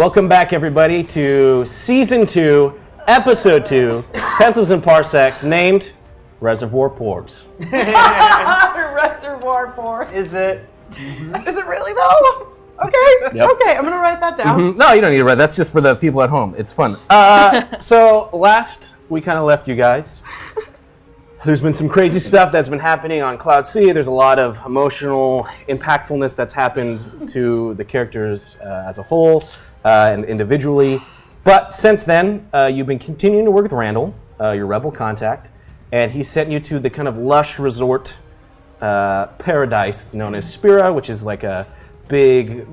Welcome back, everybody, to Season 2, Episode 2, Pencils and Parsecs, named Reservoir Porgs. Reservoir Porgs. Is it? Mm-hmm. Is it really, though? Okay, Yep. Okay, I'm going to write that down. Mm-hmm. No, you don't need to write. That's just for the people at home. It's fun. So, last we kind of left you guys. There's been some crazy stuff that's been happening on Cloud C. There's a lot of emotional impactfulness that's happened to the characters as a whole and individually. But since then, you've been continuing to work with Randall, your rebel contact, and he sent you to the kind of lush resort paradise known as Spira, which is like a big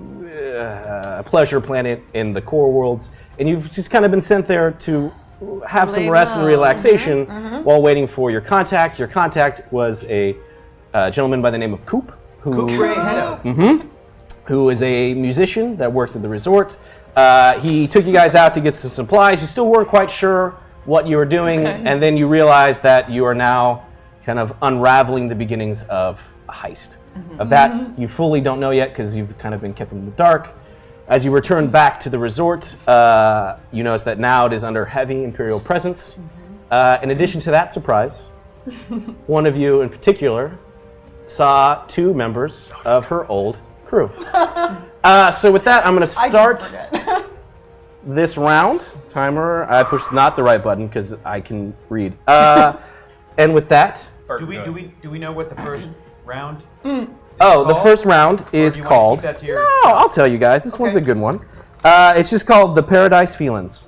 pleasure planet in the core worlds. And you've just kind of been sent there to have some rest and relaxation while waiting for your contact. Your contact was a gentleman by the name of Coop, who is a musician that works at the resort. He took you guys out to get some supplies. You still weren't quite sure what you were doing, and then you realized that you are now kind of unraveling the beginnings of a heist. Of that, you fully don't know yet because you've kind of been kept in the dark. As you return back to the resort, you notice that now it is under heavy Imperial presence. In addition to that surprise, one of you in particular saw two members of her old crew. So with that, I'm going to start this round. Timer, I pushed not the right button because I can read. And with that... Do we know what the first round the first round is called... I'll tell you guys. This one's a good one. It's just called The Paradise Feelings.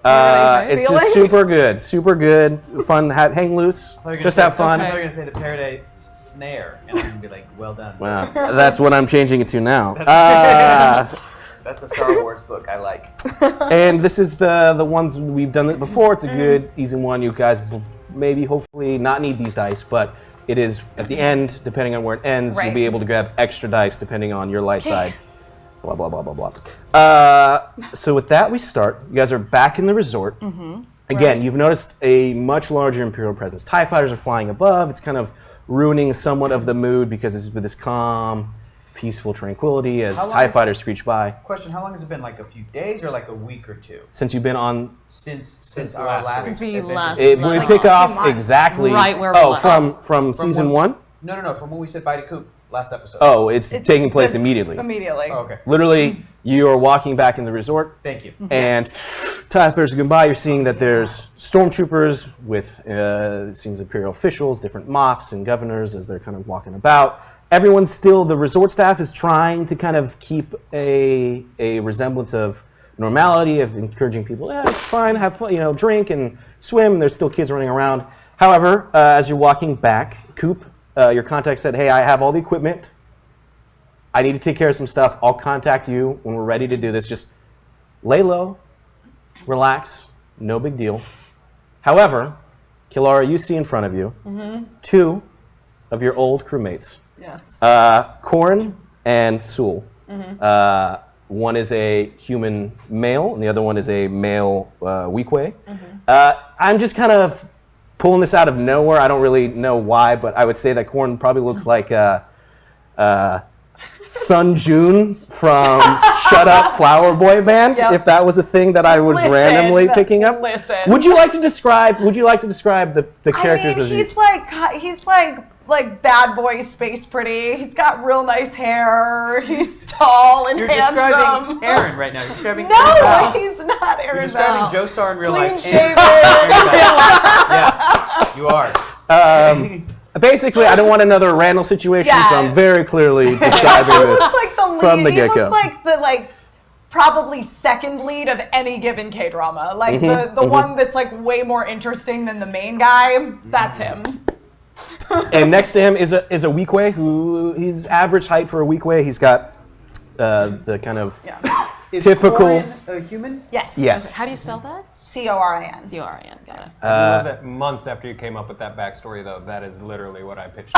It's just super good, fun, hang loose, just have fun. I thought you were going to say The Paradise Snare, and I'm going to be like, well done. Wow, that's what I'm changing it to now. That's a Star Wars book I like. And this is the ones we've done it before. It's a good, easy one. You guys maybe, hopefully, not need these dice, but it is at the end, depending on where it ends, you'll be able to grab extra dice depending on your light side. Blah, blah, blah, blah, blah. So with that, we start. You guys are back in the resort. Again, you've noticed a much larger Imperial presence. TIE fighters are flying above. It's kind of ruining somewhat of the mood because it's with this calm, peaceful tranquility as TIE fighters screech by. Question, how long has it been? Like a few days or like a week or two? Since you've been on... Since our last... Since we last... We pick off exactly... Right where we left. From season one? No. From when we said bye to Coop last episode. Oh, it's taking place immediately. Immediately. Oh, okay. Literally, you are walking back in the resort. Thank you. And TIE fighters are going by. You're seeing that there's stormtroopers with, it seems, Imperial officials, different moffs and governors as they're kind of walking about. Everyone's still, the resort staff is trying to kind of keep a resemblance of normality, of encouraging people, it's fine, have fun, drink and swim, and there's still kids running around. However, as you're walking back, Coop, your contact said, hey, I have all the equipment. I need to take care of some stuff. I'll contact you when we're ready to do this. Just lay low, relax, no big deal. However, Kilara, you see in front of you two of your old crewmates. Yes. Corin and Sewell. One is a human male, and the other one is a male Weequay. I'm just kind of pulling this out of nowhere. I don't really know why, but I would say that Corin probably looks like Sun Jun from Shut Up Flower Boy Band, if that was a thing that I was randomly picking up. Would you like to describe the characters as he's like bad boy space pretty. He's got real nice hair. He's tall and handsome. You're describing Aaron right now. You're describing No, he's not Aaron. You're describing Joestar in real life. Clean shaven. Yeah, you are. Basically, I don't want another Randall situation, so I'm very clearly describing this from the get-go. He looks like the probably second lead of any given K-drama. Like the one that's like way more interesting than the main guy. That's him. And next to him is a Weequay who he's average height for a Weequay. He's got the kind of typical. Is Corin a human? Yes. Yes. How do you spell that? Corin. C-O-R-I-N, got it. I love that months after you came up with that backstory, though, that is literally what I pitched.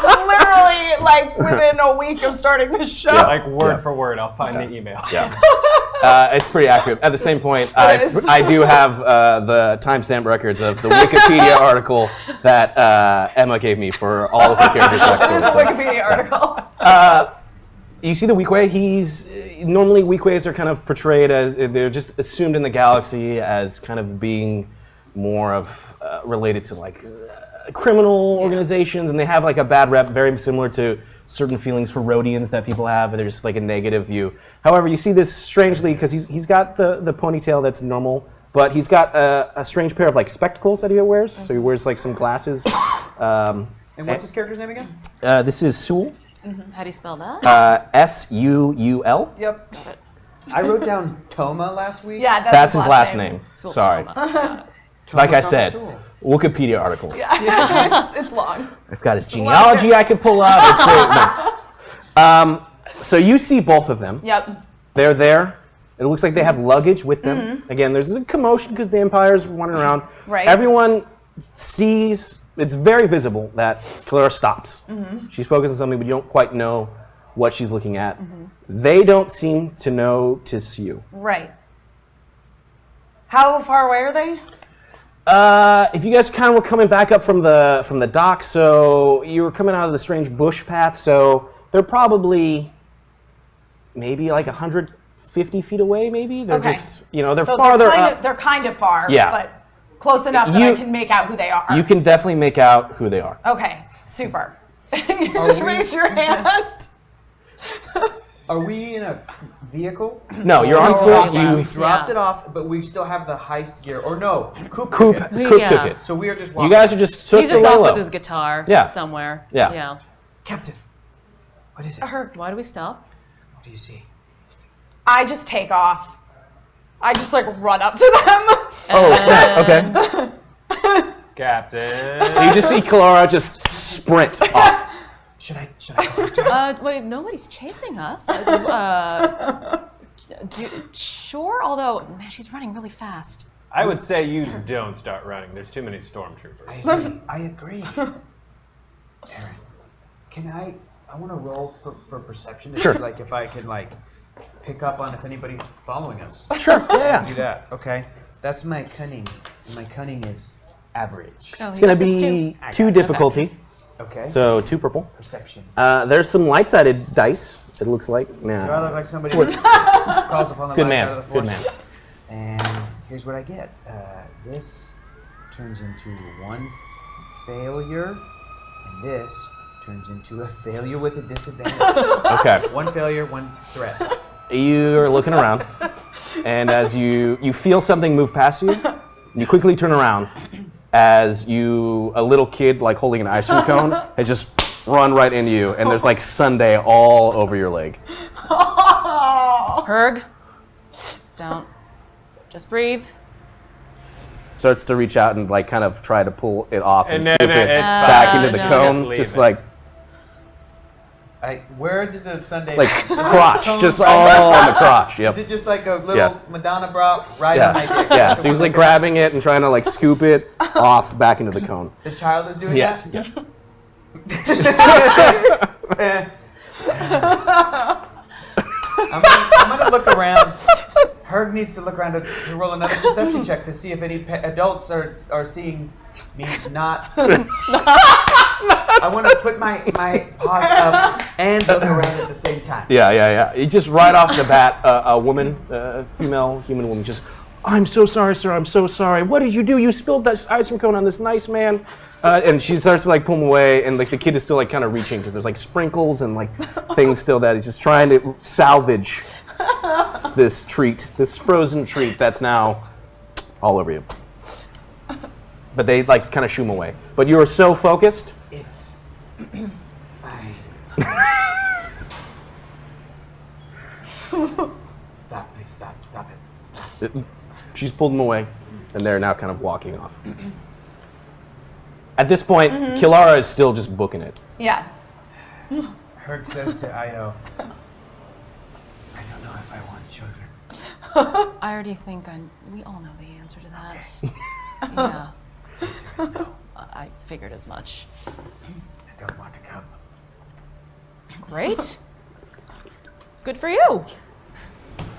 Literally, like within a week of starting the show. Like word for word, I'll find the email. Yeah. It's pretty accurate. At the same point, I do have the timestamp records of the Wikipedia article that Emma gave me for all of her characters' backstories. Wikipedia article. you see the Weequay. He's normally Weequays are kind of portrayed as they're just assumed in the galaxy as kind of being more of related to like criminal organizations, and they have like a bad rep, very similar to certain feelings for Rhodians that people have. There's just like a negative view. However, you see this strangely because he's got the ponytail that's normal, but he's got a strange pair of like spectacles that he wears. So he wears like some glasses. And what's his character's name again? This is Suul. How do you spell that? S-U-U-L. Yep. Got it. I wrote down Toma last week. Yeah, That's his last name. Sewell Sorry. Toma. Like I Toma said, Sewell. Wikipedia article. Yeah, it's long. I've got his genealogy I could pull up. It's great. No. So you see both of them. Yep. They're there. It looks like they have luggage with them. Again, there's a commotion because the Empire's wandering around. Right. Everyone sees, it's very visible that Clara stops. She's focused on something, but you don't quite know what she's looking at. They don't seem to notice you. Right. How far away are they? If you guys kind of were coming back up from the dock, so you were coming out of the strange bush path, so they're probably maybe like 150 feet away, maybe? They're Okay. just, they're So farther they're kind up. Of, they're kind of far, Yeah. but close enough that I can make out who they are. You can definitely make out who they are. Okay, super. You just raise your hand. Are we in a vehicle? No, you're on No, foot. no, no. We You've dropped Yeah. it off, but we still have the heist gear. Or no, Coop. Coop took it. took Yeah. it. So we are just You walking. guys are just took He's the just lay off low. with his guitar Yeah. somewhere. Yeah. Yeah. Captain, what is it? Why do we stop? What do you see? I just take off. I just like run up to them. Oh, snap. Okay. Captain. So you just see Clara just sprint off. Should I go after her? Wait, nobody's chasing us. Sure, although, man, she's running really fast. I would say you don't start running. There's too many stormtroopers. I agree. Aaron, can I want to roll for perception to Sure. see like if I can like pick up on if anybody's following us. Sure. Yeah. Do that, okay? That's my cunning. And my cunning is average. Oh, It's gonna be two difficulty. Okay. So 2 purple. Perception. There's some light-sided dice. It looks like. Do I Nah. look like somebody who calls upon the Good light man. side of the Good force? man. And here's what I get. This turns into 1 failure, and this turns into a failure with a disadvantage. Okay. 1 failure, 1 threat. You're looking around, and as you feel something move past you, you quickly turn around as a little kid like holding an ice cream cone has just run right into you, and there's like sundae all over your leg. Herg, don't. Just breathe. Starts to reach out and like kind of try to pull it off and No, scoop no, it it's back fine. into the No. cone, Just leave just it. like Where did the Sunday? like is it crotch, cone just right- all on the crotch. Is Yep. it just like a little Yeah. Madonna bra right on my dick? Yeah. So he's like grabbing it and trying to like scoop it off back into the cone. The child is doing Yes. that? Yeah. I'm gonna look around. Herg needs to look around to roll another perception check to see if any adults are seeing me not. I want to put my paws up and look around at the same time. Yeah. It just right off the bat, a woman, female human woman, just, I'm so sorry, sir. I'm so sorry. What did you do? You spilled that ice cream cone on this nice man. And she starts to like pull him away, and like the kid is still like kind of reaching because there's like sprinkles and like things still that he's just trying to salvage this treat, this frozen treat that's now all over you. But they like kind of shoo him away. But you are so focused. It's fine. Stop, please stop it. Stop. She's pulled him away, and they're now kind of walking off. At this point, Kilara is still just booking it. Yeah. Herg says to Io, I don't know if I want children. I already think we all know the answer to that. Yeah. The answer is no. I figured as much. I don't want to come. Great. Good for you.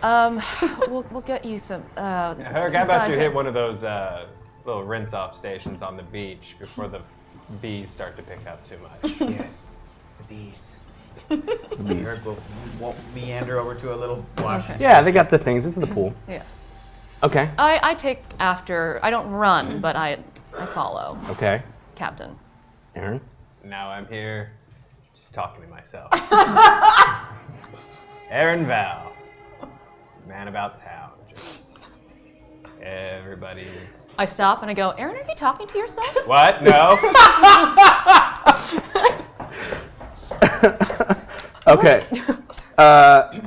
We'll get you some. Herg, how about you hit one of those little rinse-off stations on the beach before the bees start to pick up too much? Yes, the bees. Bees. We'll meander over to a little wash. Okay. Yeah, they got the things. It's the pool. Yeah. Okay. I take after. I don't run, but I follow. Okay. Captain. Aaron? Now I'm here, just talking to myself. Aaron Val, man about town. Just everybody. I stop and I go, Aaron, are you talking to yourself? What? No. Okay.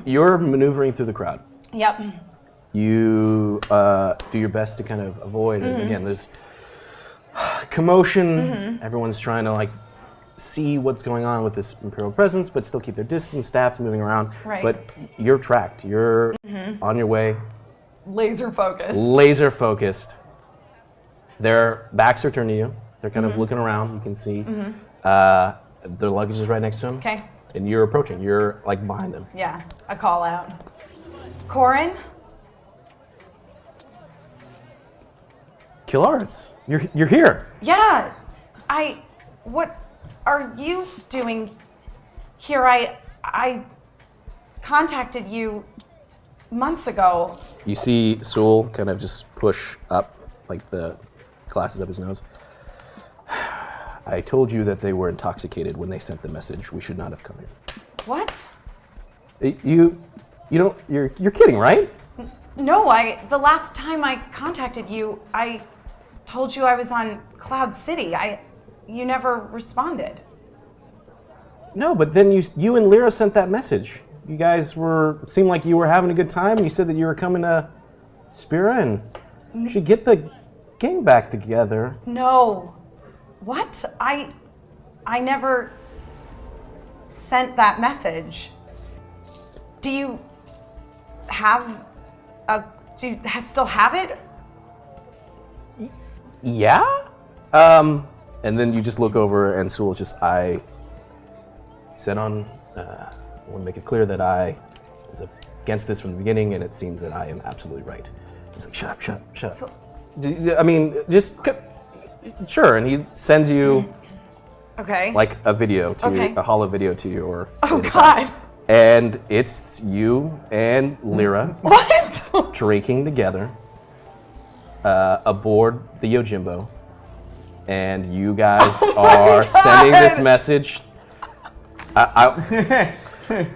You're maneuvering through the crowd. Yep. You do your best to kind of avoid. Again, there's commotion. Everyone's trying to like see what's going on with this Imperial presence, but still keep their distance. Staff's moving around. Right. But you're tracked. You're on your way. Laser focused. Laser focused. Their backs are turned to you. They're kind of looking around. You can see. Their luggage is right next to them. Okay. And you're approaching. You're like behind them. Yeah. A call out. Corin? Killaris, you're here. Yeah. What are you doing here? I contacted you months ago. You see Sewell kind of just push up, like the glasses up his nose. I told you that they were intoxicated when they sent the message. We should not have come here. What? You don't. You're kidding, right? No, the last time I contacted you, I told you I was on Cloud City. You never responded. No, but then you and Lyra sent that message. You guys seemed like you were having a good time. You said that you were coming to Spira and you should get the gang back together. No. What? I never sent that message. Do you still have it? Yeah? And then you just look over and Sewell's just, I want to make it clear that I was against this from the beginning and it seems that I am absolutely right. He's like, shut up. I mean, sure. And he sends you Okay. like a video to Okay. you, a holo video to you or. Oh God. And it's you and Lyra What? drinking together aboard the Yojimbo. And you guys are sending this message.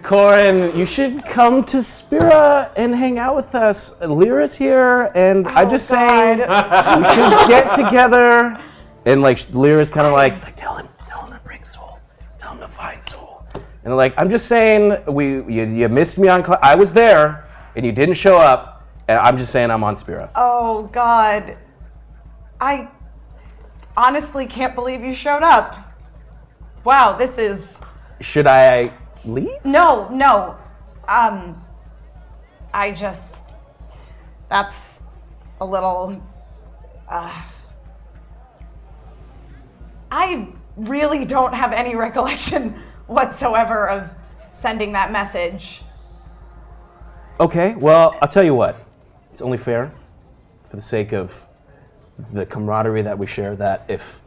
Corin, you should come to Spira and hang out with us. Lyra's here, and I'm just saying we should get together. And like Lyra's kind of like tell him to bring Soul, tell him to find Soul. And like I'm just saying, you missed me on. I was there, and you didn't show up. And I'm just saying I'm on Spira. Oh God. I honestly can't believe you showed up. Wow, this is. Should I leave? No. That's a little. I really don't have any recollection whatsoever of sending that message. Okay, well, I'll tell you what. It's only fair, for the sake of the camaraderie that we share, that if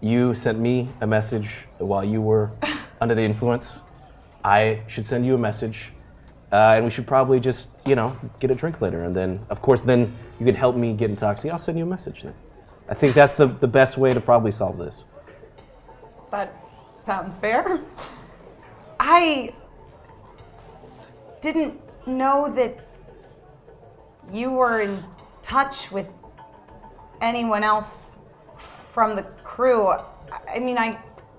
you sent me a message while you were under the influence, I should send you a message, and we should probably just, get a drink later, and then, of course, then you can help me get intoxicated. I'll send you a message then. I think that's the best way to probably solve this. That sounds fair. I didn't know that you were in touch with anyone else from the crew. I mean,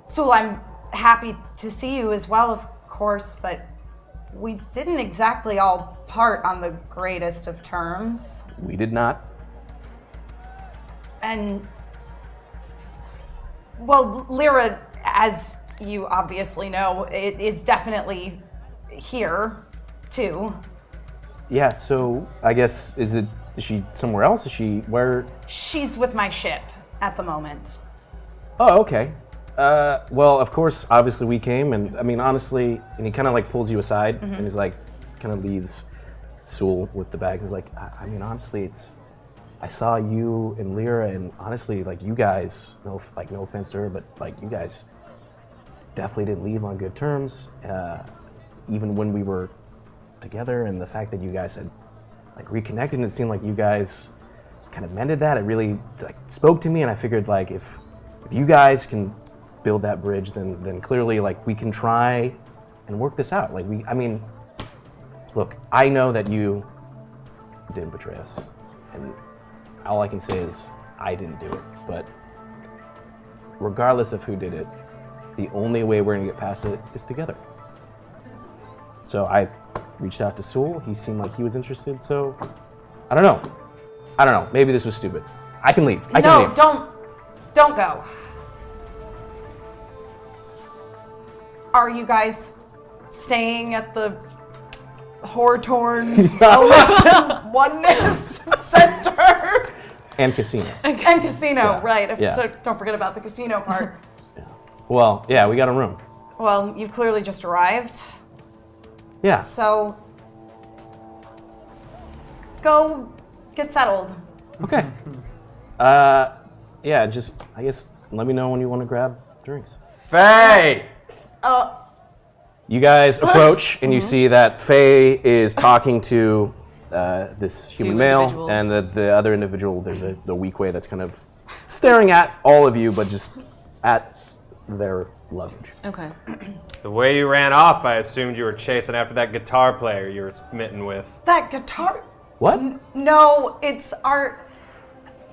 Sewell, I'm happy to see you as well, of course, but we didn't exactly all part on the greatest of terms. We did not. And, well, Lyra, as you obviously know, is definitely here, too. Yeah, so I guess, is she somewhere else? Is she, where? She's with my ship at the moment. Oh, okay. Well, of course, obviously we came, and I mean, honestly, and he kind of like pulls you aside, and he's like, kind of leaves Sewell with the bags. He's like, I mean, honestly, I saw you and Lyra, and honestly, like you guys, no offense to her, but like you guys definitely didn't leave on good terms, even when we were together, and the fact that you guys had like reconnected, and it seemed like you guys kind of mended that. It really like spoke to me, and I figured like if you guys can build that bridge, then clearly like we can try and work this out. Like I mean, look, I know that you didn't betray us, and all I can say is I didn't do it. But regardless of who did it, the only way we're gonna get past it is together. So I reached out to Sewell. He seemed like he was interested. So I don't know. Maybe this was stupid. I can leave. I can leave. Don't go. Are you guys staying at the Hortorn Oneness Center? And casino. And casino, Yeah. right. Yeah. Don't forget about the casino part. Well, yeah, we got a room. Well, you've clearly just arrived. Yeah. So, go get settled. Okay. Yeah, just, I guess, let me know when you want to grab drinks. Faye! You guys approach, and you see that Faye is talking to this human Two male, individuals. and the other individual, there's the weak way that's kind of staring at all of you, but just at their luggage. Okay. The way you ran off, I assumed you were chasing after that guitar player you were smitten with. That guitar. What? No, it's our.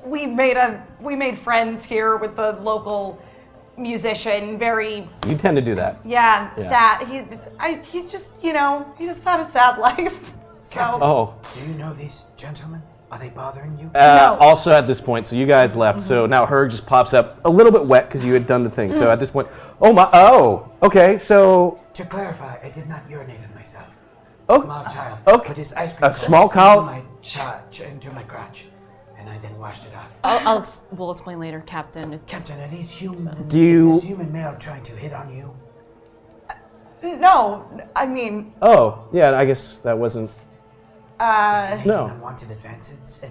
We made friends here with the local musician. Very, You tend to do that. yeah, Yeah. sad. He's just, he's just had a sad life. So. Oh. Do you know these gentlemen? Are they bothering you? No. Also at this point, so you guys left, so now Herg just pops up a little bit wet because you had done the thing. So at this point, okay, so... To clarify, I did not urinate on myself. Oh, Small child. okay. Put his ice cream A small cone cow- into my crotch, and I then washed it off. We'll explain later, Captain. Captain, are these human? Do you- Is this human male trying to hit on you? No, I mean, Oh, yeah, I guess that wasn't... Making No. unwanted advances?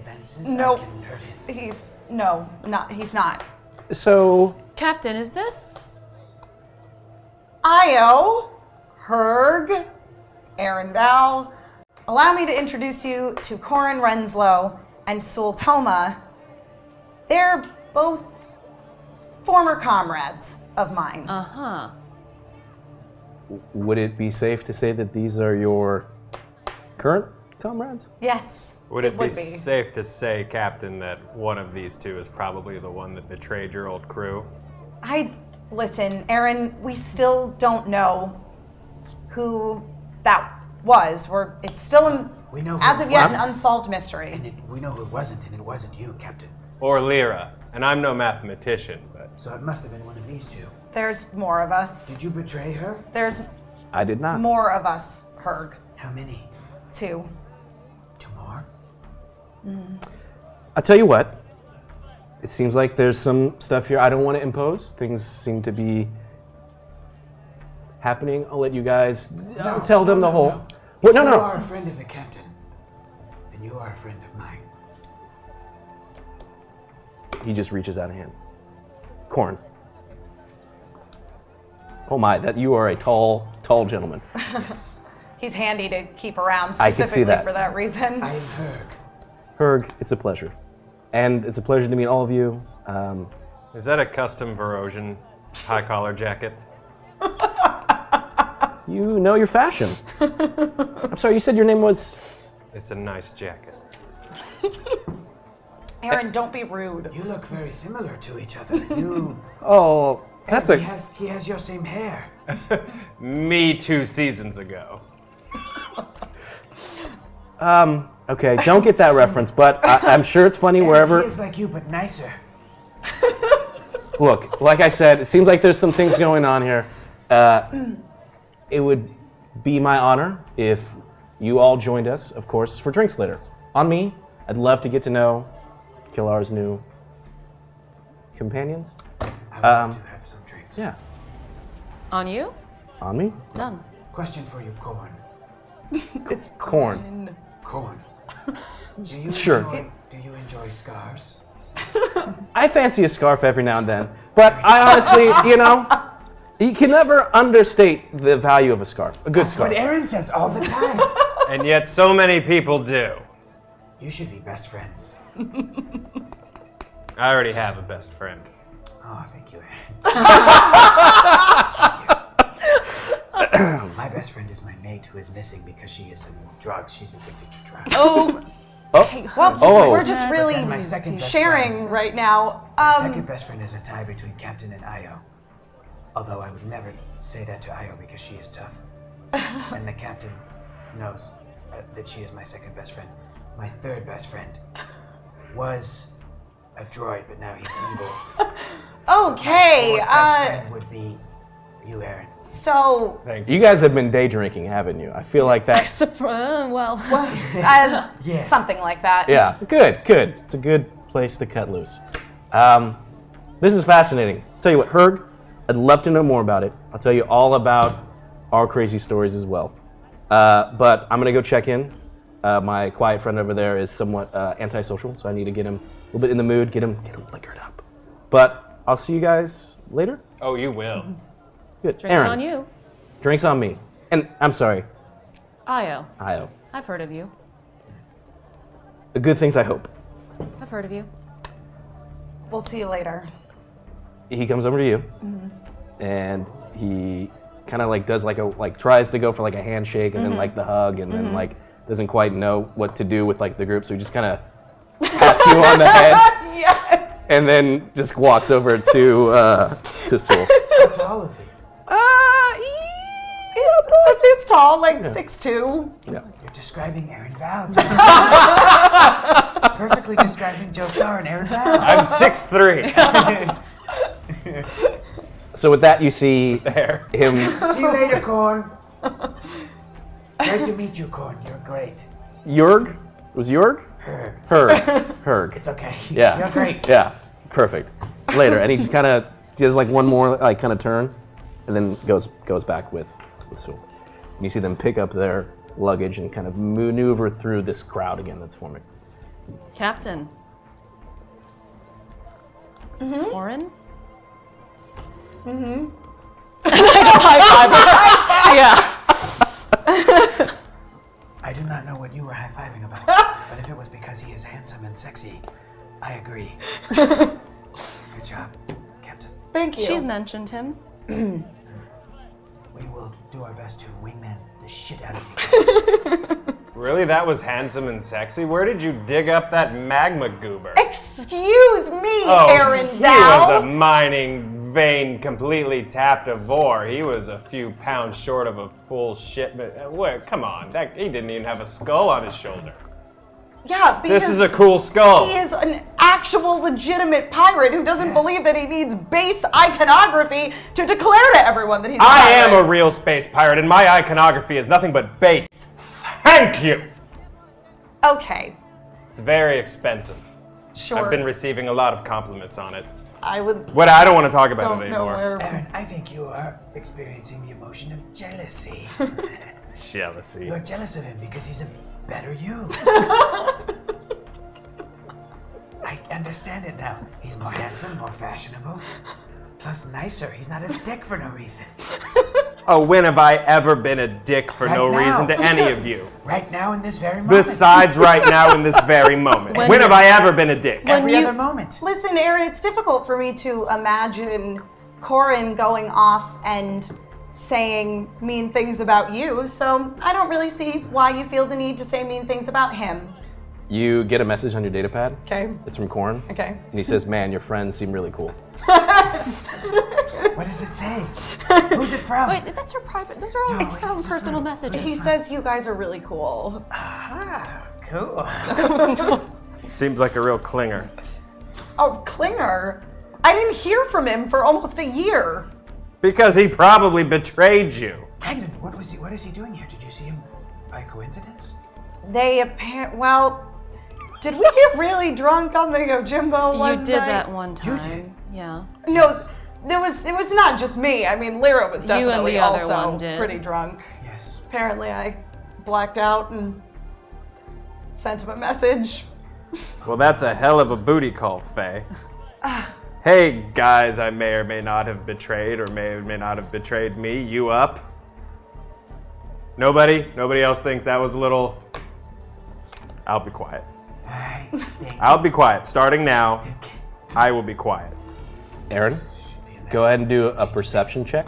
Nope. I can hurt him. he's not. So... Captain, is this? Io, Herg, Aaron Val, allow me to introduce you to Corin Renslow and Sul Toma. They're both former comrades of mine. Uh-huh. Would it be safe to say that these are your current comrades? Yes. Would it be safe to say, Captain, that one of these two is probably the one that betrayed your old crew? Listen, Aaron, we still don't know who that was. It's still We know who as it of yet, wasn't. an unsolved mystery. And we know who it wasn't, and it wasn't you, Captain. Or Lyra. And I'm no mathematician, but... So it must have been one of these two. There's more of us. Did you betray her? There's I did not. more of us, Herg. How many? 2. 2 more? I'll tell you what. It seems like there's some stuff here I don't want to impose. Things seem to be happening. I'll let you guys tell them the whole... No. What? If you No. are a friend of the captain, then you are a friend of mine. He just reaches out a hand. Corn. Oh my, that you are a tall gentleman. Yes. He's handy to keep around I can see specifically that. for that reason. I am Herg. Herg, it's a pleasure. And it's a pleasure to meet all of you. Is that a custom Verosian high-collar jacket? You know your fashion. I'm sorry, you said your name was... It's a nice jacket. Aaron, don't be rude. You look very similar to each other. You. Oh, that's he a... has your same hair. Me 2 seasons ago. Okay, don't get that reference, but I'm sure it's funny wherever... He is like you, but nicer. Look, like I said, it seems like there's some things going on here. It would be my honor if you all joined us, of course, for drinks later. On me, I'd love to get to know Killar's new companions. I would like to have some drinks. Yeah. On you? On me? Done. Question for you, Corn. It's Corn. Corn. Do you Sure. Do you enjoy scarves? I fancy a scarf every now and then, but I honestly, You can never understate the value of a scarf. A good That's scarf. what Aaron says all the time. And yet so many people do. You should be best friends. I already have a best friend. Oh, thank you, Aaron. My best friend is my mate who is missing because she is in drugs. She's addicted to drugs. Well, we're just really Then my second best sharing friend- right now. My second best friend is a tie between Captain and Io. Although I would never say that to Io because she is tough. And the captain knows that she is my second best friend. My third best friend was a droid, but now he's evil. Okay. My fourth best friend would be you, Aaron. So, Thank you. You guys have been day drinking, haven't you? I feel like that. Yes. something like that. Yeah, good. It's a good place to cut loose. This is fascinating. Tell you what, Herg, I'd love to know more about it. I'll tell you all about our crazy stories as well. But I'm gonna go check in. My quiet friend over there is somewhat antisocial, so I need to get him a little bit in the mood, get him liquored up. But I'll see you guys later. Oh, you will. Good. Drinks Aaron, on you. drinks on me. And I'm sorry, Io, Io. I've heard of you. The good things, I hope. I've heard of you. We'll see you later. He comes over to you, and he kind of like does like tries to go for like a handshake and then like the hug, and then like doesn't quite know what to do with like the group, so he just kind of pats you on the head, Yes. and then just walks over to Soul. How tall is he? He's tall, like 6'2". Yeah. You're describing Aaron Val. Perfectly describing Joe Starr and Aaron Val. I'm 6'3". So with that, you see There. him. See you later, Corn. Great to meet you, Corn. You're great. Jurg? Was Jurg? Herg. It's okay. Yeah. You're great. Yeah. Perfect. Later, and he just kind of does like one more like kind of turn, and then goes back with Soul. And you see them pick up their luggage and kind of maneuver through this crowd again that's forming. Captain. Orin? I do not know what you were high-fiving about, but if it was because he is handsome and sexy, I agree. Good job, Captain. Thank you. She's mentioned him. We will do our best to wingman the shit out of you. Really? That was handsome and sexy? Where did you dig up that magma goober? Excuse me, Oh, Aaron he Val. was a mining vein, completely tapped of ore. He was a few pounds short of a full shipment. Come on, he didn't even have a skull on his shoulder. Yeah, because This is a cool skull. he is an actual legitimate pirate who doesn't Yes. believe that he needs base iconography to declare to everyone that he's a I am pirate. a real space pirate, and my iconography is nothing but base. Thank you. Okay, It's very expensive. sure. I've been receiving a lot of compliments on it. I would What? I don't want to talk about don't it know anymore. where. Aaron, I think you are experiencing the emotion of jealousy. Jealousy. You're jealous of him because he's a better you. I understand it now. He's more handsome, more fashionable, plus nicer. He's not a dick for no reason. Oh, when have I ever been a dick for no Right reason now. to any of you? Right now, in this very moment. Besides right now in this very moment. When have I ever been a dick? Every when you- other moment. Listen, Aaron, it's difficult for me to imagine Corin going off and saying mean things about you, so I don't really see why you feel the need to say mean things about him. You get a message on your data pad. Okay. It's from Corn. Okay. And he says, "Man, your friends seem really cool." What does it say? Who's it from? Wait, that's her private. Those are all No, his own it's personal fine. messages. He says you guys are really cool. Ah, cool. Seems like a real clinger. Oh, Klinger. I didn't hear from him for almost a year. Because he probably betrayed you. Captain, what is he doing here? Did you see him by coincidence? Well, did we get really drunk on the Yojimbo one You did night? that one time. You did? Yeah. No, it was not just me. I mean, Lyra was You and definitely the other also one did. pretty drunk. Yes. Apparently, I blacked out and sent him a message. Well, that's a hell of a booty call, Faye. Hey, guys, I may or may not have betrayed or may not have betrayed me. You up? Nobody? Nobody else thinks that was a little... I'll be quiet. I'll be quiet. Starting now, I will be quiet. Aaron, go ahead and do a perception check.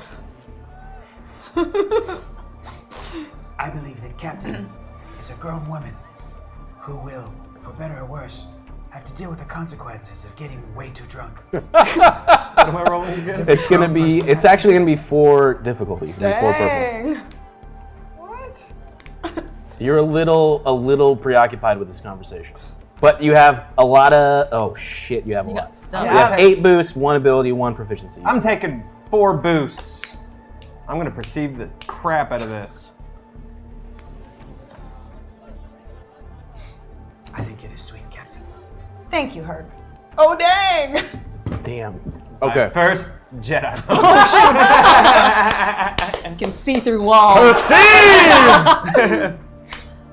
I believe that Captain is a grown woman who will, for better or worse, have to deal with the consequences of getting way too drunk. What am I rolling again? It's actually gonna be 4 difficulty. It's gonna be 4 purple. What? You're a little preoccupied with this conversation. But you have a lot of, oh shit, you have a You lot. got stuff. You have 8 boosts, 1 ability, 1 proficiency. I'm taking 4 boosts. I'm gonna perceive the crap out of this. I think it is sweet, Captain. Thank you, Herb. Oh, dang! Damn. Okay. My first Jedi. You can see through walls.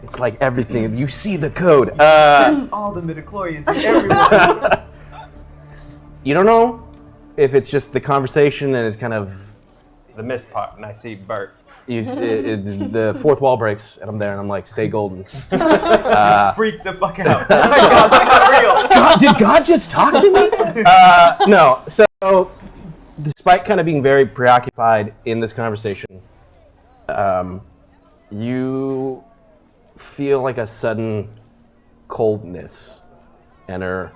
It's like everything. You see the code. All the midichlorians and everyone. You don't know if it's just the conversation and it's kind of The mist part, and I see Bert. the fourth wall breaks and I'm there and I'm like, stay golden. Freak the fuck out. Oh my God, that's not real. God, did God just talk to me? No. So, despite kind of being very preoccupied in this conversation, you feel like a sudden coldness enter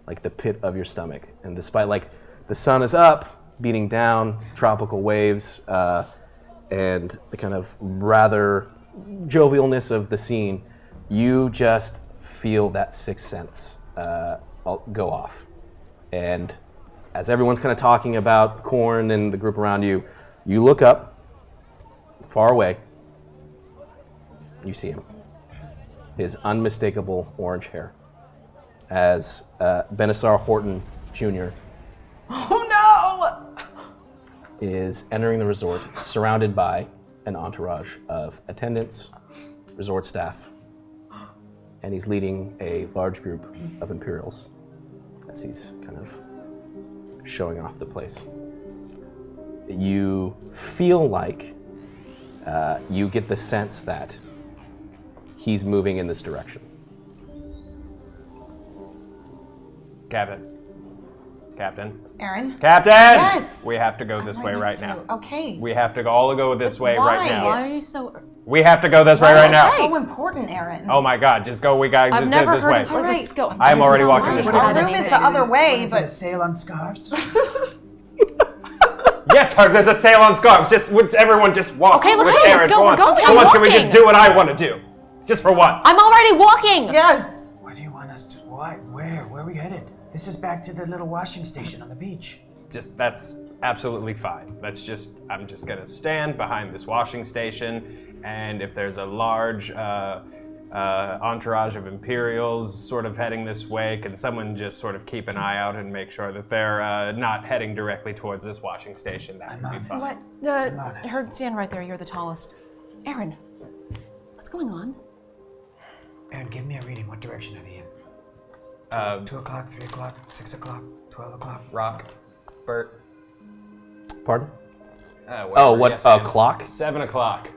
like the pit of your stomach. And despite like the sun is up, beating down, tropical waves, and the kind of rather jovialness of the scene, you just feel that sixth sense go off. And as everyone's kind of talking about Korn and the group around you, you look up, far away, you see him. His unmistakable orange hair. As Benisar Horton Jr. Oh no! is entering the resort, surrounded by an entourage of attendants, resort staff, and he's leading a large group of Imperials as he's kind of showing off the place. You feel like you get the sense that he's moving in this direction. Captain. Aaron? Captain! Yes! We have to go this way right now. Okay. We have to all go this way Why? right now. Why are you so... We have to go this way right now. That's so important, Aaron. Oh my God, just go. We got I've this never heard way. of... Let's just go. I'm already walking Our this room way. is the other way, Is it a but sale on scarves? Yes, Hart, there's a sale on scarves. Just would everyone just walk Okay, let's with go, Aaron let's go, for we're once. going. For I'm once, can we just walking. do what I want to do? Just for once. I'm already walking! yes. Where do you want us to? Why? Where? Where are we headed? This is back to the little washing station on the beach. Just that's absolutely fine. I'm just gonna stand behind this washing station, and if there's a large entourage of Imperials sort of heading this way, can someone just sort of keep an eye out and make sure that they're not heading directly towards this washing station? That would be fine. What? I heard stand right there. You're the tallest. Aaron, what's going on? Aaron, give me a reading. What direction are they in? 2 o'clock, 3 o'clock, 6 o'clock, 12 o'clock. Rock, Bert. Pardon? Whatever, yes, I am. Clock? 7 o'clock.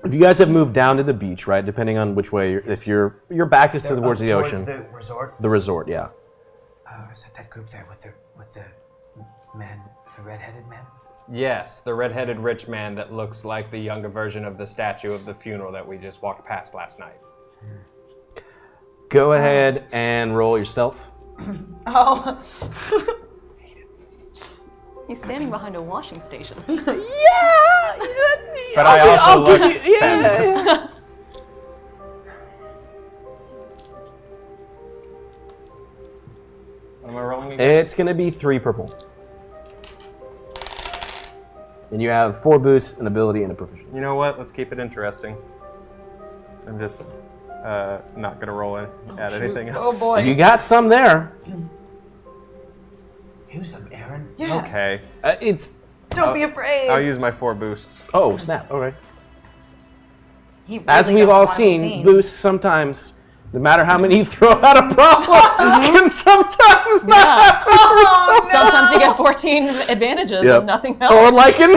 If you guys have moved down to the beach, right, depending on which way, if your back is towards the ocean. The resort. The resort, yeah. Is that group there with the man, the red-headed man? Yes, the red-headed rich man that looks like the younger version of the statue of the funeral that we just walked past last night. Go ahead and roll your stealth. Oh. He's standing behind a washing station. But I also look feminist. What am I rolling again? It's going to be 3 purple. And you have 4 boosts, an ability, and a proficiency. You know what? Let's keep it interesting. I'm just not gonna roll in at anything else. Oh boy. You got some there. Use them, Aaron. Yeah. Okay. Don't be afraid. I'll use my 4 boosts. Oh, snap. All right. He really As we've doesn't all want to be seen, boosts sometimes, no matter how many you throw at a problem, can sometimes not happen. Sometimes means you get 14 advantages Yep. and nothing else. Or Lycan.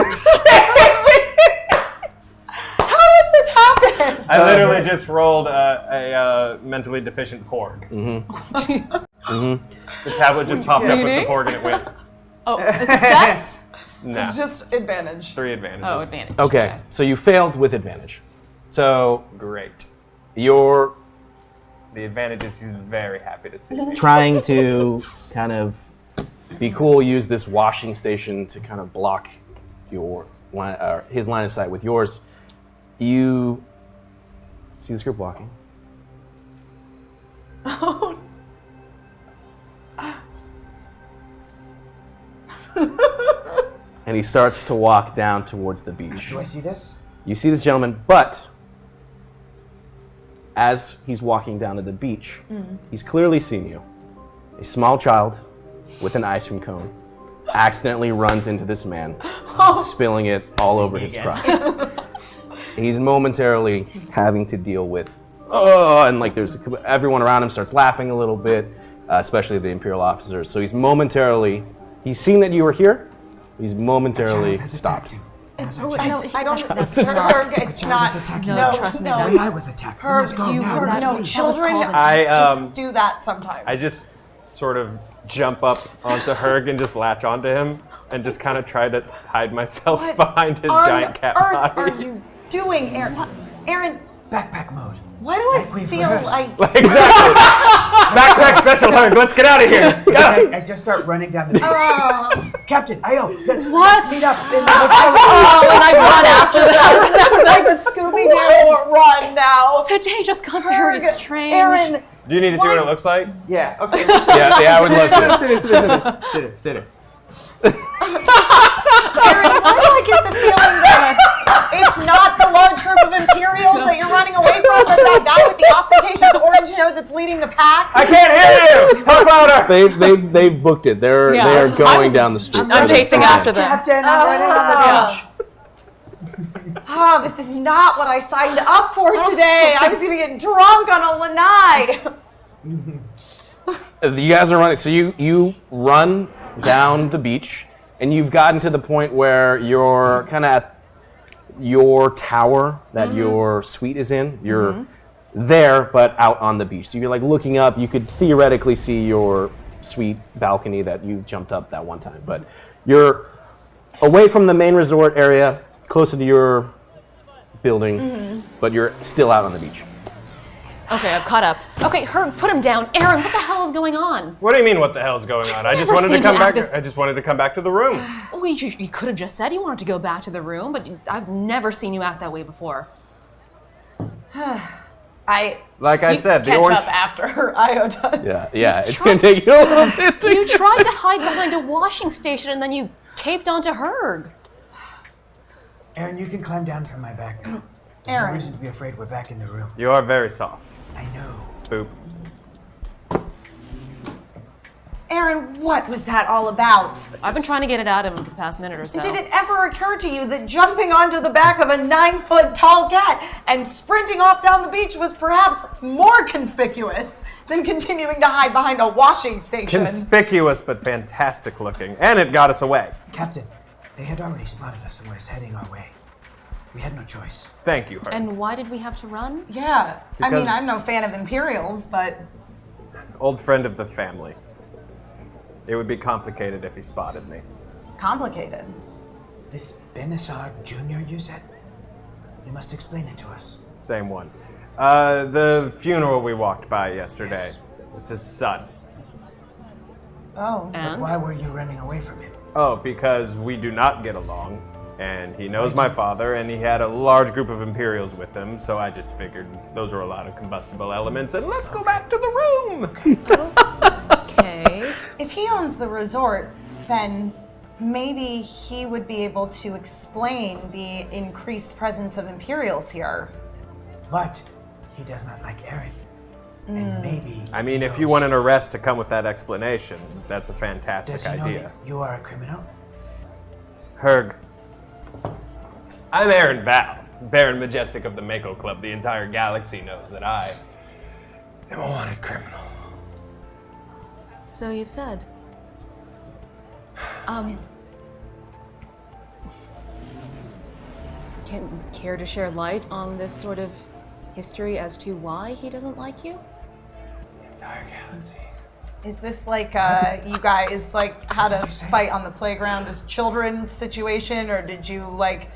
How does this happen? I literally just rolled a mentally deficient Porg. The tablet just popped up with the Porg and it went. Oh, a success? No. It's just advantage. 3 advantages. Oh, advantage. Okay, so you failed with advantage. So Great. you're The advantage is he's very happy to see me. trying to kind of be cool, use this washing station to kind of block your his line of sight with yours. You see this group walking. And he starts to walk down towards the beach. Do I see this? You see this gentleman, but as he's walking down to the beach, he's clearly seen you. A small child with an ice cream cone accidentally runs into this man, spilling it all over his crotch. He's momentarily having to deal with, and like there's everyone around him starts laughing a little bit, especially the Imperial officers. So he's seen that you were here. He's momentarily stopped. I don't. That's Herg, not. it's not. No, trust me, no, that's- I was attacked. We must go Herg, now. no, Let's leave. children I do that sometimes. I just sort of jump up onto Herg and just latch onto him and just kind of try to hide myself What behind his on giant cat earth body. are you doing, Aaron? Aaron, Backpack mode. why do I Like we've feel rehearsed. like Exactly. Backpack special Herg, let's get out of here. Go. I just start running down the beach. Captain, Io, let's What? meet up in the hotel. Oh, and I run after that. it's like a Scooby-Doo run now? Today just got very Herg, strange. Aaron, Do you need to see what it looks like? Yeah, okay. Yeah, I would love to. Sit here. Aaron, why do I get the feeling that it's not the large group of Imperials that you're running away from, but that guy with the ostentatious orange hair that's leading the pack? I can't hear you! Talk louder! They've booked it. They are going down the street. I'm chasing after them. Captain, I'm running on the beach. Oh, this is not what I signed up for today. I was going to get drunk on a lanai. You guys are running. So you run down the beach, and you've gotten to the point where you're kind of at your tower that your suite is in. You're there, but out on the beach. So you're like looking up. You could theoretically see your suite balcony that you jumped up that one time, but you're away from the main resort area, closer to your building, but you're still out on the beach. Okay, I've caught up. Okay, Herg, put him down. Aaron, what the hell is going on? What do you mean, what the hell's going on? I just never wanted to seen come you back. act this- I just wanted to come back to the room. Well, you could have just said you wanted to go back to the room, but I've never seen you act that way before. Like I said, the catch orange. up after Io does. Yeah, it's gonna take you a little bit. You tried to hide behind a washing station and then you caped onto Herg. Aaron, you can climb down from my back now. There's no Aaron. reason to be afraid. We're back in the room. You are very soft. I know. Boop. Aaron, what was that all about? I've been trying to get it out of him for the past minute or so. Did it ever occur to you that jumping onto the back of a 9-foot tall cat and sprinting off down the beach was perhaps more conspicuous than continuing to hide behind a washing station? Conspicuous but fantastic looking, and it got us away. Captain, they had already spotted us and was heading our way. We had no choice. Thank you, Herb. And why did we have to run? Yeah, I mean, Because- I'm no fan of Imperials, but Old friend of the family. It would be complicated if he spotted me. complicated. This Venice Hart Jr. you said? You must explain it to us. Same one. The funeral we walked by yesterday. Yes. It's his son. Oh. And? Why were you running away from him? Oh, because we do not get along, and he knows my father, and he had a large group of Imperials with him, so I just figured those were a lot of combustible elements, and let's go back to the room! Okay. If he owns the resort, then maybe he would be able to explain the increased presence of Imperials here. But he does not like Aaron. And maybe. I mean, he if you knows. want an arrest to come with that explanation, that's a fantastic Does he know idea. that you are a criminal? Herg. I'm Aaron Val, Baron Majestic of the Mako Club. The entire galaxy knows that I am a wanted criminal. So you've said. Care to share light on this sort of history as to why he doesn't like you? Entire galaxy. Is this like you guys like had a fight on the playground as children situation, or did you like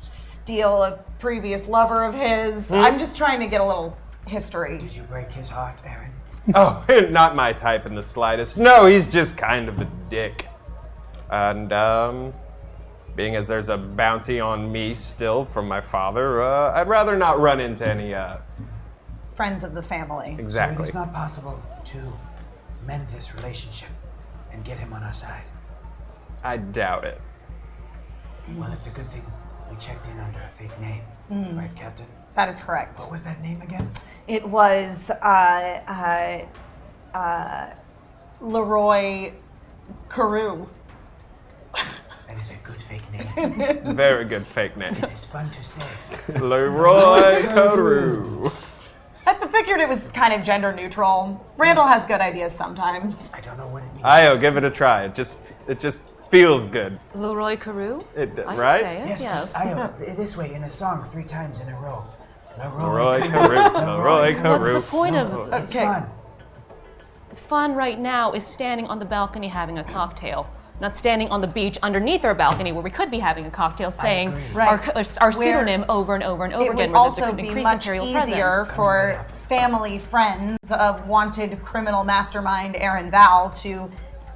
steal a previous lover of his? I'm just trying to get a little history. Did you break his heart, Aaron? Oh, not my type in the slightest. No, he's just kind of a dick. And, being as there's a bounty on me still from my father, I'd rather not run into any, Friends of the family. So it exactly. is not possible to mend this relationship and get him on our side. I doubt it. Well, it's a good thing we checked in under a fake name, right, Captain? That is correct. What was that name again? It was Leroy Carew. That is a good fake name. Very good fake name. It's fun to say. Leroy Carew. I figured it was kind of gender neutral. Randall has good ideas sometimes. I don't know what it means. Io, give it a try. It just feels good. Leroy Carew? It, I right? can say it, yes. Io, this way in a song 3 times in a row. Leroy Carew. Leroy Carew. What's the point of It's Okay. fun. fun right now is standing on the balcony having a cocktail, not standing on the beach underneath our balcony where we could be having a cocktail, saying agree. our pseudonym over and over and over It again, would where there's also an be increased much Imperial easier presence. for family friends of wanted criminal mastermind Aaron Val to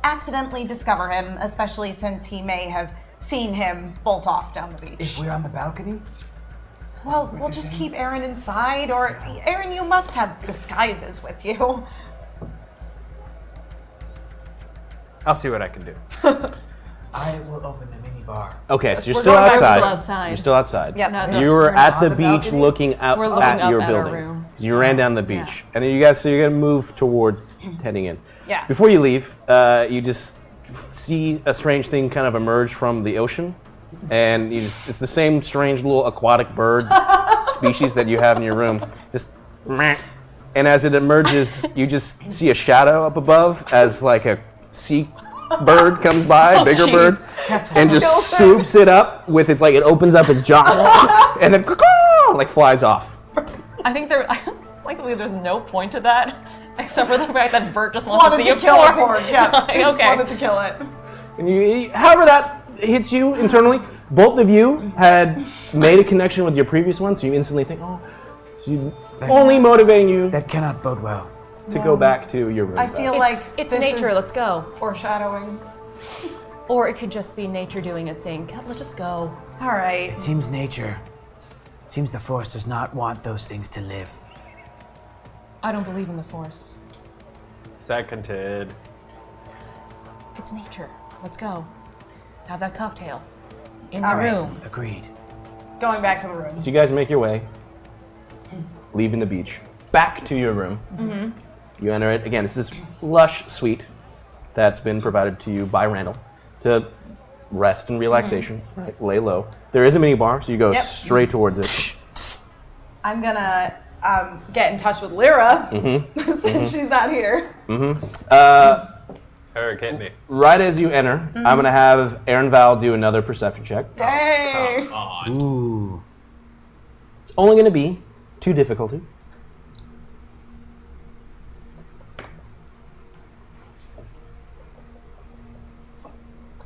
accidentally discover him, especially since he may have seen him bolt off down the beach. If we're on the balcony, Well, we'll just keep Aaron inside, or Aaron, you must have disguises with you. I'll see what I can do. I will open the mini bar. Okay, so you're We're still going back to outside. outside. You're still outside. Yep. No, You were we're at not the on beach balcony? looking out We're looking at up your at our building. room. So you ran down the beach. And then you guys, so you're going to move towards heading in. Yeah. Before you leave, you just see a strange thing kind of emerge from the ocean. And it's the same strange little aquatic bird species that you have in your room. Just meh. And as it emerges, you just see a shadow up above as like a sea bird comes by, bigger jeez. bird, and just swoops it up with its, like, it opens up its jaw and then like flies off. I think I like to believe there's no point to that, except for the fact that Bert just wants Wanted to see to a kill a porg. porg, yeah. He just Okay. wanted to kill it. And however that hits you internally, both of you had made a connection with your previous one, so you instantly think, oh, so you only motivating you That cannot bode well. to go back to your room. I feel fast. like It's this nature. is Let's go. foreshadowing. Or it could just be nature doing its thing. Let's just go. All right. It seems nature. It seems the Force does not want those things to live. I don't believe in the Force. Seconded. It's nature. Let's go. Have that cocktail. In All the right. room. Agreed. Going back to the room. So you guys make your way, leaving the beach, back to your room. You enter it. Again, it's this lush suite that's been provided to you by Randall to rest and relaxation, right? Lay low. There is a mini bar, so you go Yep. straight towards it. I'm gonna get in touch with Lyra since she's not here. Eric, hit me. Right as you enter, I'm going to have Aaron Val do another perception check. Dang. Ooh. It's only going to be 2 difficulty.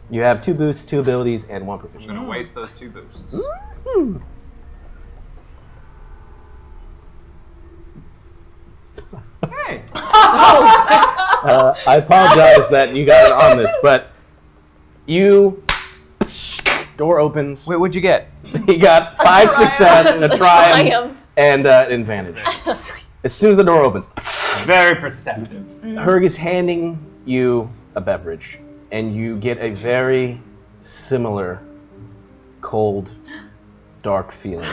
You have 2 boosts, 2 abilities, and 1 proficiency. I'm gonna waste those 2 boosts. Hey, I apologize that you got it on this, but door opens. wait, what'd you get? You got 5 success and a triumph Triumph. and an advantage. As soon as the door opens, Very perceptive. Herg is handing you a beverage, and you get a very similar cold, dark feeling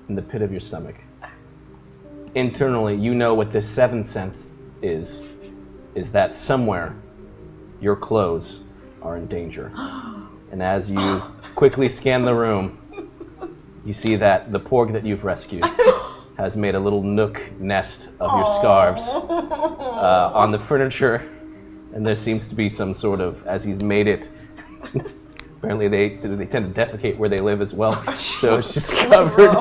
in the pit of your stomach. Internally, you know what this 7th sense is that somewhere your clothes are in danger. And as you quickly scan the room, you see that the porg that you've rescued has made a little nook nest of your scarves on the furniture, and there seems to be some sort of, as he's made it, Apparently they tend to defecate where they live as well. So it's just covered.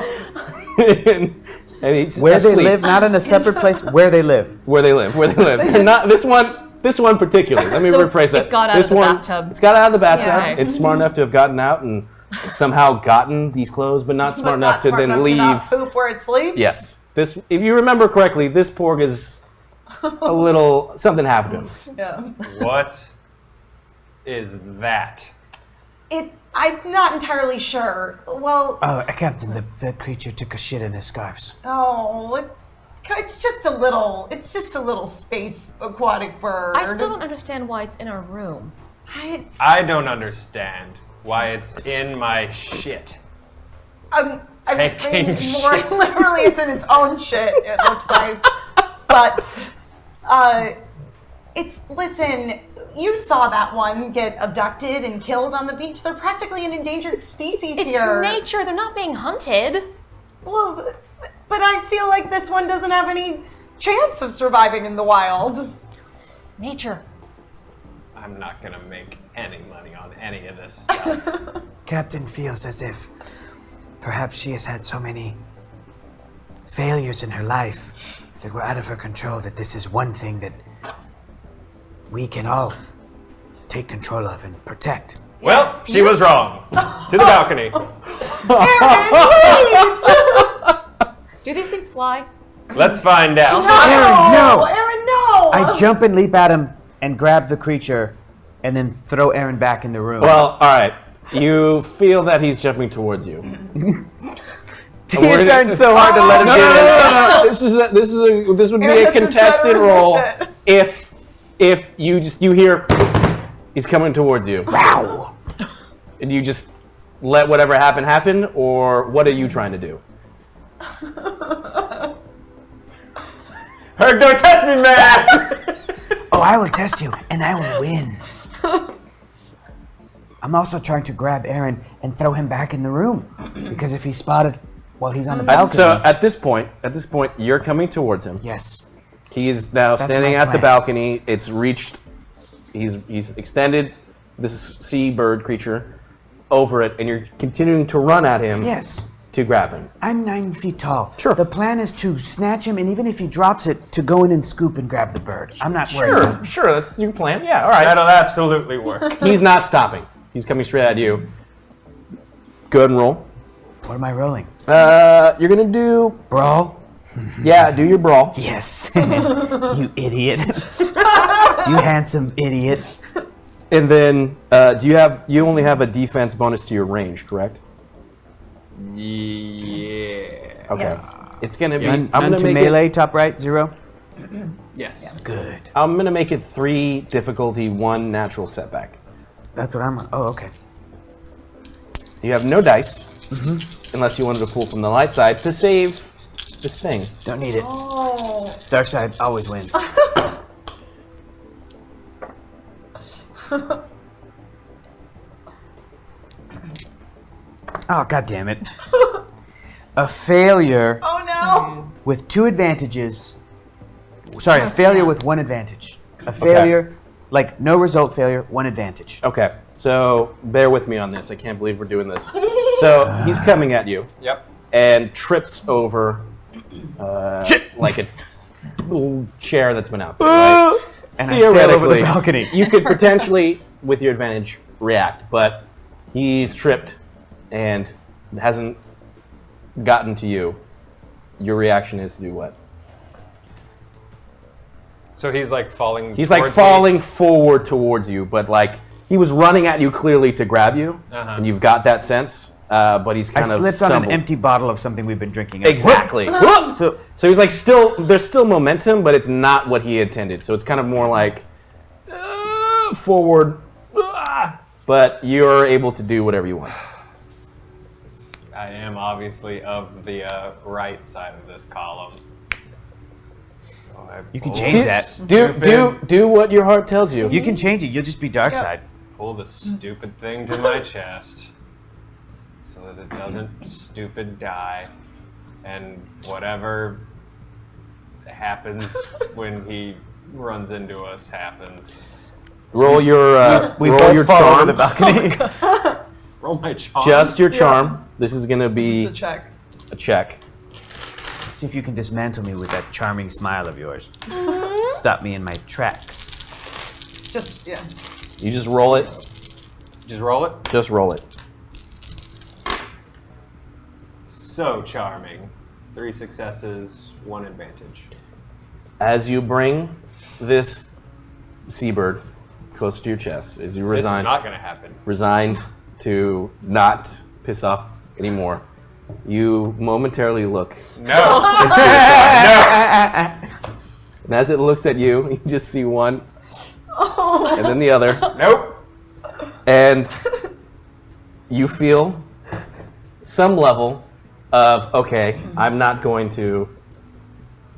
And he's Where they asleep. live, not in a separate place. Where they live. Where they live. They're not this one particularly. Let me So rephrase that. it got out this of the one, bathtub. It's got out of the bathtub. Yeah. It's smart enough to have gotten out and somehow gotten these clothes, but not smart enough to then leave. not poop where it sleeps. Yes. This, if you remember correctly, this porg is a little something happened to him. Yeah. What is that? I'm not entirely sure. Well, Captain, the creature took a shit in his scarves. it's just a little space aquatic bird. I still don't understand why it's in our room. I don't understand why it's in my shit. I'm Taking thinking more shit. literally, it's in its own shit. It looks like, but listen. You saw that one get abducted and killed on the beach. They're practically an endangered species It's here. nature. They're not being hunted. Well, but I feel like this one doesn't have any chance of surviving in the wild. Nature. I'm not gonna make any money on any of this stuff. Captain feels as if perhaps she has had so many failures in her life that were out of her control that this is one thing that we can all take control of and protect. Well, she was wrong. To the balcony. Do these things fly? Let's find out. Aaron, no! Aaron, no! I jump and leap at him and grab the creature and then throw Aaron back in the room. Well, all right. You feel that he's jumping towards you. You're trying so hard to let him do this. This would be Aaron a has to try to contested resist roll it. if you hear he's coming towards you. Wow! And you just let whatever happen, or what are you trying to do? Herc, don't test me, man! Oh, I will test you, and I will win. I'm also trying to grab Aaron and throw him back in the room, because if he's spotted while he's on the balcony... So at this point, you're coming towards him. Yes. He is now standing my at the plan. balcony. It's reached. He's extended this seabird creature over it, and you're continuing to run at him. Yes. To grab him. I'm 9 feet tall. Sure. The plan is to snatch him, and even if he drops it, to go in and scoop and grab the bird. I'm not worried. Sure. That's your plan. Yeah. All right. That'll absolutely work. He's not stopping. He's coming straight at you. Go ahead and roll. What am I rolling? You're gonna do. Brawl? Yeah. Do your brawl. Yes. You idiot. You handsome idiot. And then, you only have a defense bonus to your range, correct? Yeah. Okay. Yes. It's gonna be. None I'm gonna to make melee, it. top right, 0. Yes. Good. I'm gonna make it 3 difficulty, 1 natural setback. That's what I'm... Oh, okay. You have no dice, unless you wanted to pull from the light side to save this thing. Don't need it. Oh. Dark side always wins. Oh, God damn it. A failure Oh no. with 2 advantages. Sorry, a failure with 1 advantage. A failure, like no result failure, 1 advantage. Okay, so bear with me on this. I can't believe we're doing this. So he's coming at you Yep. and trips over like a little chair that's been out there, right? And I sail over the balcony. You could potentially, with your advantage, react, but he's tripped and hasn't gotten to you. Your reaction is to do what? So he's like falling. He's like towards falling forward towards you, but like he was running at you clearly to grab you, and you've got that sense. But he's I kind of slipped stumbled. on an empty bottle of something we've been drinking. Exactly. So So he's like there's still momentum, but it's not what he intended. So it's kind of more like forward, but you're able to do whatever you want. I am obviously of the right side of this column. So I You can pull change the that. Do what your heart tells you. you can change it. You'll just be dark side. Pull the stupid thing to my chest so that it doesn't stupid die. And whatever happens when he runs into us happens. Roll your We roll both your fall over charm. the balcony. Roll my charm. Just your charm. This is gonna be Just a check. a check. See if you can dismantle me with that charming smile of yours. Stop me in my tracks. Just, yeah. You just roll it. Just roll it. Just roll it. So charming. 3 successes, 1 advantage. As you bring this seabird close to your chest, as you This is resign, not going to happen. resigned to not piss off anymore, you momentarily look. No. And as it looks at you, you just see one, and then the other, Nope. and you feel some level of, okay, I'm not going to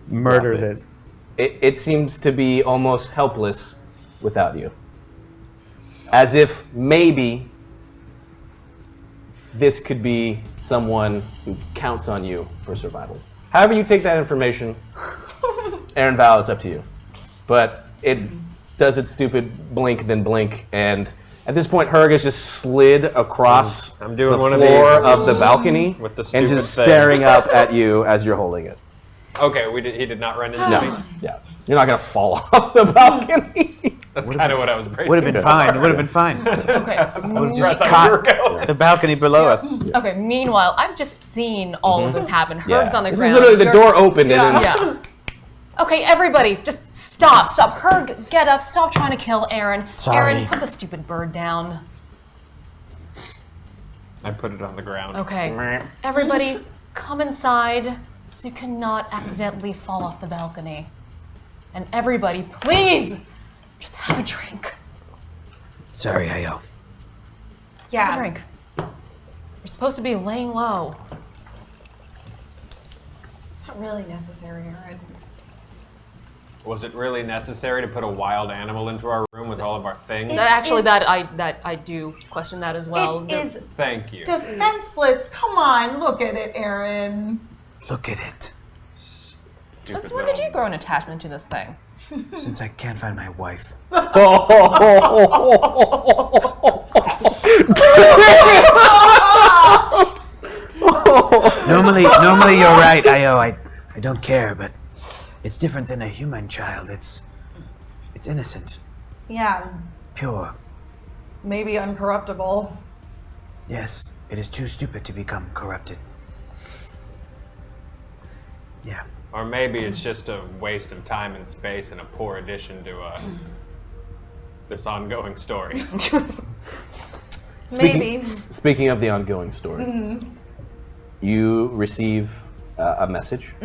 Murder drop it. this. It seems to be almost helpless without you. As if maybe this could be someone who counts on you for survival. However you take that information, Aaron Val, it's up to you. But it does its stupid blink, then blink, and at this point, Herg has just slid across I'm doing the one of floor these of the balcony with the and stupid just thing. staring up at you as you're holding it. Okay, he did not run into No, me. yeah, you're not gonna fall off the balcony. That's kind of what I was bracing Would have been for. fine. It would have been fine. Okay. Just Caught the balcony below us. Okay. Meanwhile, I've just seen all of this happen. Herg's on the This ground. is literally the You're- door opened and then Yeah. Okay, everybody, just stop. Herg, get up. Stop trying to kill Aaron. Sorry. Aaron, put the stupid bird down. I put it on the ground. Okay. Everybody, come inside so you cannot accidentally fall off the balcony. And everybody, please, just have a drink. Sorry, Ayo. Have a Yeah. drink. You're supposed to be laying low. It's not really necessary, Aaron. Was it really necessary to put a wild animal into our room with all of our things? Actually, is- that I do question that as well. It is Thank you. defenseless. Come on, look at it, Aaron. Look at it. Since when did you grow an attachment to this thing? Since I can't find my wife. Normally you're right, Ayo. I don't care, but it's different than a human child. It's innocent, Yeah, pure. maybe uncorruptible. Yes, it is too stupid to become corrupted. Yeah. Or maybe it's just a waste of time and space and a poor addition to this ongoing story. Maybe. Speaking of the ongoing story, you receive a message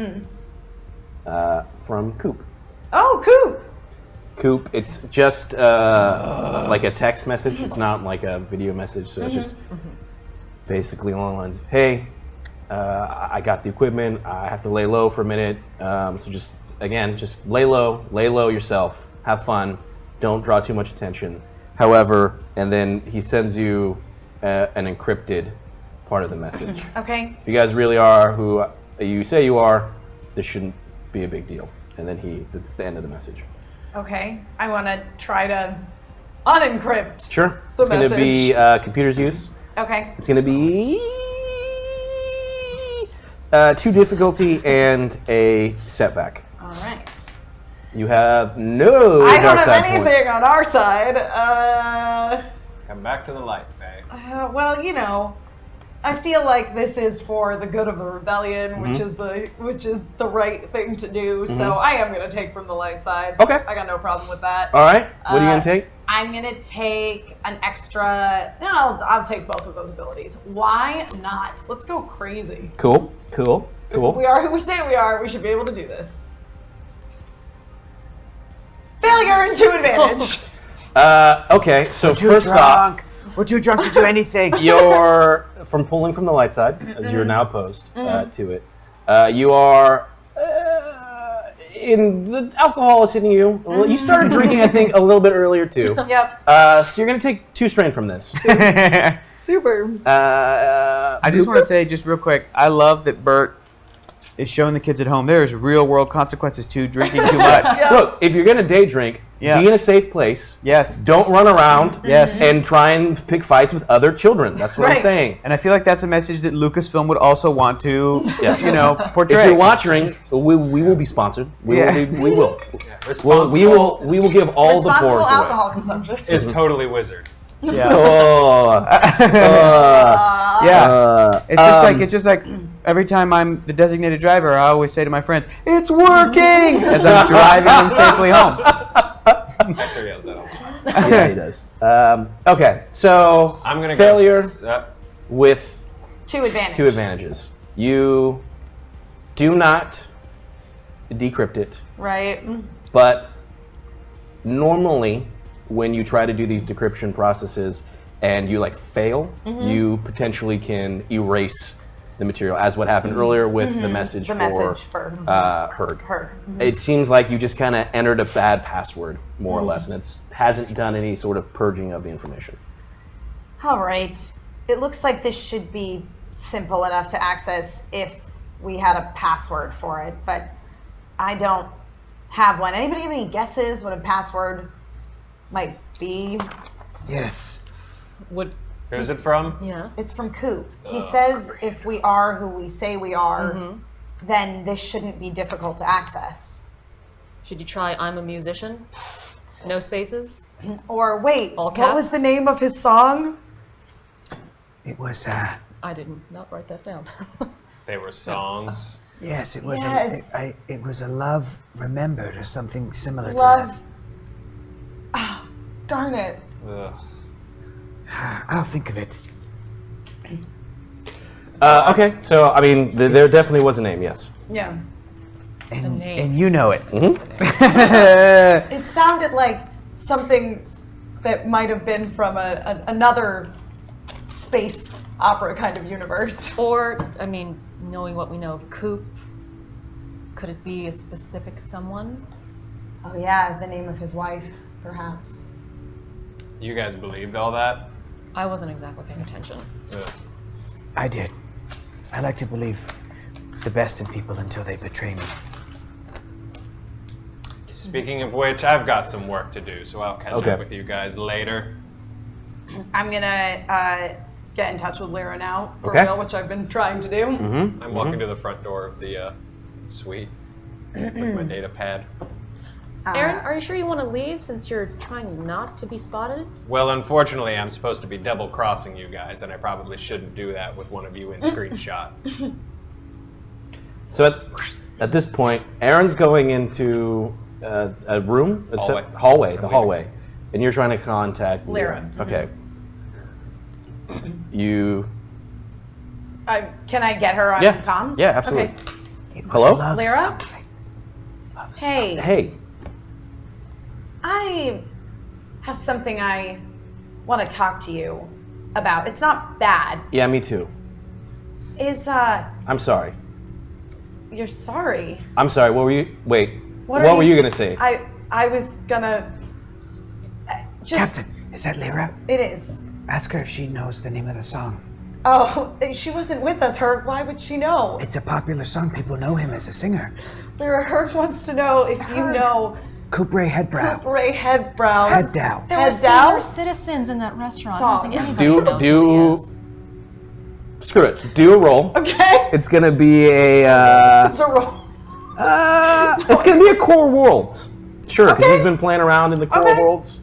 from Coop. Oh, Coop. Coop, it's just like a text message. It's not like a video message, so it's just basically along the lines of, hey, I got the equipment. I have to lay low for a minute. So just lay low yourself. Have fun. Don't draw too much attention. However, and then he sends you an encrypted part of the message. Okay. If you guys really are who you say you are, this shouldn't be a big deal. And then that's the end of the message. Okay. I want to try to unencrypt. Sure. The It's going to be computer's use. Okay. It's going to be 2 difficulty and a setback. All right. You have no I don't dark have side anything points. on our side. Come back to the light, Faye. Well, you know, I feel like this is for the good of the rebellion, which is the right thing to do. So I am going to take from the light side. Okay. I got no problem with that. All right. What are you going to take? I'm going to take an extra. No, I'll take both of those abilities. Why not? Let's go crazy. Cool. We are who we say we are. We should be able to do this. Failure and 2 advantage. Okay, so Too first off, drunk. We're too drunk to do anything. you're from pulling from the light side, as you're now opposed to it. You are in the alcohol is hitting you. Well, you started drinking, I think, a little bit earlier too. Yep. So you're gonna take 2 strain from this. Super. I just want to say, just real quick, I love that Bert is showing the kids at home there's real world consequences to drinking too much. Look, if you're gonna day drink, be in a safe place. Yes. Don't run around. Yes. And try and pick fights with other children. That's what I'm saying. And I feel like that's a message that Lucasfilm would also want to, portray. If you're watching, we will be sponsored. We will. We will give all the Responsible Porgs alcohol away. consumption. Is totally wizard. Yeah. It's just like every time I'm the designated driver, I always say to my friends, "It's working!" as I'm driving them safely home. Hector yells that all the time. Yeah, he does. Okay, so I'm gonna failure go. with 2 advantage. 2 advantages. You do not decrypt it, Right. but normally when you try to do these decryption processes and you fail, you potentially can erase the material, as what happened earlier with the message for Herg. It seems like you just kind of entered a bad password, more or less, and it hasn't done any sort of purging of the information. All right. It looks like this should be simple enough to access if we had a password for it, but I don't have one. Anybody have any guesses what a password might be? Yes. Who's it from? Yeah. It's from Coop. He says if we are who we say we are, then this shouldn't be difficult to access. Should you try I'm a musician? No spaces? Or wait, All what was caps? the name of his song? It was, I did not write that down. They were songs. yes, it was Yes. it was a love remembered or something similar to Love. that. Oh, darn it. Ugh. I'll think of it. Okay, so I mean, there definitely was a name, yes. Yeah. And, name. and you know it. It sounded like something that might have been from another space opera kind of universe. Or, I mean, knowing what we know of Coop, could it be a specific someone? Oh yeah, the name of his wife, perhaps. You guys believed all that? I wasn't exactly paying attention. Ugh. I did. I like to believe the best in people until they betray me. Speaking of which, I've got some work to do, so I'll catch Okay. up with you guys later. I'm gonna get in touch with Lyra now, for Okay. real, which I've been trying to do. I'm walking to the front door of the suite with my data pad. Aaron, are you sure you want to leave since you're trying not to be spotted? Well, unfortunately, I'm supposed to be double-crossing you guys, and I probably shouldn't do that with one of you in screenshot. So at this point, Aaron's going into a room, Hallway. the hallway, and you're trying to contact Lyra. Okay. You. Can I get her on Yeah. comms? Yeah, absolutely. Okay. It was Hello? love Lyra? something. Love Hey, Hey. I have something I want to talk to you about. It's not bad. Yeah, me too. I'm sorry. You're sorry. I'm sorry. What were you? Wait. What are were you gonna say? I was gonna. Just, Captain, is that Lyra? It is. Ask her if she knows the name of the song. Oh, she wasn't with us, Herc. Why would she know? It's a popular song. People know him as a singer. Lyra, Herc wants to know if you know Coupray Headbrow. Ray Headbrow. Head down. There were Head senior down? citizens in that restaurant. Song. I don't think anybody Do- knows do- who he is. Screw it. Do a roll. Okay. It's gonna be a. Just a roll. It's gonna be a core worlds. Sure, because Okay. he's been playing around in the core Okay. worlds,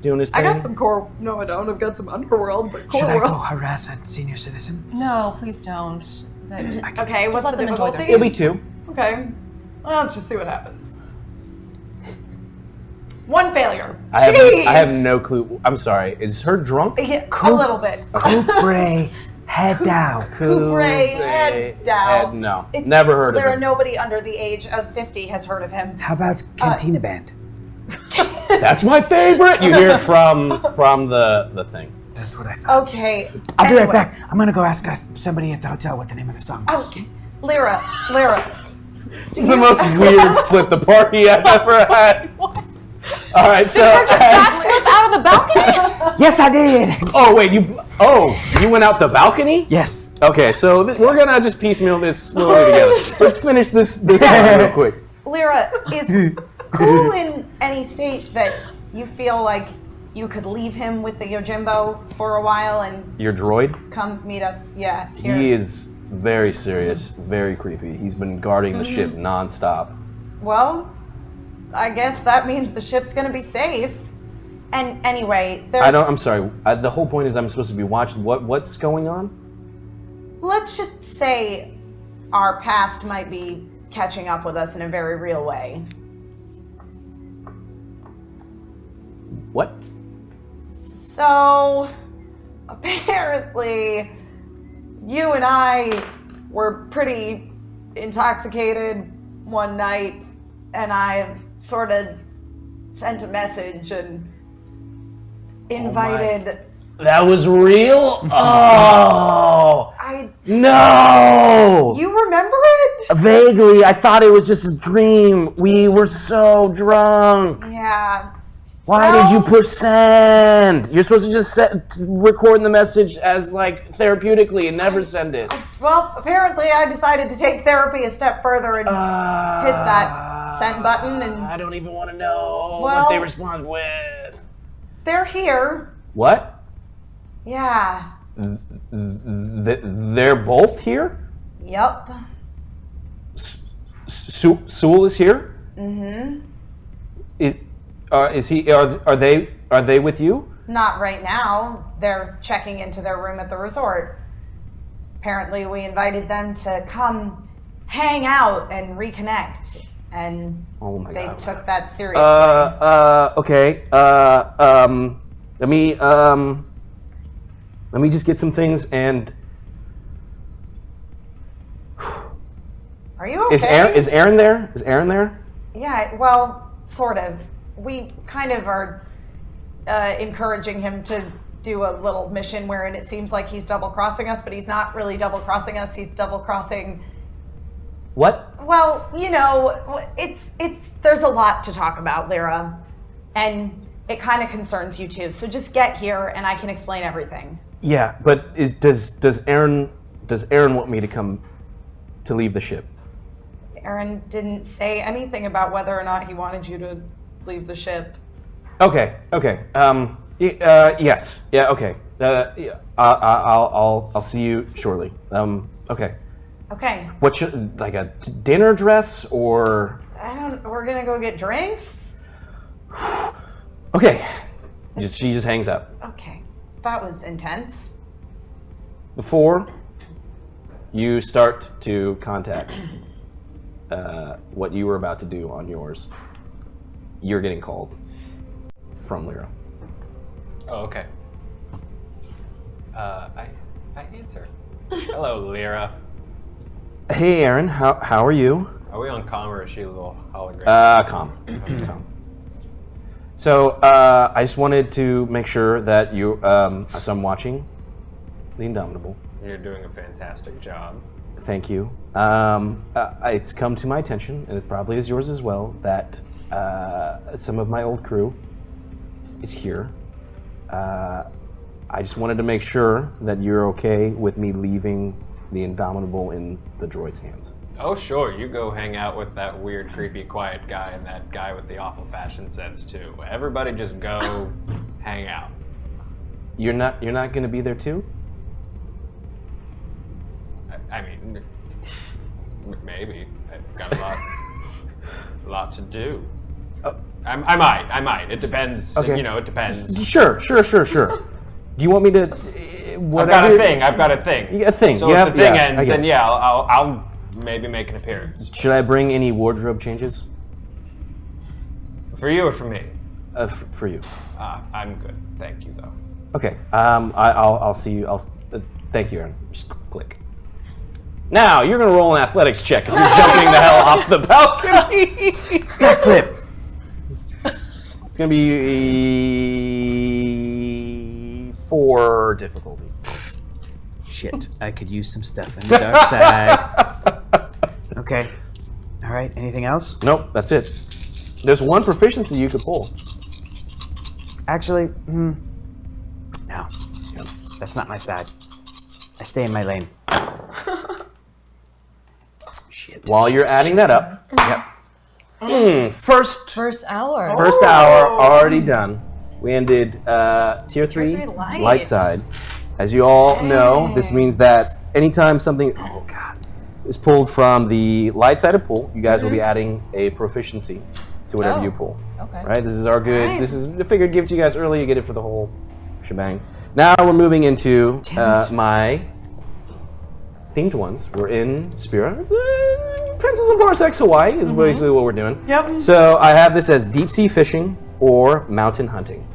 doing his thing. I got some core. No, I don't. I've got some underworld, but core Should I go world. harass a senior citizen? No, please don't. That just, Okay, what's let the them enjoy their difficulty? It'll be 2. Okay. Well, let's just see what happens. 1 failure. I have Jeez. no clue. I'm sorry. Is her drunk? Yeah, a little bit. Coupray Head down. Coupray Head down. No, never heard of There are him. nobody under the age of 50 has heard of him. How about Cantina Band? That's my favorite. You hear it from the thing. That's what I thought. Okay. I'll be right anyway. back. I'm gonna go ask somebody at the hotel what the name of the song was. Okay. Lyra. This is the most weird split the party I've ever had. All right, so Backflip out of the balcony? Yes, I did. Oh wait, you went out the balcony? Yes. Okay, so we're gonna just piecemeal this slowly together. Let's finish this one real quick. Lyra, is Cool in any state that you feel like you could leave him with the Yojimbo for a while and Your droid? come meet us? Yeah. Here. He is very serious, very creepy. He's been guarding the ship nonstop. Well, I guess that means the ship's gonna be safe. And anyway, there's... I'm sorry. The whole point is I'm supposed to be watching. What's going on? Let's just say our past might be catching up with us in a very real way. What? So, apparently, you and I were pretty intoxicated one night, and I sort of sent a message and invited... That was real? Oh! No! You remember it? Vaguely, I thought it was just a dream. We were so drunk. Yeah. Why did you push send? You're supposed to just record the message as like therapeutically and never send it. Well, apparently I decided to take therapy a step further and hit that send button and... I don't even want to know Well- what they respond with. They're here. What? Yeah. They're both here? Yep. Sewell is here? Mm-hmm. Is he? Are they with you? Not right now. They're checking into their room at the resort. Apparently we invited them to come hang out and reconnect. And Oh my they God. took that seriously. Okay. Let me just get some things and. Are you okay? Is Aaron there? Is Aaron there? Yeah, well, sort of. We kind of are encouraging him to do a little mission wherein it seems like he's double-crossing us, but he's not really double-crossing us. He's double-crossing... What? Well, you know, there's a lot to talk about, Lyra, and it kind of concerns you too. So just get here, and I can explain everything. Yeah, but does Aaron want me to come to leave the ship? Aaron didn't say anything about whether or not he wanted you to leave the ship. Okay. Yes. Yeah. Okay. Yeah. I'll see you shortly. Okay. Okay. What should, like a dinner dress or? We're gonna go get drinks? Okay. She just hangs up. Okay. That was intense. Before you start to contact what you were about to do on yours, you're getting called from Lyra. Oh, okay. I answer. Hello, Lyra. Hey, Aaron. How are you? Are we on comm or is she a little hologram? Calm. So, I just wanted to make sure that you, as I'm watching The Indomitable. You're doing a fantastic job. Thank you. It's come to my attention, and it probably is yours as well, that some of my old crew is here. I just wanted to make sure that you're okay with me leaving The Indomitable in the droid's hands. Oh, sure. You go hang out with that weird, creepy, quiet guy and that guy with the awful fashion sense, too. Everybody just go hang out. You're not going to be there too? I mean, maybe. I've got a lot to do. I might. It depends. Okay. You know, it depends. Sure. Do you want me to? I've got a thing. A thing. So Yeah, if the thing yeah, ends, I get then it. yeah, I'll maybe make an appearance. Should I bring any wardrobe changes? For you or for me? For you. I'm good. Thank you, though. Okay. I'll see you. Thank you, Aaron. Just click. Now you're gonna roll an athletics check if you're jumping the hell off the balcony. Backflip. It's gonna be 4 difficulty. Shit, I could use some stuff in the dark side. Okay. All right, anything else? Nope, that's it. There's one proficiency you could pull. Actually, No. That's not my side. I stay in my lane. Shit. While you're adding that up, first First hour. hour already done. We ended tier 3 3 light. light side. As you all know, this means that anytime something is pulled from the light side of pool, you guys will be adding a proficiency to whatever Oh, you pull. okay. Right? This is our good. Nice. This is I figured give it to you guys early. You get it for the whole shebang. Now we're moving into my themed ones. We're in Spira. Princess of Parsecs, Hawaii is basically what we're doing. Yep. So I have this as deep sea fishing or mountain hunting.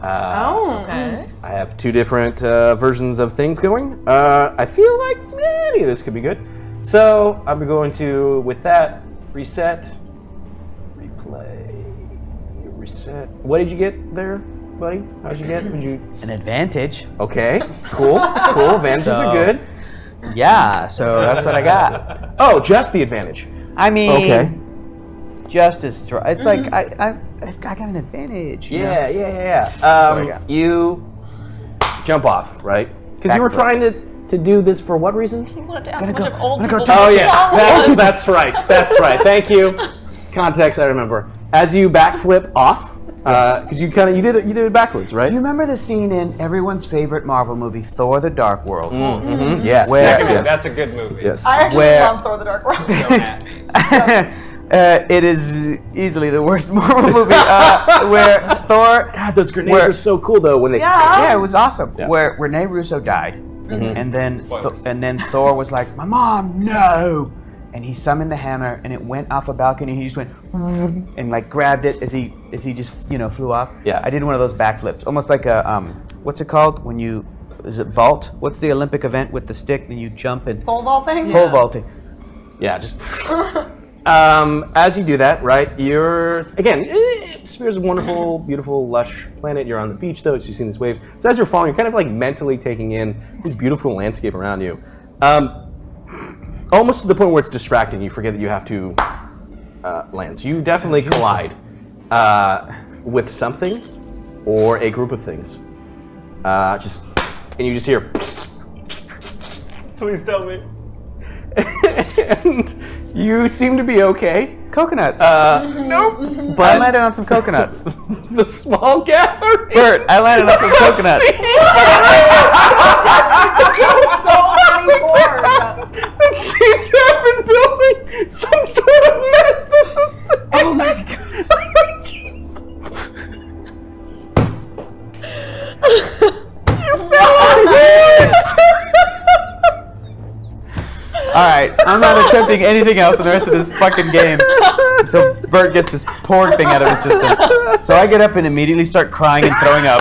Okay. I have 2 different versions of things going. I feel like any of this could be good. So I'm going to, with that, reset, replay, reset. What did you get there, buddy? How did you get? Did you? An advantage. Okay, cool. Advantages So- are good. Yeah, so that's what I got. Oh, just the advantage. I mean, Okay. just as strong. It's like I got an advantage. you know? Yeah. what I got. You jump off, right? Because you were Backflip. trying to do this for what reason? You wanted to ask a Gonna bunch go- of old I'm gonna people. go Oh to- yeah, that's right. That's right. Thank you. Context, I remember. As you backflip off, because you did it backwards, right? Do you remember the scene in everyone's favorite Marvel movie, Thor: The Dark World? Yes. Where- yes. That's a good movie. Yes. I actually Where- love Thor the Dark World. It is easily the worst Marvel movie where Thor. God, those grenades Where- were so cool though when they. Yeah, it was awesome. Yeah. Where Rene Russo died, and then Spoilers. and then Thor was like, "My mom, no!" And he summoned the hammer, and it went off a balcony. He just went and like grabbed it as he just flew off. Yeah. I did one of those backflips, almost like a what's it called when you is it vault? What's the Olympic event with the stick and you jump and Pole vaulting? pole vaulting? Yeah, just. As you do that, right? You're again. Spira's a wonderful, beautiful, lush planet. You're on the beach though, so you're seeing these waves. So as you're falling, you're kind of like mentally taking in this beautiful landscape around you. Almost to the point where it's distracting. You forget that you have to land. So you definitely collide with something or a group of things. And you just hear. Please tell me. And you seem to be okay. Coconuts. Nope. I But landed on some coconuts. the small gathering. Bert, I landed on some coconuts. So many boards. That seems to have been building some sort of nest. Oh my god. Jeez. You fell on this. All right, I'm not attempting anything else in the rest of this fucking game until Bert gets this porg thing out of his system. So I get up and immediately start crying and throwing up.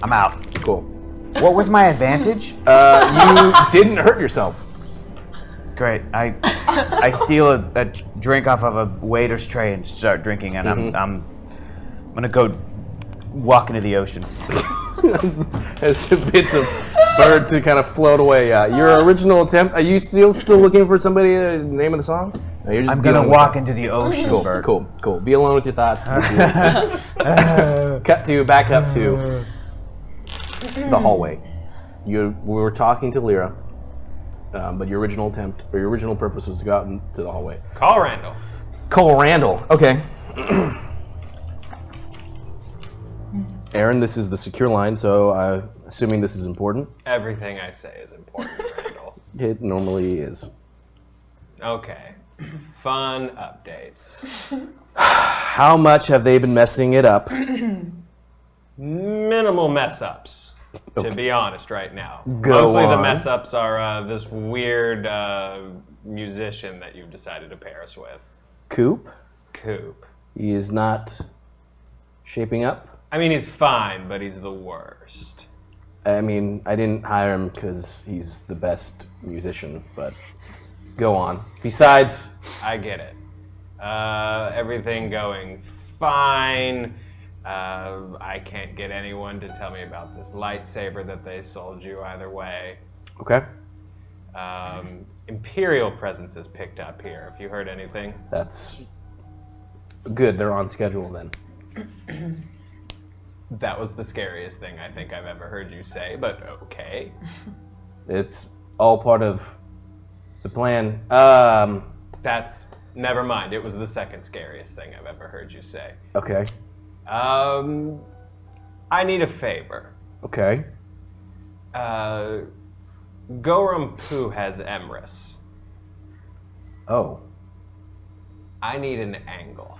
I'm out. Cool. What was my advantage? You didn't hurt yourself. Great. I steal a drink off of a waiter's tray and start drinking, and I'm gonna go walk into the ocean. As bits of bird to kind of float away. Your original attempt. Are you still looking for somebody? Name of the song? No, you're just I'm gonna dealing with walk it. into the ocean, Cool, Bert. cool. Be alone with your thoughts. Back up to the hallway. We were talking to Lyra, but your original attempt, or your original purpose was to go out into the hallway. Call Randall. Cole Randall. Okay. Aaron, this is the secure line, so I'm assuming this is important. Everything I say is important, Randall. It normally is. Okay. Fun updates. How much have they been messing it up? Minimal mess ups, to be honest, right now. Go Mostly the on. mess ups are this weird musician that you've decided to pair us with. Coop? Coop. He is not shaping up. I mean, he's fine, but he's the worst. I mean, I didn't hire him because he's the best musician, but go on. Besides, I get it. Everything going fine. I can't get anyone to tell me about this lightsaber that they sold you either way. okay. Imperial presence is picked up here. Have you heard anything? That's good. They're on schedule then. That was the scariest thing I think I've ever heard you say, but okay. It's all part of the plan. Never mind. It was the second scariest thing I've ever heard you say. Okay. I need a favor. Okay. Gorum Poo has Emrys. Oh. I need an angle.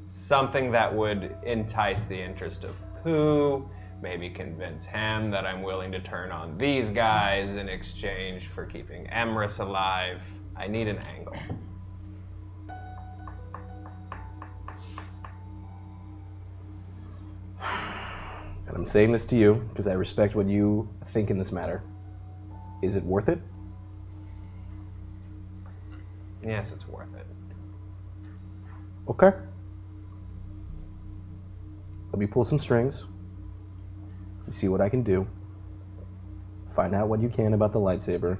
Something that would entice the interest of Pooh, maybe convince him that I'm willing to turn on these guys in exchange for keeping Emrys alive. I need an angle. And I'm saying this to you because I respect what you think in this matter. Is it worth it? Yes, it's worth it. Okay. Let me pull some strings. See what I can do. Find out what you can about the lightsaber.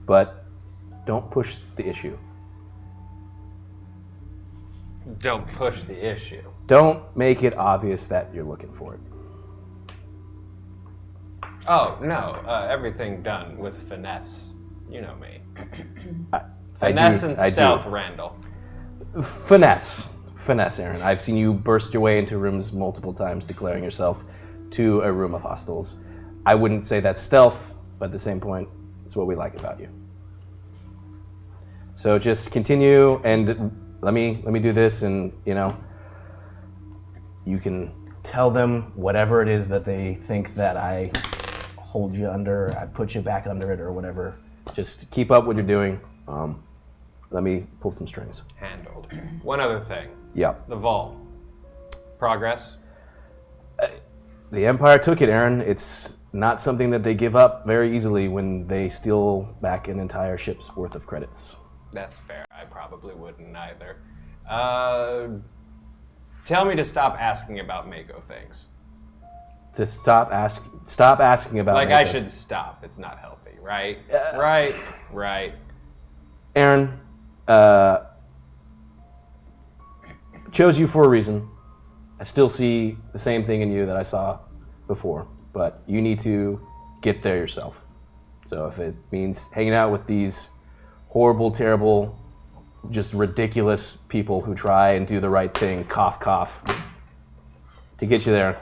But don't push the issue. Don't push the issue. Don't make it obvious that you're looking for it. Oh, no. Everything done with finesse. You know me. I Finesse do, and I do. stealth, Randall. Finesse, Aaron. I've seen you burst your way into rooms multiple times, declaring yourself to a room of hostiles. I wouldn't say that's stealth, but at the same point, it's what we like about you. So just continue, and let me do this, and you can tell them whatever it is that they think that I hold you under, I put you back under it, or whatever. Just keep up what you're doing. Let me pull some strings. Handled. One other thing. Yep. The vault. Progress? The Empire took it, Aaron. It's not something that they give up very easily when they steal back an entire ship's worth of credits. That's fair. I probably wouldn't either. Tell me to stop asking about Mako things. To stop asking about Like Mako. I should stop. It's not healthy, right? Right. Aaron, chose you for a reason. I still see the same thing in you that I saw before, but you need to get there yourself. So if it means hanging out with these horrible, terrible, just ridiculous people who try and do the right thing, cough, cough, to get you there,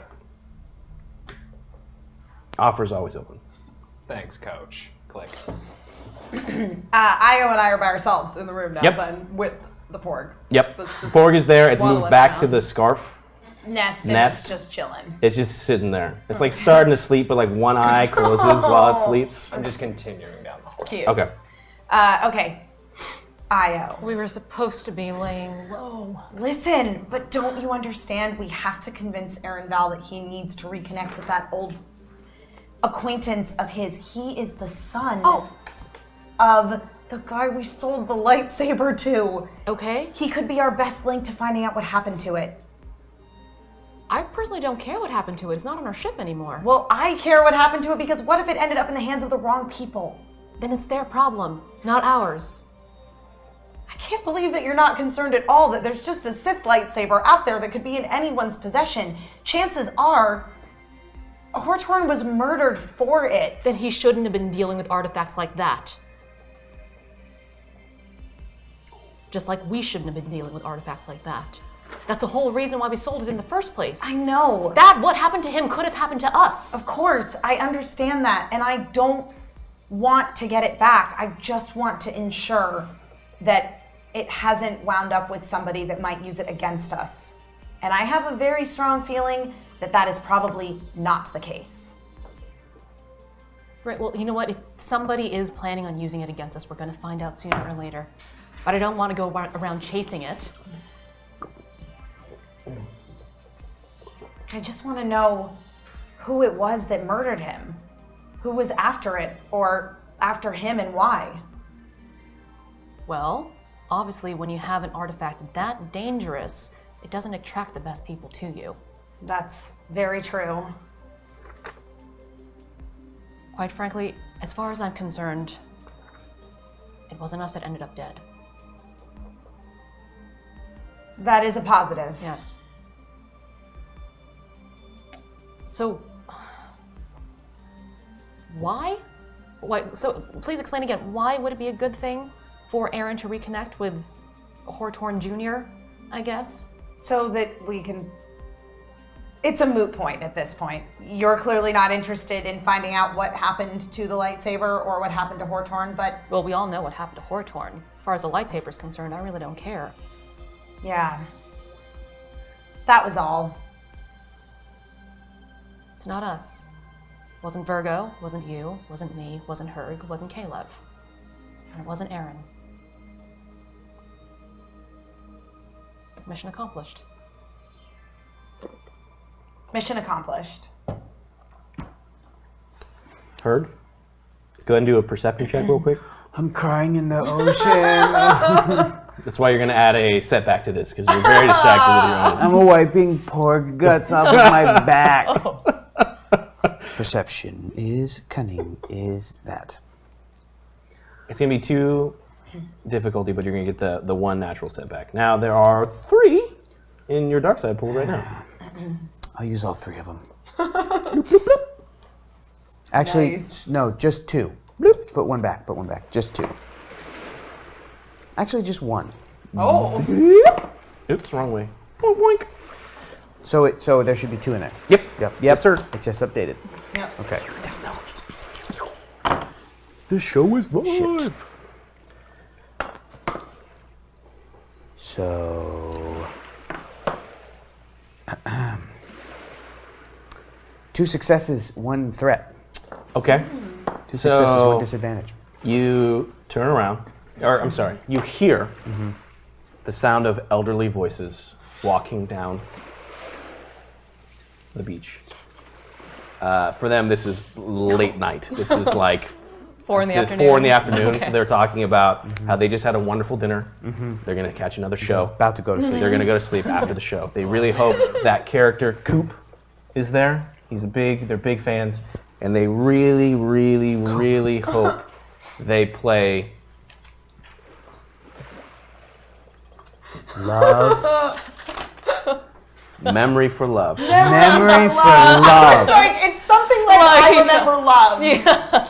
offer's always open. Thanks, Coach. Click. Io and I are by ourselves in the room now, Yep. then with the Porg. Yep. Let's just Porg is there. It's waddle moved it back down. to the scarf. Nest. Nest. It's just chilling. It's just sitting there. It's like starting to sleep, but like one eye closes while it sleeps. I'm just continuing down the hall. Cute. Okay. Okay. Io. We were supposed to be laying low. Listen, but don't you understand? We have to convince Aaron Val that he needs to reconnect with that old acquaintance of his. He is the son of the guy we sold the lightsaber to. Okay. He could be our best link to finding out what happened to it. I personally don't care what happened to it. It's not on our ship anymore. Well, I care what happened to it because what if it ended up in the hands of the wrong people? Then it's their problem, not ours. I can't believe that you're not concerned at all that there's just a Sith lightsaber out there that could be in anyone's possession. Chances are, Hortorn was murdered for it. Then he shouldn't have been dealing with artifacts like that. Just like we shouldn't have been dealing with artifacts like that. That's the whole reason why we sold it in the first place. I know. What happened to him could have happened to us. Of course, I understand that, and I don't want to get it back. I just want to ensure that it hasn't wound up with somebody that might use it against us. And I have a very strong feeling that that is probably not the case. Right, well, you know what? If somebody is planning on using it against us, we're going to find out sooner or later. But I don't want to go around chasing it. I just want to know who it was that murdered him. Who was after it, or after him, and why. Well, obviously when you have an artifact that dangerous, it doesn't attract the best people to you. That's very true. Quite frankly, as far as I'm concerned, it wasn't us that ended up dead. That is a positive. Yes. So, why? So, please explain again. Why would it be a good thing for Aaron to reconnect with Hortorn Jr., I guess? So that we can... It's a moot point at this point. You're clearly not interested in finding out what happened to the lightsaber or what happened to Hortorn, but... Well, we all know what happened to Hortorn. As far as the lightsaber's concerned, I really don't care. Yeah. That was all. It's not us. Wasn't Virgo, wasn't you, wasn't me, wasn't Herg, wasn't Caleb. And it wasn't Aaron. Mission accomplished. Mission accomplished. Heard? Go ahead and do a perception check real quick. I'm crying in the ocean. That's why you're going to add a setback to this, because you're very distracted with your own. I'm wiping pork guts off of my back. Perception is cunning, is that. It's going to be 2 difficulty, but you're going to get the 1 natural setback. Now, there are 3 in your dark side pool right now. I'll use all 3 of them. Actually, Nice. no, just 2. Put one back, just 2. Actually, just 1. Oh. Oops, wrong way. Boink. So there should be 2 in there. Yep. Yes, sir. It just updated. Yep. Okay. The show is live. So 2 successes, 1 threat. Okay. 2 successes, 1 So disadvantage. you turn around, or I'm sorry, you hear the sound of elderly voices walking down the beach. For them, this is late night. This is like 4 in the afternoon. 4 in the afternoon. Okay. They're talking about how they just had a wonderful dinner. They're going to catch another show. About to go to sleep. They're going to go to sleep after the show. They really hope that character Coop is there. They're big fans, and they really, really, really hope they play Love. Memory for Love. Memory for love. Sorry, it's something like I Remember Love. Yeah.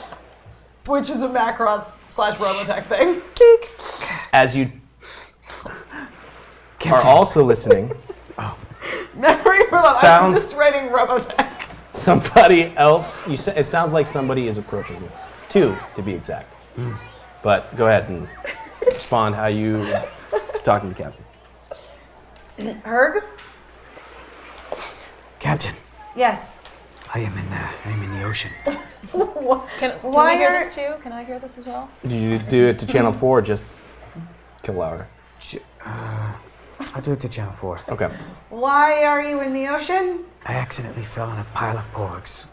Which is a Macross / Robotech thing. As you are also listening, Memory for Love. I'm Sounds- just writing Robotech. somebody else, it sounds like somebody is approaching you. 2, to be exact. But go ahead and respond how you talking to Captain. Herg? Captain, Yes. I am in the ocean. Can Why we hear are- this too? Can I hear this as well? Did you do it to Channel 4 or just Kill Louder? I'll do it to Channel 4. Okay. Why are you in the ocean? I accidentally fell on a pile of porgs.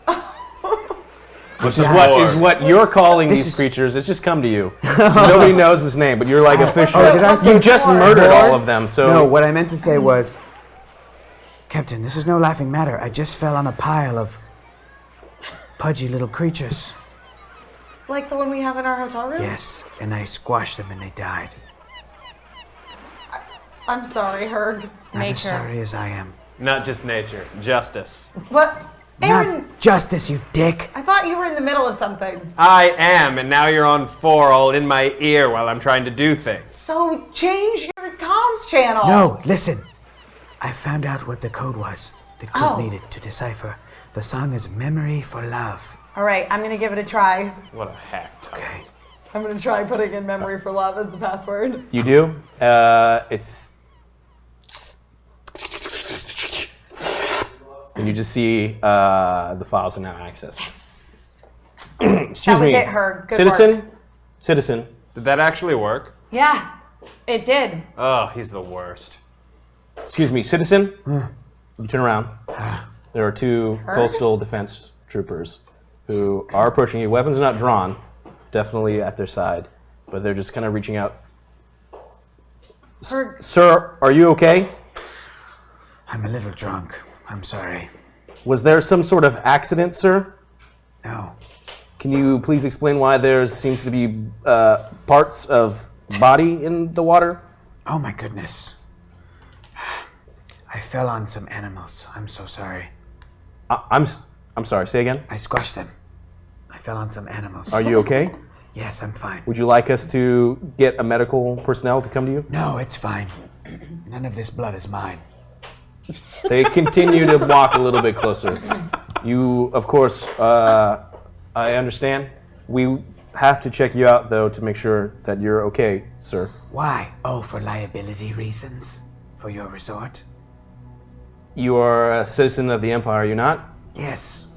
Which is what you're calling This these is- creatures. It's just come to you. Nobody knows his name, but you're like officially. did I say You just porgs? murdered all of them. So No, what I meant to say was, Captain, this is no laughing matter. I just fell on a pile of pudgy little creatures. Like the one we have in our hotel room? Yes, and I squashed them and they died. I'm sorry, Herg. Not Nature. as sorry as I am. Not just nature, justice. What? Aaron, Not justice, you dick. I thought you were in the middle of something. I am, and now you're on 4 all in my ear while I'm trying to do things. So change your comms channel. No, listen. I found out what the code was that Coop Oh. needed to decipher. The song is Memory for Love. All right, I'm going to give it a try. What a hack. Okay. I'm going to try putting in Memory for Love as the password. you do. It's. And you just see the files are now accessed. Excuse That was me, it, Herg. Good citizen. work. Citizen. Did that actually work? Yeah, it did. Oh, he's the worst. Excuse me, citizen. You turn around. There are 2 coastal defense troopers who are approaching you. Weapons are not drawn, definitely at their side, but they're just kind of reaching out. Herg, Sir, are you okay? I'm a little drunk. I'm sorry. Was there some sort of accident, sir? No. Can you please explain why there seems to be parts of body in the water? Oh my goodness. I fell on some animals. I'm so sorry. I'm sorry, say again? I squashed them. I fell on some animals. Are you okay? Yes, I'm fine. Would you like us to get a medical personnel to come to you? No, it's fine. None of this blood is mine. They continue to walk a little bit closer. You, of course, I understand. We have to check you out, though, to make sure that you're okay, sir. Why? Oh, for liability reasons? For your resort? You are a citizen of the Empire, are you not? Yes.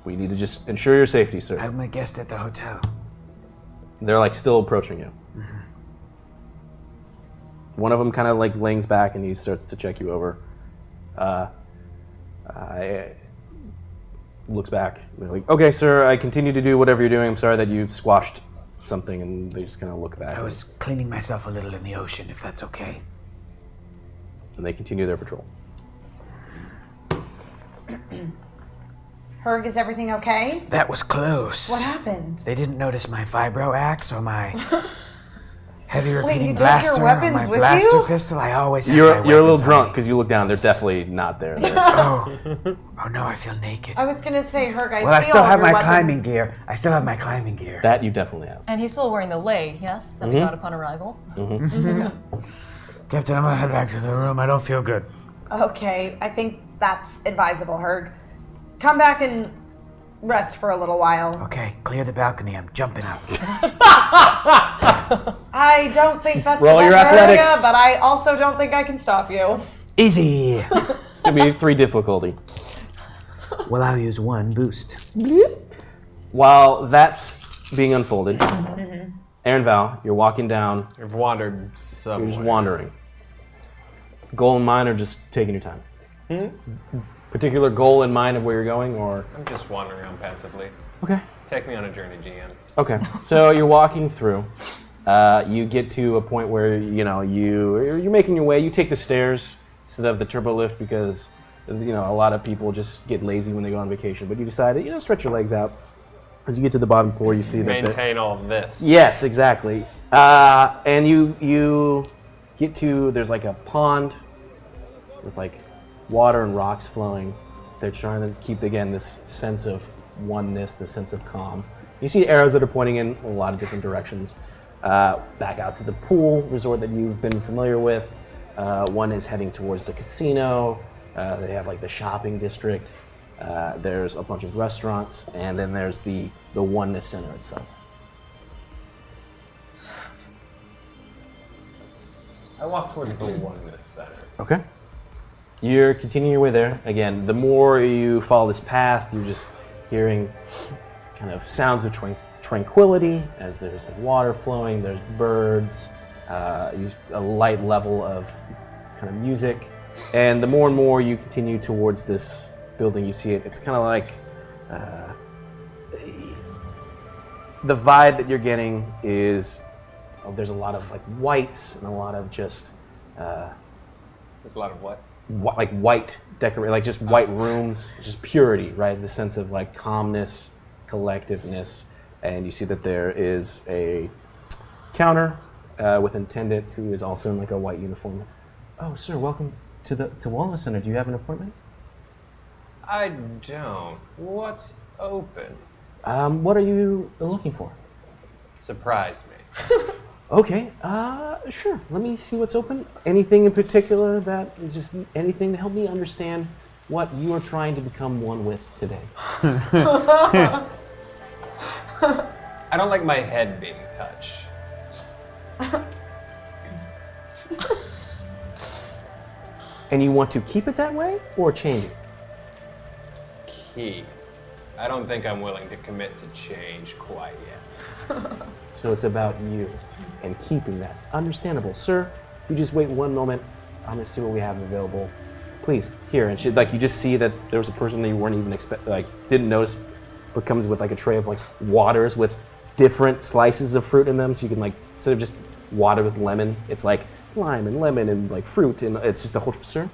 We need to just ensure your safety, sir. I'm a guest at the hotel. They're like still approaching you. Mm-hmm. One of them kind of like leans back and he starts to check you over. Looks back. They're like, okay, sir, I continue to do whatever you're doing. I'm sorry that you squashed something, and they just kind of look back. I was cleaning myself a little in the ocean, if that's okay. And they continue their patrol. Herg, is everything okay? That was close. What happened? They didn't notice my vibro axe or my heavy you repeating took blaster your or weapons my with blaster you? pistol. I always have You're my a little weapons on drunk me. because you look down. They're definitely not there. Oh no, I feel naked. I was gonna say, Herg, I Well, I see still all have your my weapons. climbing gear. I still have my climbing gear. That you definitely have. And he's still wearing the lei, yes, that we got upon arrival. Captain, I'm gonna head back to the room. I don't feel good. Okay, I think that's advisable, Herg. Come back and rest for a little while. Okay, clear the balcony. I'm jumping up. I don't think that's Roll the your best idea, athletics. but I also don't think I can stop you. Easy. It's going to be 3 difficulty. Well, I'll use 1 boost. While that's being unfolded, Aaron Val, you're walking down. You've wandered somewhere. You're just wandering. Goal in mind or just taking your time? Particular goal in mind of where you're going, or? I'm just wandering around passively. Okay. Take me on a journey, GM. Okay. So you're walking through. You get to a point where you're making your way. You take the stairs instead of the turbo lift because a lot of people just get lazy when they go on vacation. But you decide to stretch your legs out. As you get to the bottom floor, you see that Maintain all of this. Yes, exactly. And you get to, there's like a pond with like water and rocks flowing. They're trying to keep, again, this sense of oneness, this sense of calm. You see arrows that are pointing in a lot of different directions. Back out to the pool resort that you've been familiar with. One is heading towards the casino. They have like the shopping district. There's a bunch of restaurants, and then there's the oneness center itself. I walk towards the oneness center. Okay. You're continuing your way there. Again, the more you follow this path, you're just hearing kind of sounds of tranquility as there's like water flowing, there's birds, a light level of kind of music. And the more and more you continue towards this building, you see it's kind of like the vibe that you're getting is there's a lot of like whites and a lot of just There's a lot of what? like white decorate, like just white rooms, just purity, right? The sense of like calmness, collectiveness, and you see that there is a counter with an attendant who is also in like a white uniform. Oh, sir, welcome to Wellness Center. Do you have an appointment? I don't. What's open? What are you looking for? Surprise me. Okay, sure. Let me see what's open. Anything in particular anything to help me understand what you are trying to become one with today? I don't like my head being touched. And you want to keep it that way or change it? Keep. I don't think I'm willing to commit to change quite yet. So it's about you and keeping that. Understandable. Sir, if you just wait one moment, I'm going to see what we have available. Please, here. And you just see that there was a person that you weren't even didn't notice, but comes with like a tray of like waters with different slices of fruit in them. So you can like, instead of just water with lemon, it's like lime and lemon and like fruit. And it's just a whole, sir,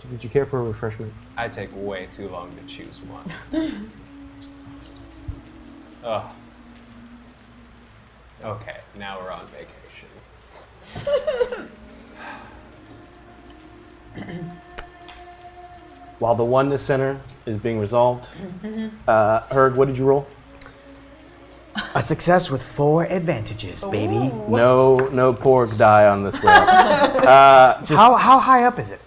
would you care for a refreshment? I take way too long to choose one. Ugh. Okay, now we're on vacation. While the oneness center is being resolved, Herg, what did you roll? A success with 4 advantages, baby. No porg die on this roll. How high up is it?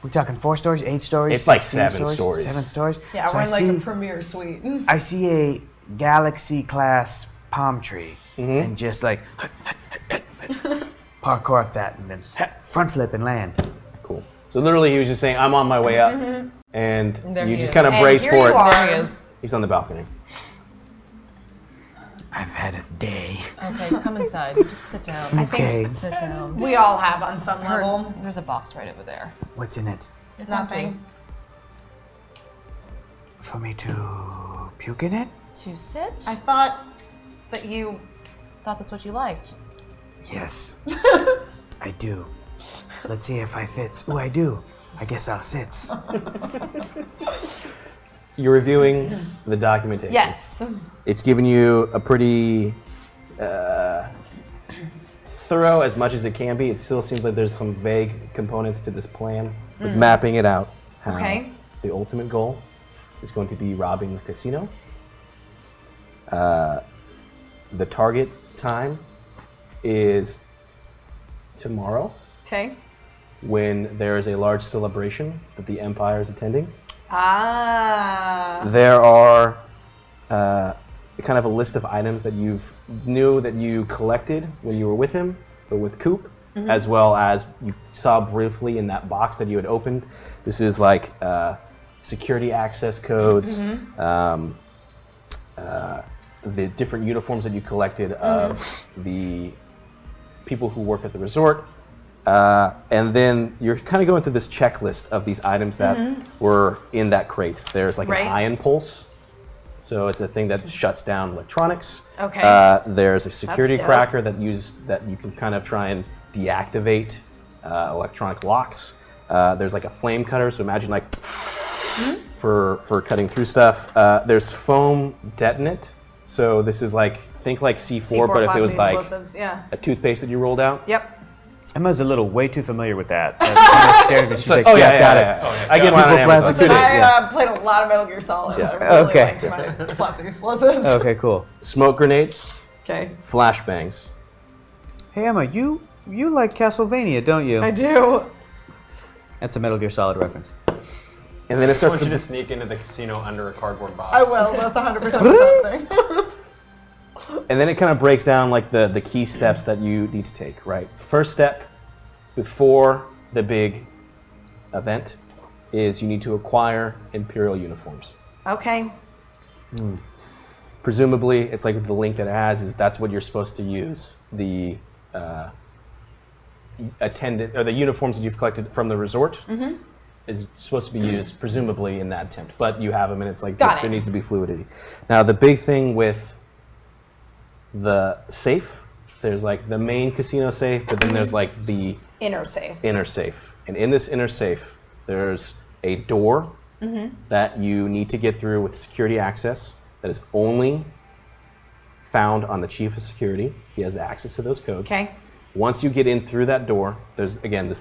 We talking 4 stories, 8 stories? It's like 16 7 stories. 7 stories. Yeah, So we're I in like see, the premier suite. I see a galaxy-class palm tree, and just like parkour up that, and then front flip and land. Cool. So literally, he was just saying, "I'm on my way up," and There you he just is. kind of And brace here for you it. are. There he is. He's on the balcony. I've had a day. Okay, come inside. Just sit down. Okay. Sit down. We all have on some level. There's a box right over there. What's in it? It's Nothing. empty. For me to puke in it? To sit? I thought that you. thought that's what you liked. Yes. I do. Let's see if I fits. Ooh, I do. I guess I'll sits. You're reviewing the documentation. Yes. It's given you a pretty thorough as much as it can be. It still seems like there's some vague components to this plan. It's mapping it out. How Okay. The ultimate goal is going to be robbing the casino. The target time is tomorrow, Okay. when there is a large celebration that the Empire is attending. Ah. There are kind of a list of items that you collected when you were with him, but with Coop, as well as you saw briefly in that box that you had opened. This is like security access codes, the different uniforms that you collected of the people who work at the resort. And then you're kind of going through this checklist of these items that were in that crate. There's like Right. an ion pulse. So it's a thing that shuts down electronics. Okay. There's a security dope. cracker that you can kind of try and deactivate electronic locks. There's like a flame cutter, so imagine like for cutting through stuff. There's foam detonate. So this is like, think like C4, but if it was plastic like explosives, yeah. a toothpaste that you rolled out. Yep. Emma's a little way too familiar with that. That's kind of scary, but she's like, Oh yeah, got it. yeah. I get mine on C4 Amazon. plastic 2 days, I yeah. played a lot of Metal Gear Solid. Yeah. I really Okay. liked my plastic explosives. Okay, cool. Smoke grenades, Okay. flashbangs. Hey Emma, you like Castlevania, don't you? I do. That's a Metal Gear Solid reference. And then it I starts want you to to sneak into the casino under a cardboard box. I will. That's 100% something. And then it kind of breaks down like the key steps that you need to take, right? First step before the big event is you need to acquire Imperial uniforms. Okay. Presumably, it's like the link that it has is that's what you're supposed to use. The attendant or the uniforms that you've collected from the resort is supposed to be used presumably in that attempt. But you have them, and it's like Got there it. needs to be fluidity. Now, the big thing with the safe, there's like the main casino safe, but then there's like the Inner safe. inner safe. And in this inner safe, there's a door that you need to get through with security access that is only found on the chief of security. He has access to those codes. Okay. Once you get in through that door, there's again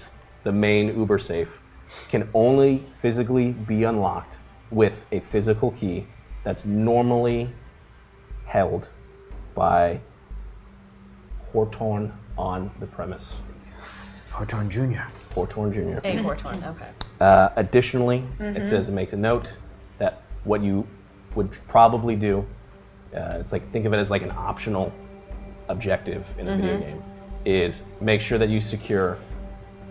the main Uber safe can only physically be unlocked with a physical key that's normally held by Hortorn on the premise. Hortorn Jr. Hortorn Jr. A Hortorn, okay. Additionally, it says to make a note that what you would probably do, it's like think of it as like an optional objective in a video game, is make sure that you secure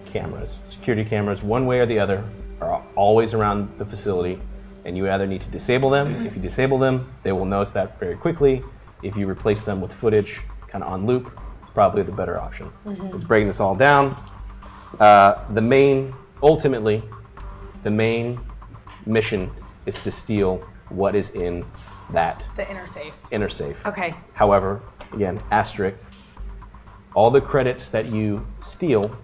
cameras. Security cameras, one way or the other, are always around the facility, and you either need to disable them. If you disable them, they will notice that very quickly. If you replace them with footage, kind of on loop, it's probably the better option. It's breaking this all down. Ultimately, the main mission is to steal what is in that The inner safe. inner safe. Okay. However, again, asterisk, all the credits that you steal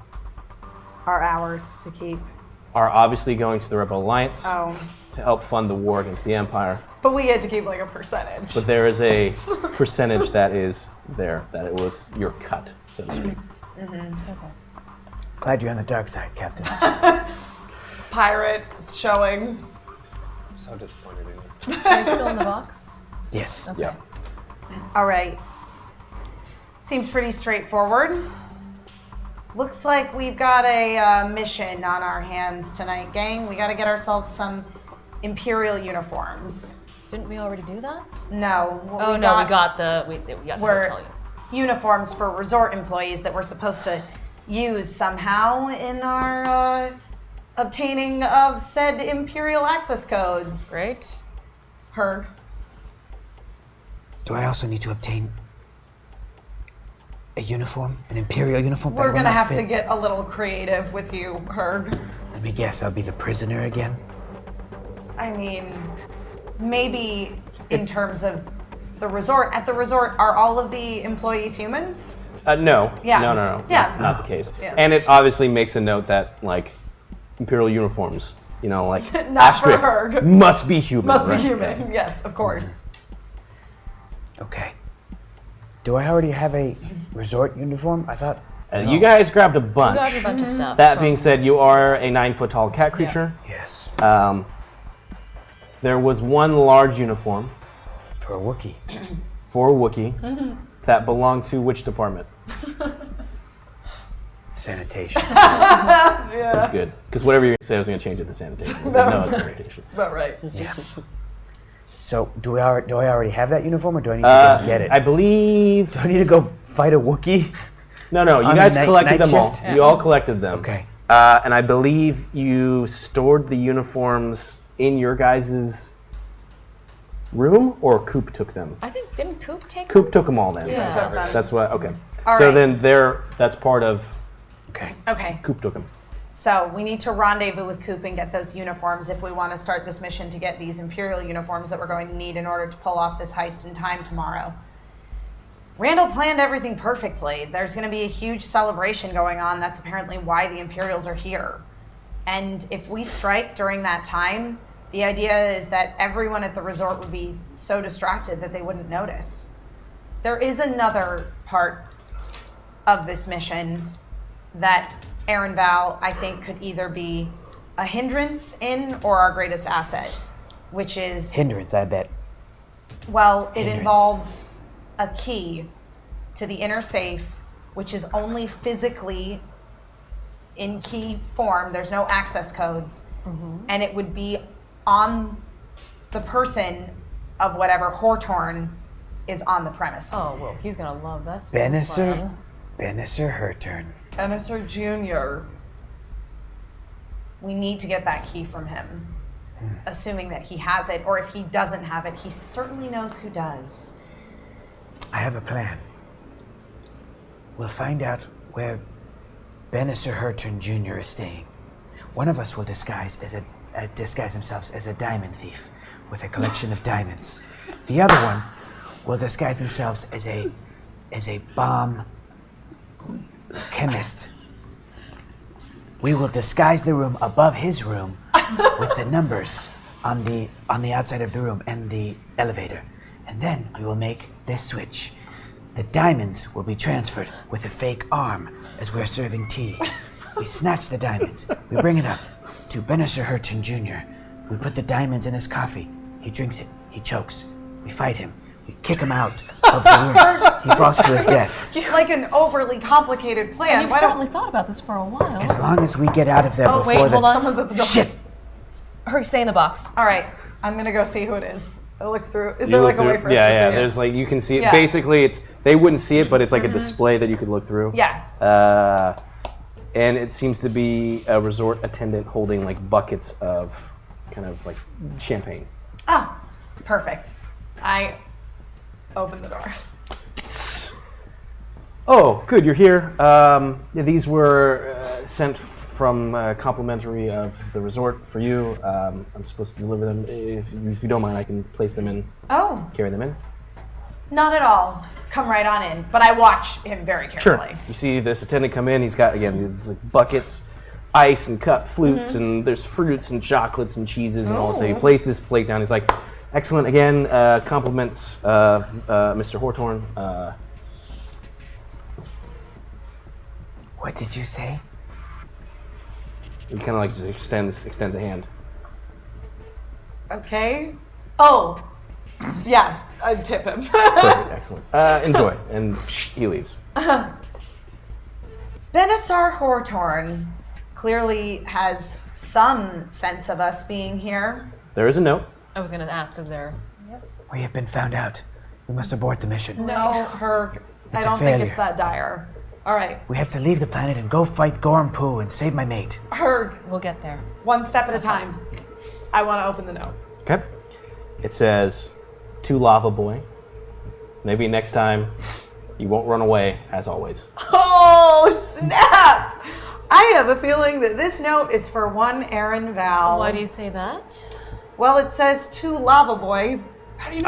Are ours to keep. are obviously going to the Rebel Alliance. Oh. to help fund the war against the Empire. But we had to keep like a percentage. But there is a percentage that is there, that it was your cut, so to speak. Glad you're on the dark side, Captain. Pirate showing. I'm so disappointed in you. Are you still in the box? Yes. Yeah. All right. Seems pretty straightforward. Looks like we've got a mission on our hands tonight, gang. We got to get ourselves some Imperial uniforms. Didn't we already do that? No. Oh no, we got the Were hotel. uniforms for resort employees that we're supposed to use somehow in our obtaining of said Imperial access codes. Right? Herg. Do I also need to obtain a uniform, an Imperial uniform? that We're will gonna not have fit? to get a little creative with you, Herg. Let me guess, I'll be the prisoner again? I mean, maybe in terms of the resort. At the resort, are all of the employees humans? No. Yeah. No. Yeah. Not the case. Yeah. And it obviously makes a note that, like, Imperial uniforms, like, Not for asterisk, Herg. must be human. Must right? be human. Yes, of course. Okay. Do I already have a resort uniform? I thought... You guys grabbed a bunch. We got a bunch of stuff. That from- being said, you are a 9-foot-tall cat creature. Yes. There was one large uniform For a Wookiee. for a Wookiee that belonged to which department? Sanitation. That's good. Because whatever you say, I was going to change it to sanitation. I was like, no, it's sanitation. That's about right. Yeah. So, do I already have that uniform, or do I need to go get it? I believe... Do I need to go fight a Wookiee? No, you On guys the collected night them all. shift? You all collected them. Okay. And I believe you stored the uniforms in your guys' room, or Coop took them? I think didn't Coop take Coop took them all then. Yeah. Took them. That's what, okay. All So right. then that's part of, Okay. Okay. Coop took them. So we need to rendezvous with Coop and get those uniforms if we want to start this mission to get these Imperial uniforms that we're going to need in order to pull off this heist in time tomorrow. Randall planned everything perfectly. There's going to be a huge celebration going on. That's apparently why the Imperials are here. And if we strike during that time, the idea is that everyone at the resort would be so distracted that they wouldn't notice. There is another part of this mission that Aaron Val, I think, could either be a hindrance in or our greatest asset, which is, Hindrance, I bet. well, it Hindrance. involves a key to the inner safe, which is only physically in key form. There's no access codes. And it would be on the person of whatever Hortorn is on the premise. Oh well, he's gonna love this. Benisser Herturn. Benisser Jr. We need to get that key from him. Assuming that he has it, or if he doesn't have it, he certainly knows who does. I have a plan. We'll find out where Benisser Herturn Jr. is staying. One of us will disguise himself as a diamond thief with a collection of diamonds. The other one will disguise themselves as a bomb chemist. We will disguise the room above his room with the numbers on the outside of the room and the elevator. And then we will make this switch. The diamonds will be transferred with a fake arm as we're serving tea. We snatch the diamonds. We bring it up to Benisser Herturn Jr. We put the diamonds in his coffee. He drinks it. He chokes. We fight him. We kick him out of the room. He falls to his death. Like an overly complicated plan. You've Why don't- certainly thought about this for a while. As long as we get out of there before wait, hold on. Someone's at the door. Shit! Hurry, stay in the box. All right, I'm gonna go see who it is. I'll look through. Is You there look like a way through- for us to yeah. see There's like, you can see it. Yeah. Basically, they wouldn't see it, but it's like a display that you could look through. Yeah. And it seems to be a resort attendant holding like buckets of kind of like champagne. Oh, perfect. I open the door. Oh, good, you're here. These were sent from complimentary of the resort for you. I'm supposed to deliver them. If you don't mind, I can place them in, Oh, carry them in. not at all. Come right on in. But I watch him very carefully. You see this attendant come in. He's got, again, these like buckets ice and cut flutes, and there's fruits and chocolates and cheeses, and all. So he placed this plate down. He's like, excellent. Again, compliments of Mr. Horthorn. What did you say? He kind of like extends a hand. Okay. Oh. Yeah, I'd tip him. Perfect, excellent. Enjoy, and he leaves. Benisar Hortorn clearly has some sense of us being here. There is a note. I was gonna ask, is there? We have been found out. We must abort the mission. No, Herg. I It's a don't think it's failure. that dire. All right, We have to leave the planet and go fight Gorm Poo and save my mate. Herg, We'll get there. one step at a time. I want to open the note. Okay. It says, to Lava Boy. Maybe next time you won't run away, as always. Oh, snap! I have a feeling that this note is for one Aaron Val. Why do you say that? Well, it says to Lava Boy. We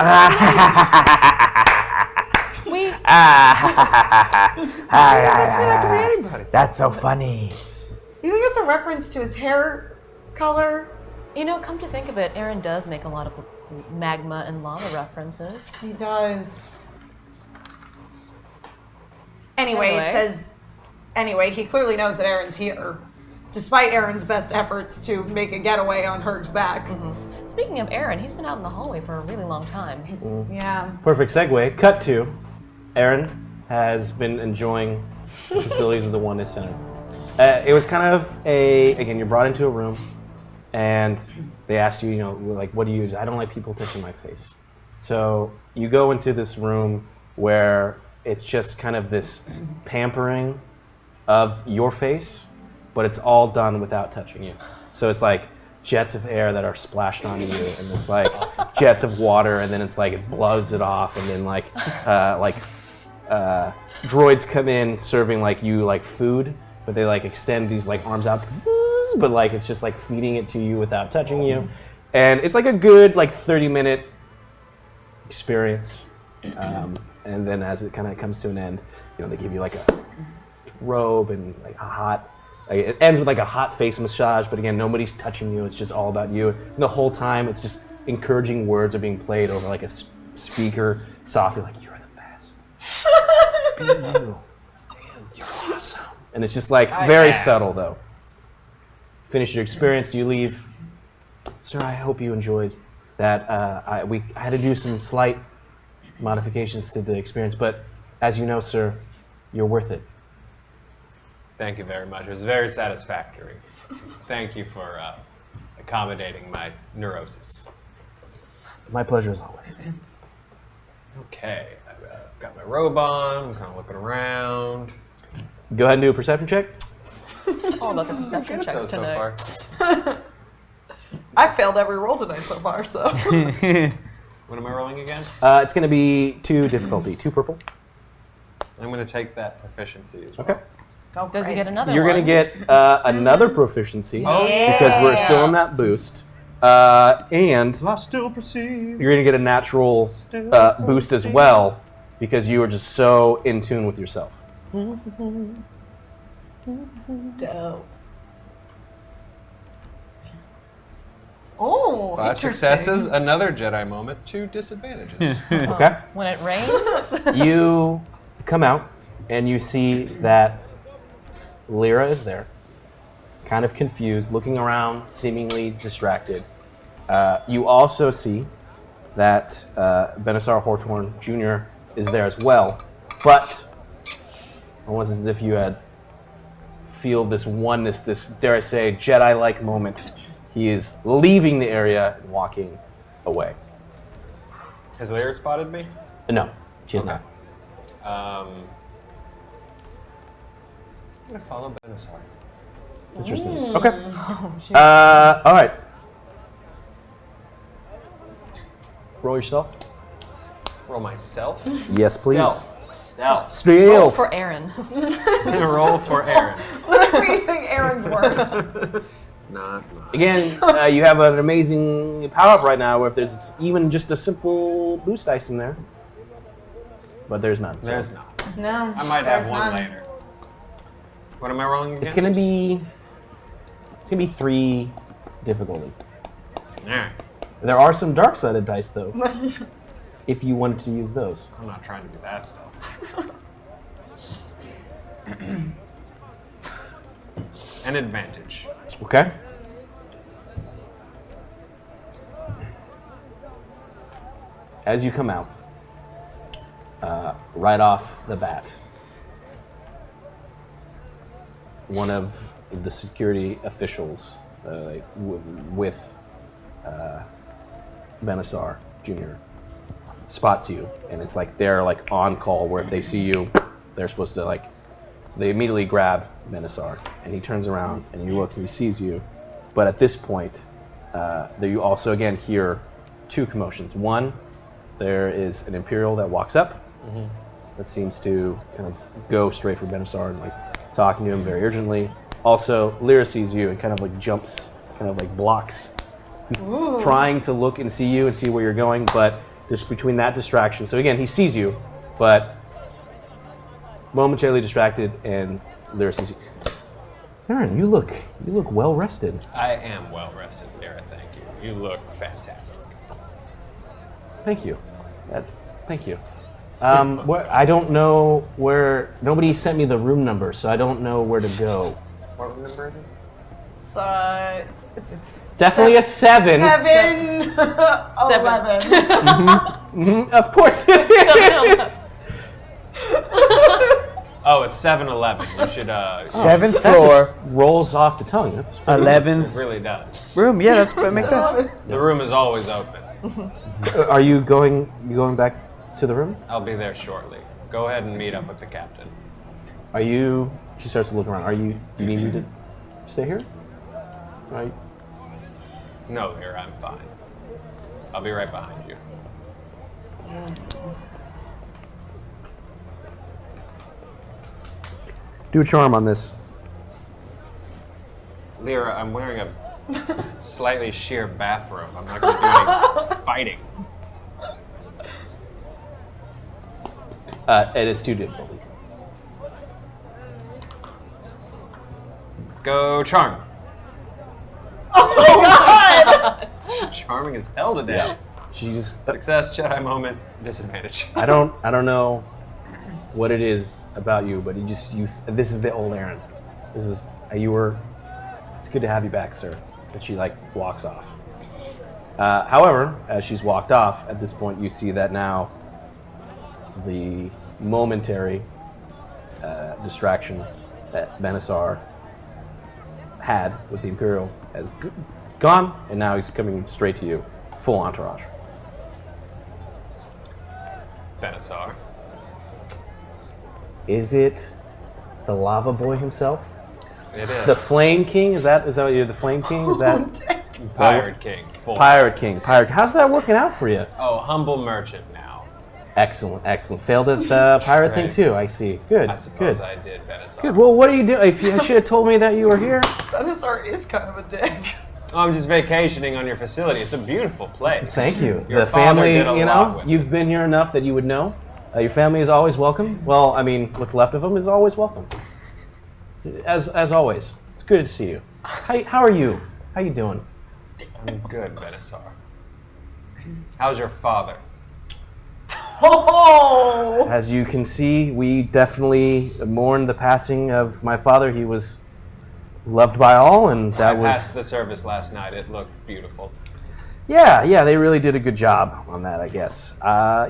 That's so funny. You think it's a reference to his hair color? come to think of it, Aaron does make a lot of magma and lava references. He does. Anyway, it says. Anyway, he clearly knows that Aaron's here, despite Aaron's best efforts to make a getaway on Herg's back. Speaking of Aaron, he's been out in the hallway for a really long time. Yeah. Perfect segue. Cut to, Aaron has been enjoying the facilities of the Oneness Center. It was kind of again, you're brought into a room, and they asked you, like, what do you use? I don't like people touching my face. So you go into this room where it's just kind of this pampering of your face, but it's all done without touching you. So it's like jets of air that are splashed onto you, and it's like jets of water, and then it's like it blows it off, and then droids come in serving you food, but they extend these arms out, but it's just feeding it to you without touching you, and it's a good 30-minute experience, and then as it kind of comes to an end, they give you a robe and a hot. It ends with a hot face massage, but again, nobody's touching you. It's just all about you. And the whole time, it's just encouraging words are being played over a speaker softly, you're the best. Be you. Damn, you're awesome. And it's just very subtle, though. Finish your experience, you leave. Sir, I hope you enjoyed that. I had to do some slight modifications to the experience, but as you know, sir, you're worth it. Thank you very much. It was very satisfactory. Thank you for accommodating my neurosis. My pleasure as always. Okay, I've got my robe on. I'm kind of looking around. Go ahead and do a perception check. It's all about the perception Good at checks those so tonight. far. I failed every roll tonight so far, so. What am I rolling against? It's going to be 2 difficulty, 2 purple. I'm going to take that proficiency as well. Okay. Does he get another You're one? going to get another proficiency because we're still in that boost. And I still perceive. you're going to get a natural boost as well because you are just so in tune with yourself. Dope. Oh, 5 interesting. successes, another Jedi moment, 2 disadvantages. Okay? When it rains? You come out and you see that Lyra is there, kind of confused, looking around, seemingly distracted. You also see that Benisar Horthorn Jr. is there as well, but almost as if you had feel this oneness, this, dare I say, Jedi-like moment. He is leaving the area and walking away. Has Lyra spotted me? No, she has not. I'm going to follow Benisar. Interesting. Okay. All right. Roll yourself. Roll myself. Yes, please. Stealth. Stealth. For Aaron. Roll for Aaron. Whatever you think Aaron's worth. Not much. Again, you have an amazing power-up right now where if there's even just a simple boost dice in there. But there's none. so There's not. No. I might have one later. What am I rolling against? It's going to be It's gonna be 3 difficulty. Alright. There are some dark-sided dice, though, if you wanted to use those. I'm not trying to do that stuff. An advantage. Okay. As you come out, right off the bat, one of the security officials with Benassar Jr. spots you, and it's like they're like on call where if they see you, they're supposed to like, so they immediately grab Benassar, and he turns around and he looks and he sees you. But at this point, there you also again hear 2 commotions. One, there is an Imperial that walks up that seems to kind of go straight for Benassar and like talking to him very urgently. Also, Lyra sees you and kind of like jumps, kind of like blocks. He's trying to look and see you and see where you're going, but just between that distraction. So again, he sees you, but momentarily distracted, and Lyra sees you. Aaron, you look well rested. I am well rested, Lyra, thank you. You look fantastic. Thank you. Thank you. I don't know where. Nobody sent me the room number, so I don't know where to go. What number is it? It's Definitely a 7. 7. 11. Of course it is. Oh, it's 7-11. You should. 7th That floor, just rolls off the tongue. That's pretty- 11th It really does. room. Yeah, that makes sense. The room is always open. Are you going back to the room? I'll be there shortly. Go ahead and meet up with the captain. Are you? She starts to look around. Do you need me to stay here? Right. No, Lyra, I'm fine. I'll be right behind you. Do a charm on this. Lyra, I'm wearing a slightly sheer bathrobe. I'm not going to do any fighting. And it's too difficult. Go charm. Oh my god! Charming as hell today. She just. Success, Jedi moment, disadvantage. I don't know what it is about you, but this is the old Aaron. This is it's good to have you back, sir. And she like walks off. However, as she's walked off, at this point you see that now the momentary distraction that Benassar had with the Imperial has gone, and now he's coming straight to you, full entourage. Benassar. Is it the Lava Boy himself? It is. The Flame King? Is that what you're the Flame King? Is that Pirate King. Full. Pirate King? How's that working out for you? Oh, humble merchant now. Excellent. Failed at the pirate thing Right. too. I see. Good. I suppose Good. I did, Benassar. Good. Well, what are you doing? If you should have told me that you were here. Benassar is kind of a dick. Oh, I'm just vacationing on your facility. It's a beautiful place. Thank you. Your The father family, did a lot with you've it. been here enough that you would know. Your family is always welcome. Well, I mean, what's left of them is always welcome. As always, it's good to see you. How are you? How you doing? I'm good, Benassar. How's your father? Oh! As you can see, we definitely mourn the passing of my father. He was loved by all, and that I passed was the service last night. It looked beautiful. yeah. They really did a good job on that, I guess.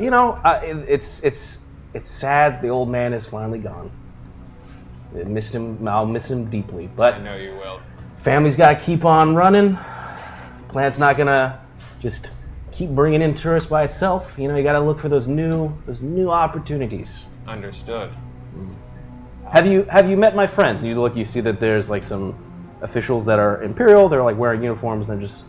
It's sad. The old man is finally gone. I missed him. I'll miss him deeply, but I know you will. family's got to keep on running. Plant's not gonna just keep bringing in tourists by itself. You got to look for those new opportunities. Understood. Have you met my friends? And you see that there's like some officials that are Imperial. They're like wearing uniforms and they're just.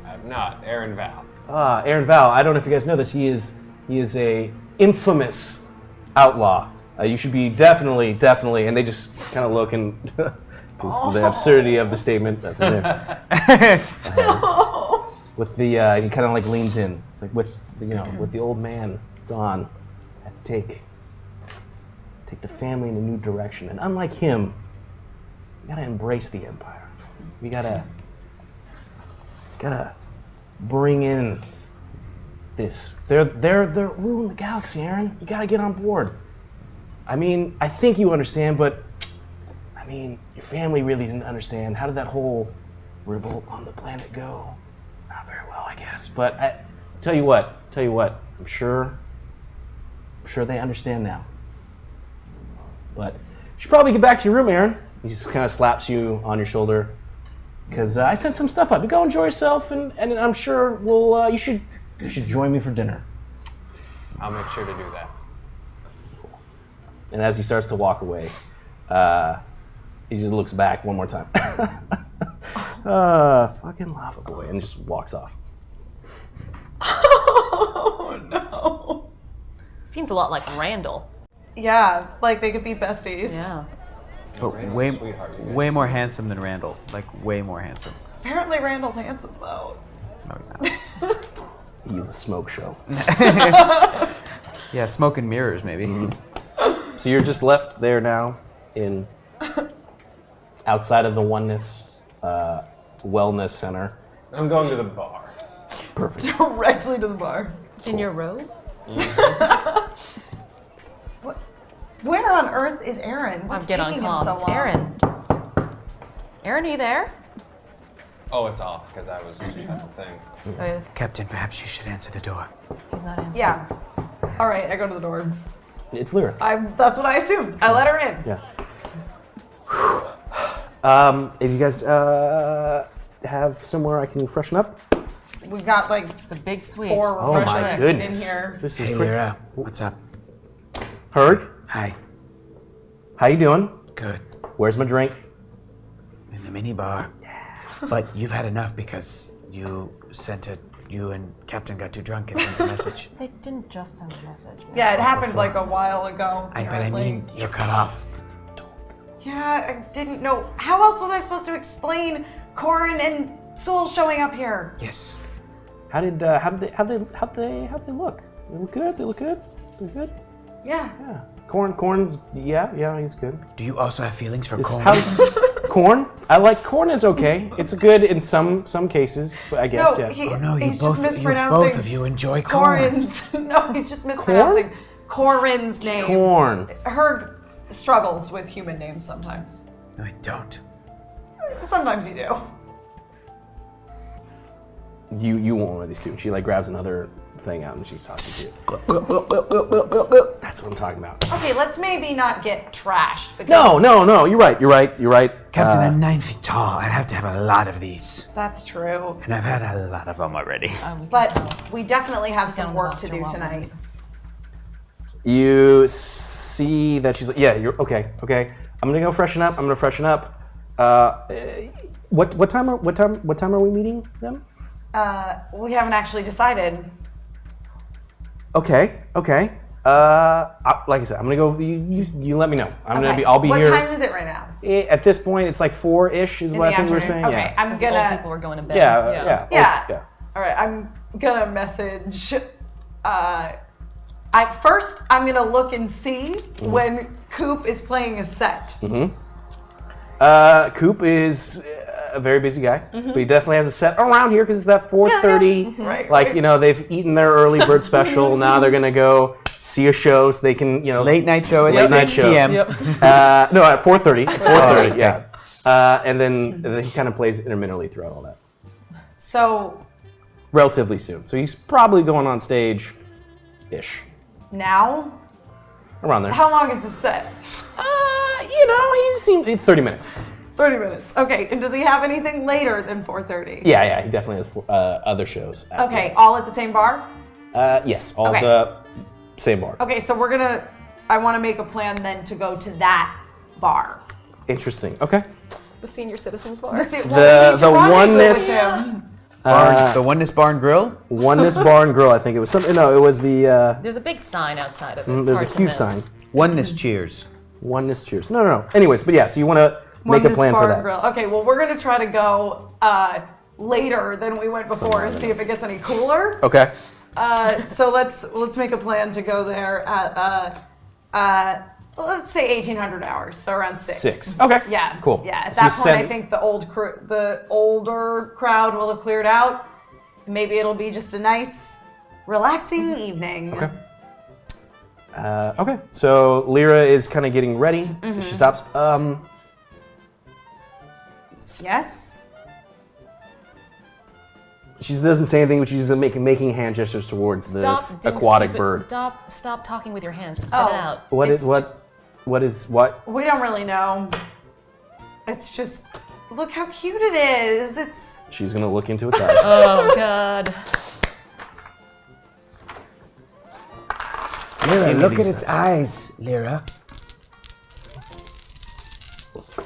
I have not. Aaron Val. Aaron Val. I don't know if you guys know this. He is a infamous outlaw. You should be definitely, and they just kind of look and because the absurdity of the statement. That's in there. With the he kind of like leans in. It's like with the old man gone, I have to take the family in a new direction. And unlike him, we gotta embrace the Empire. We gotta bring in this. They're ruling the galaxy, Aaron. You gotta get on board. I mean, I think you understand, but I mean, your family really didn't understand. How did that whole revolt on the planet go? Not very well, I guess. But I tell you what, I'm sure they understand now. But you should probably get back to your room, Aaron. He just kind of slaps you on your shoulder. Because I sent some stuff up. You go enjoy yourself, and I'm sure you should join me for dinner. I'll make sure to do that. And as he starts to walk away, he just looks back one more time. Fucking lava boy, and just walks off. Oh no. Seems a lot like Randall. Yeah, like they could be besties. Yeah. But way more handsome than Randall. Like, way more handsome. Apparently Randall's handsome though. No, he's not. He's a smoke show. Yeah, smoke and mirrors, maybe. So you're just left there now in outside of the Oneness Wellness Center. I'm going to the bar. Perfect. Directly to the bar. In your robe? Where on earth is Aaron? What's Get on taking him so comms. long? Aaron, are you there? Oh, it's off because I was at the thing. Captain, perhaps you should answer the door. He's not answering. Yeah. All right, I go to the door. It's Lyra. That's what I assumed. I let her in. Yeah. Did you guys have somewhere I can freshen up? We've got like It's a big suite. 4 Oh my refreshments goodness. in here. This is Hey, great. Lyra. What's up? Herg, Hi. how you doing? Good. Where's my drink? In the mini bar. But you've had enough because you and Captain got too drunk and sent a message. They didn't just send a message. Yeah, it happened Before. like a while ago. But I apparently. mean, you're cut off. Yeah, I didn't know. How else was I supposed to explain Corin and Soul showing up here? Yes. How they look? They look good. They're good. Yeah. Yeah. Corn's yeah, he's good. Do you also have feelings for corn? How's corn? I like corn is okay. It's good in some cases, but I guess No, yeah. Oh no, he's just mispronouncing both of you enjoy corn. Corin's. No, he's just mispronouncing Corin's name. Corn. Her struggles with human names sometimes. No, I don't. Sometimes you do. You want one of these two. She like grabs another thing out and she's talking to you. That's what I'm talking about. Okay, let's maybe not get trashed. Because No. You're right. Captain, I'm 9 feet tall. I'd have to have a lot of these. That's true. And I've had a lot of them already. But we definitely have Sit some down, work boss, to you're do welcome. tonight. You see that she's like, yeah, you're okay. I'm gonna go freshen up. What time are we meeting them? We haven't actually decided. Okay. Like I said, I'm gonna go. You let me know. I'll be what here. What time is it right now? At this point, it's like 4-ish is In what the I think we were afternoon? saying. Okay, Yeah. I'm Old gonna. people were going to bed. Yeah. All right, I'm gonna message. I'm gonna look and see when Coop is playing a set. Coop is a very busy guy, but he definitely has a set around here because it's that 4:30. Right, Like right. they've eaten their early bird special. Now they're gonna go see a show so they can Late night show at Late 6 night show. p.m. No, at 4:30. 4:30. okay. Yeah. And then he kind of plays intermittently throughout all that. So Relatively soon. So he's probably going on stage, ish, now, around there. how long is the set? He seemed 30 minutes. 30 minutes. Okay, and does he have anything later than 4:30? Yeah, he definitely has other shows. after Okay, all at the same bar? Yes, all Okay. the same bar. Okay, so I want to make a plan then to go to that bar. Interesting. Okay. The senior citizens bar. The Oneness- The Oneness Barn Grill? Oneness Bar and Grill. I think it was something. No, it was the. There's a big sign outside of it. It's There's a hard to huge miss. sign. Oneness Cheers. Oneness Cheers. No. Anyways, but yeah. So you want to make a Oneness plan Bar for and that. Grill. Okay, well, we're going to try to go later than we went before and see if it gets any cooler. Okay. So let's make a plan to go there at let's say 1,800 hours, so around 6. 6. Okay. Yeah. Cool. Yeah. At So that you point, I send- think the older crowd will have cleared out. Maybe it'll be just a nice, relaxing evening. Okay. Okay. So Lyra is kind of getting ready. She stops. Yes. She doesn't say anything, but she's making hand gestures towards this Stop doing aquatic stupid- bird. Stop talking with your hands. Just spit Oh. it out. What is what? We don't really know. It's just, look how cute it is. It's. She's gonna look into its eyes. Oh God. Lyra, Give me look at these its dice. eyes, Lyra.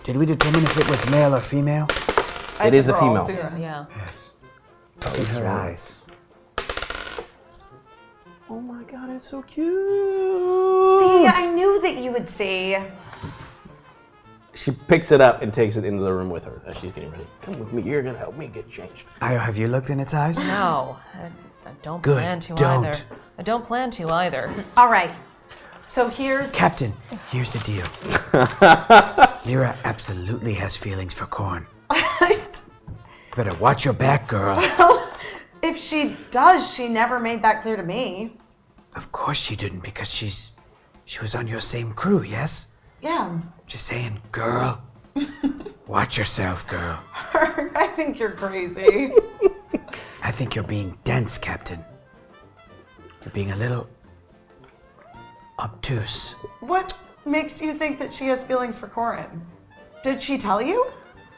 Did we determine if it was male or female? It is a female. Yeah. Yes. Look at her eyes. Oh my god, it's so cute. See, I knew that you would see. She picks it up and takes it into the room with her as she's getting ready. Come with me. You're gonna help me get changed. Io, have you looked in its eyes? No, I don't Good, plan to don't. either. I don't plan to either. All right. So here's. Captain, here's the deal. Lyra absolutely has feelings for Korn. Better watch your back, girl. If she does, she never made that clear to me. Of course she didn't, because she was on your same crew, yes? Yeah. Just saying, girl. Watch yourself, girl. I think you're crazy. I think you're being dense, Captain. You're being a little obtuse. What makes you think that she has feelings for Corin? Did she tell you?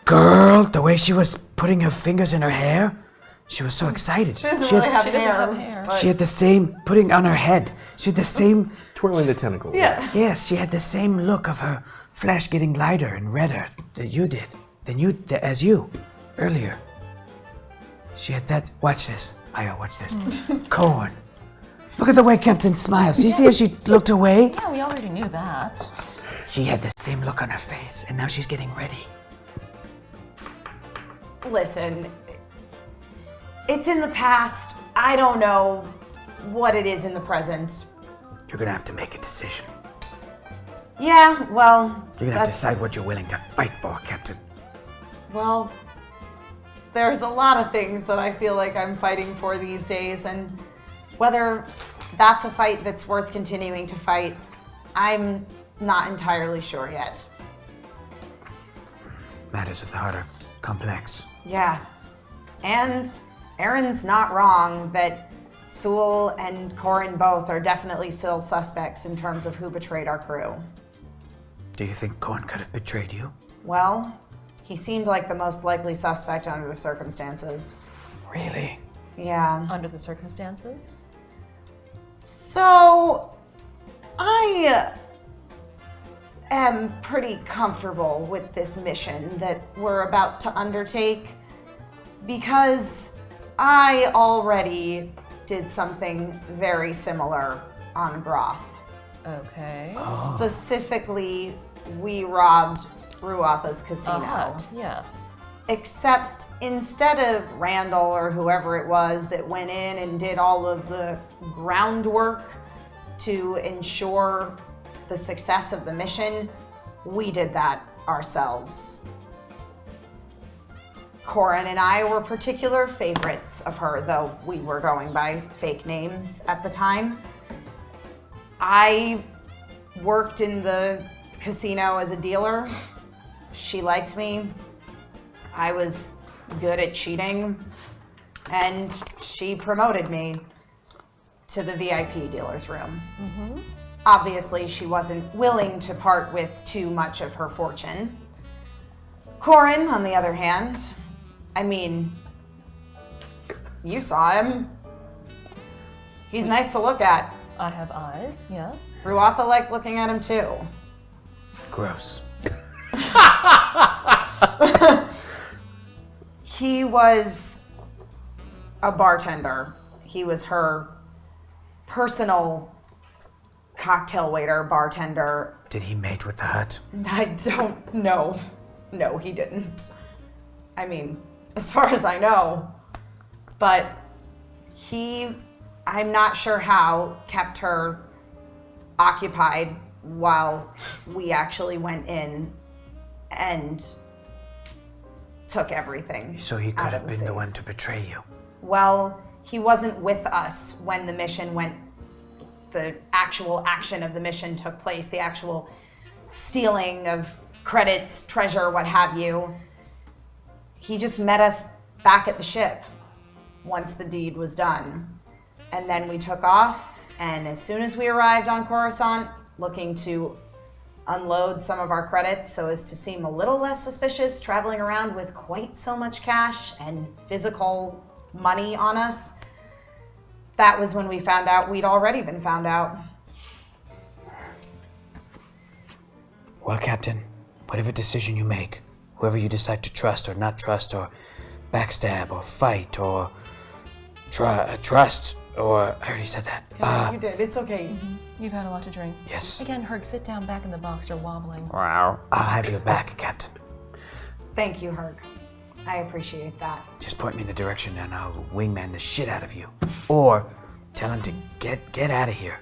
Girl, the way she was putting her fingers in her hair, she was so excited. She doesn't really have She doesn't hair. have hair. but- She had the same, putting on her head, she had the same, Twirling the tentacle. Yeah. yes, she had the same look of her flesh getting lighter and redder that you did, as you, earlier. She had that, watch this, Io, watch this. Corn. Look at the way Captain smiles. You see how she looked away? Yeah, we already knew that. She had the same look on her face, and now she's getting ready. Listen, it's in the past. I don't know what it is in the present. You're gonna have to make a decision. Yeah, well. You're gonna have to decide what you're willing to fight for, Captain. Well, there's a lot of things that I feel like I'm fighting for these days, and whether that's a fight that's worth continuing to fight, I'm not entirely sure yet. Matters of the heart are complex. Yeah. And Aaron's not wrong that Sewell and Corin both are definitely still suspects in terms of who betrayed our crew. Do you think Korn could have betrayed you? Well, he seemed like the most likely suspect under the circumstances. Really? Yeah. Under the circumstances. So, I am pretty comfortable with this mission that we're about to undertake because I already did something very similar on Groth. Okay. Specifically, we robbed Ruatha's casino. A hut, yes. Except instead of Randall or whoever it was that went in and did all of the groundwork to ensure the success of the mission, we did that ourselves. Corin and I were particular favorites of her, though we were going by fake names at the time. I worked in the casino as a dealer. She liked me. I was good at cheating, and she promoted me to the VIP dealer's room. Obviously, she wasn't willing to part with too much of her fortune. Corin, on the other hand, I mean, you saw him. He's nice to look at. I have eyes, yes. Ruatha likes looking at him too. Gross. He was a bartender. He was her personal cocktail waiter, bartender. Did he mate with the hut? I don't know. No, he didn't. I mean, as far as I know. But he, I'm not sure how, kept her occupied while we actually went in and took everything. So he could out of have been the safe. one to betray you. Well, he wasn't with us when the mission went, the actual action of the mission took place, the actual stealing of credits, treasure, what have you. He just met us back at the ship once the deed was done. And then we took off, and as soon as we arrived on Coruscant, looking to unload some of our credits so as to seem a little less suspicious, traveling around with quite so much cash and physical money on us, that was when we found out we'd already been found out. Well, Captain, whatever decision you make, whoever you decide to trust or not trust or backstab or fight or trust or... I already said that. You did. It's okay. You've had a lot to drink. Yes. Again, Herg, sit down back in the box. You're wobbling. Wow. I'll have your back, Captain. Thank you, Herg. I appreciate that. Just point me in the direction and I'll wingman the shit out of you. Or tell him to get out of here.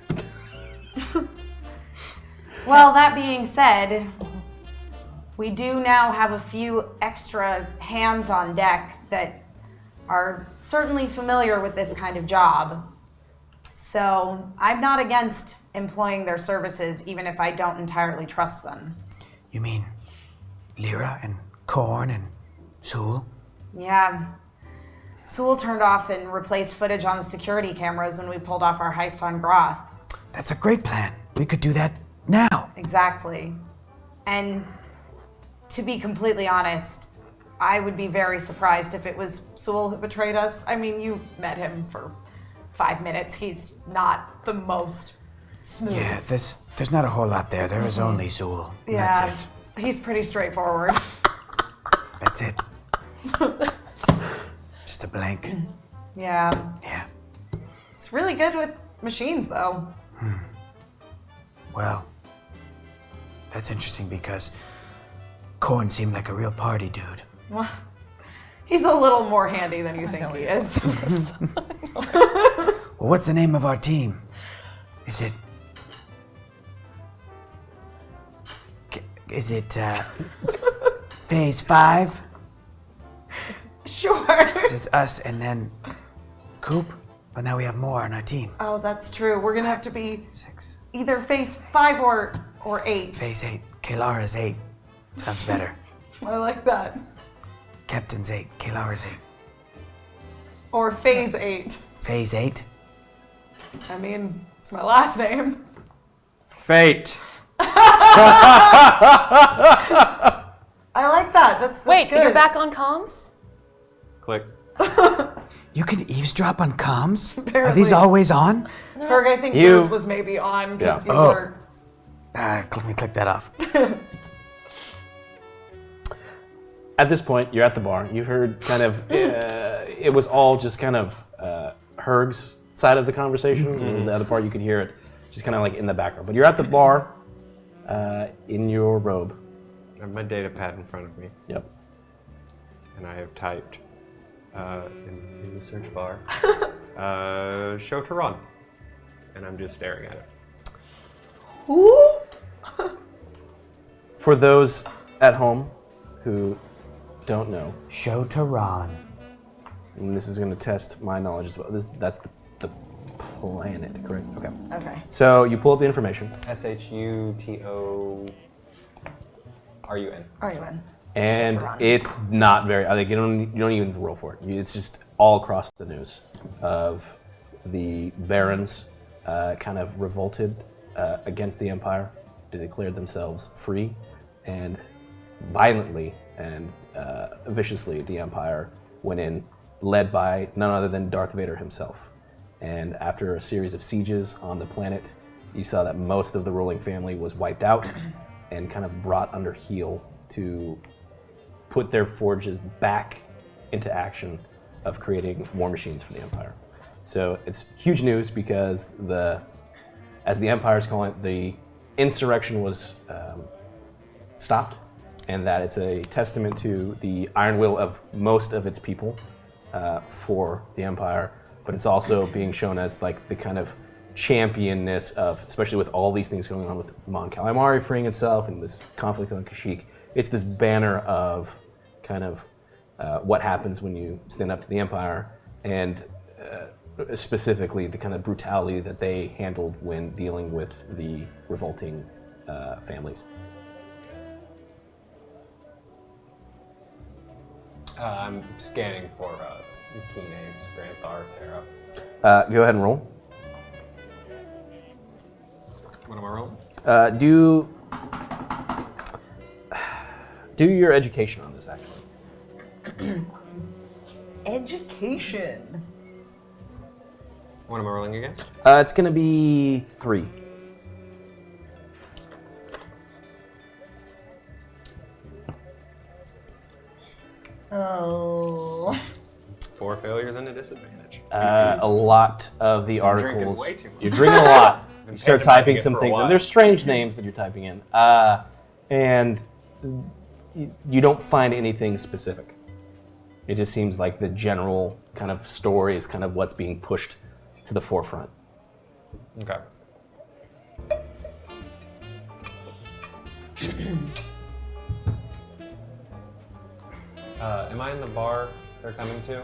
Well, that being said, we do now have a few extra hands on deck that are certainly familiar with this kind of job. So I'm not against employing their services, even if I don't entirely trust them. You mean Lyra and Korn and Sul? Yeah. Sewell turned off and replaced footage on the security cameras when we pulled off our heist on Groth. That's a great plan. We could do that now. Exactly. And to be completely honest, I would be very surprised if it was Sewell who betrayed us. I mean, you met him for 5 minutes. He's not the most smooth. Yeah, there's not a whole lot there. There is only Sul. Yeah, That's it. he's pretty straightforward. That's it. Just a blank. Yeah. Yeah. It's really good with machines, though. Well, that's interesting because Korn seemed like a real party dude. Well, he's a little more handy than you think he is. Well, what's the name of our team? Is it Phase 5? Sure. 'Cause it's us and then Coop, but now we have more on our team. Oh, that's true. We're gonna have to be 6. either phase 5 or 8. Phase 8. Kalara's 8. Sounds better. I like that. Captain's 8. Kalara's 8. Or phase 8. Phase 8? I mean, it's my last name. Fate. I like that. That's Wait, good. you're back on comms? Click. You can eavesdrop on comms? Are Apparently. these always on? Herg, I think You- yours was maybe on because Yeah. you Oh. were. Let me click that off. At this point, you're at the bar. You heard kind of, it was all just kind of Herg's side of the conversation. And the other part, you could hear it just kind of like in the background. But you're at the bar in your robe. I have my data pad in front of me, Yep. and I have typed in the search bar, show to run. And I'm just staring at it. For those at home who don't know, Show to Ron. and this is going to test my knowledge as well. That's the planet, correct? Okay. Okay. So you pull up the information, SHUTORUN. Are you in? and Shutoron. it's not very. I think you don't even roll for it. It's just all across the news of the barons kind of revolted against the Empire. They declared themselves free, and violently and viciously the Empire went in, led by none other than Darth Vader himself. And after a series of sieges on the planet, you saw that most of the ruling family was wiped out and kind of brought under heel to put their forges back into action of creating war machines for the Empire. So it's huge news because as the Empire's calling it, the insurrection was stopped, and that it's a testament to the iron will of most of its people for the Empire, but it's also being shown as like the kind of championness of, especially with all these things going on with Mon Calamari freeing itself and this conflict on Kashyyyk. It's this banner of kind of what happens when you stand up to the Empire, and specifically the kind of brutality that they handled when dealing with the revolting families. I'm scanning for key names, Grandpa, Sarah. Go ahead and roll. What am I rolling? Do your education on this, actually. Education. What am I rolling again? It's going to be 3. Oh. 4 failures and a disadvantage. A lot of the drinking articles. way too much. You're drinking a lot. You start pantomiming typing it some for a things, while. and there's strange names that you're typing in, and you don't find anything specific. It just seems like the general kind of story is kind of what's being pushed to the forefront. Okay. Am I in the bar they're coming to?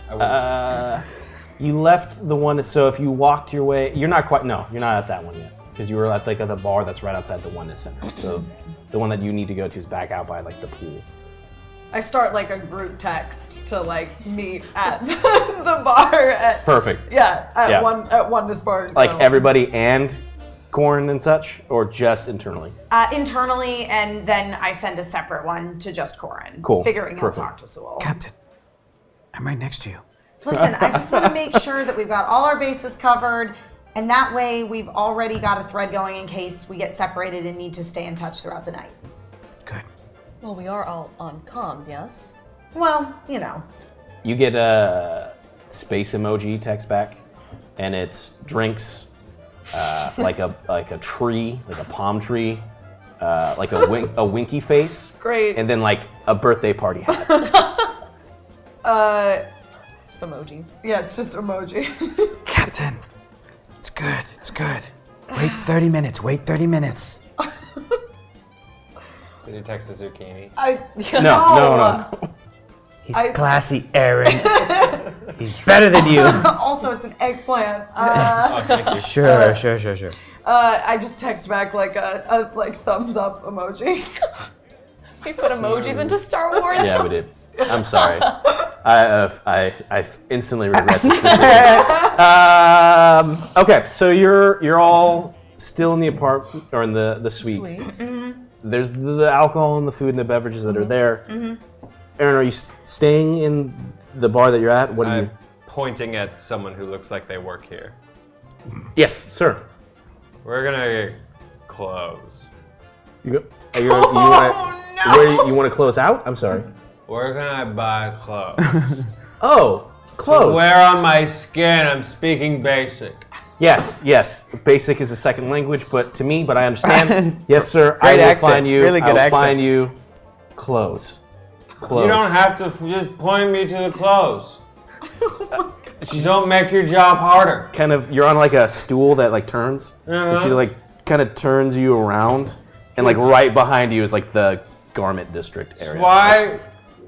I would, You left the one, so if you walked your way, you're not at that one yet, because you were at like the bar that's right outside the Oneness Center. So the one that you need to go to is back out by like the pool. I start like a group text to like meet at the bar at Perfect. at Oneness Bar. Like everybody and Corn and such, or just internally? Internally, and then I send a separate one to just Corin. Cool. Figuring out Perfect. talk to Sewell. Captain, I'm right next to you. Listen, I just want to make sure that we've got all our bases covered, and that way we've already got a thread going in case we get separated and need to stay in touch throughout the night. Good. Well, we are all on comms, yes? Well, you know. You get a space emoji text back, and it's drinks, like a tree, like a palm tree, like a winky face. Great. And then like a birthday party hat. Some emojis. Yeah, it's just emoji. Captain, it's good. It's good. Wait 30 minutes. Wait 30 minutes. did you text a zucchini? No. He's classy, Aaron. He's better than you. Also, it's an eggplant. Oh, thank you. Sure. I just text back like a like thumbs up emoji. We put emojis into Star Wars. Yeah, we did. I'm sorry. I instantly regret this decision. Okay, so you're all still in the apartment or in the suite. Sweet. There's the alcohol and the food and the beverages that are there. Aaron, are you staying in the bar that you're at? What are you? I'm pointing at someone who looks like they work here. Yes, sir. We're gonna close. You want to close out? I'm sorry. We're gonna buy clothes. Oh, clothes. Wear on my skin. I'm speaking basic. Yes. Basic is a second language, but I understand. Yes, sir. Great I will accent. find you. Really good I will accent. find you clothes. You don't have to just point me to the clothes. You don't make your job harder. Kind of, you're on like a stool that like turns. So Uh-huh. she like kind of turns you around, and like right behind you is like the garment district area. Why?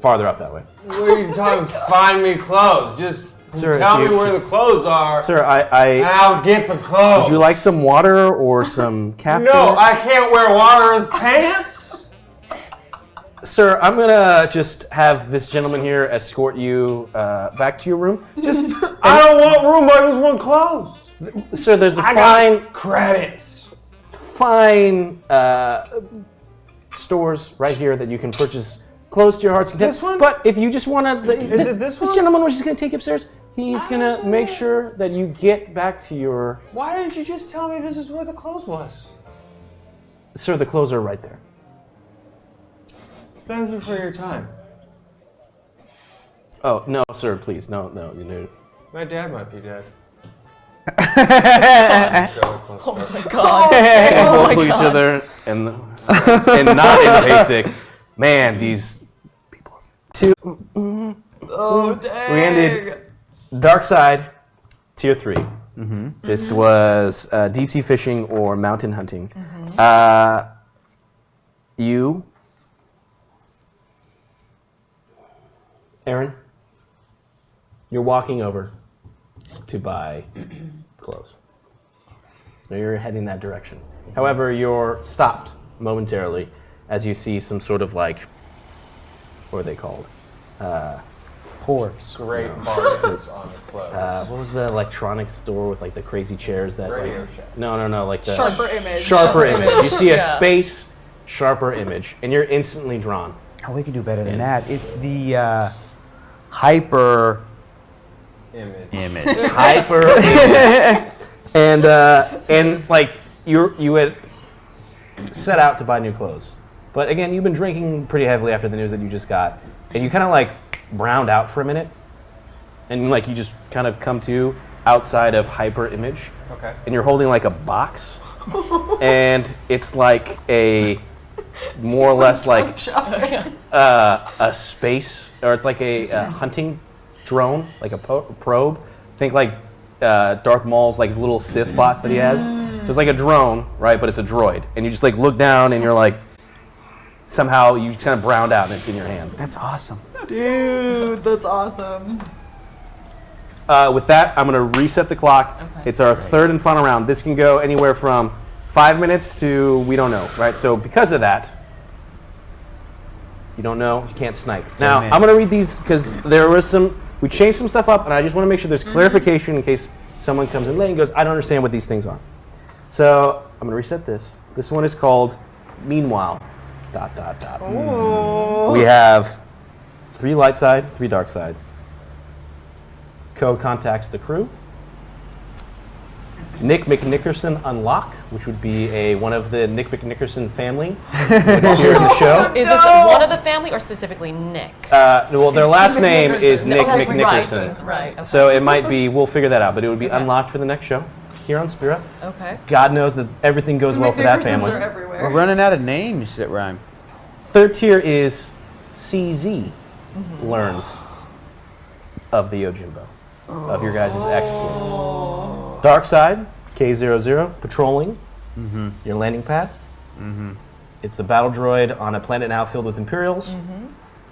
Farther up that way. What are you talking? Find me clothes. Just Sir, tell if me you where just- the clothes are, Sir, and I'll get the clothes. would you like some water or some caffeine? No, I can't wear water as pants. Sir, I'm gonna just have this gentleman here escort you back to your room. Just, I don't want room. I just want clothes. sir, there's a I fine got credits. stores right here that you can purchase close to your heart's content. This one? But if you just want to, Is it this one? gentleman was just gonna take you upstairs. He's gonna make sure that you get back to your. Why didn't you just tell me this is where the clothes was? Sir, the clothes are right there. Thank you for your time. Oh no, sir, please, no, you know. My dad might be dead. Oh my god. And Oh both my look at each God. other and not in basic. Man, these people. Oh dang. We ended Dark Side, Tier 3. This was deep sea fishing or mountain hunting. You, Aaron, you're walking over to buy clothes. So you're heading that direction. However, you're stopped momentarily as you see some sort of like, what are they called? Porgs. Great bargains on the clothes. What was the electronics store with like the crazy chairs that? Radio like, Shack. No, like the Sharper image. Sharper image. You see a Yeah. space sharper image, and you're instantly drawn. Oh, we can do better than that. It's the hyper Image. Hyper image. And like you had set out to buy new clothes, but again, you've been drinking pretty heavily after the news that you just got, and you kind of like browned out for a minute, and like you just kind of come to outside of hyper image. Okay. And you're holding like a box, and it's like a more or less like a space, or it's like a hunting drone, like a probe. Think like Darth Maul's like little Sith bots that he has. So it's like a drone, right? But it's a droid, and you just like look down, and you're like, somehow you kind of browned out, and it's in your hands. That's awesome. Dude, that's awesome. With that, I'm going to reset the clock. Okay. It's our third and final round. This can go anywhere from 5 minutes to we don't know, right? So because of that, you don't know, you can't snipe. Now, man. I'm going to read these because there was we changed some stuff up, and I just want to make sure there's clarification in case someone comes in late and goes, I don't understand what these things are. So I'm going to reset this. This one is called Meanwhile, ... We have 3 light side, 3 dark side. Code contacts the crew. Nick McNickerson unlock, which would be one of the Nick McNickerson family here in the show. Is this one of the family or specifically Nick? Well, their last name is Nick that's McNickerson. Right. That's right. Okay. So it might be, we'll figure that out, but it would be unlocked for the next show here on Spira. Okay. God knows that everything goes well for that family. Are everywhere. We're running out of names that rhyme. Third tier is CZ learns of the Yojimbo, of your guys' exploits. Dark side, K00, patrolling your landing pad. It's the battle droid on a planet now filled with Imperials.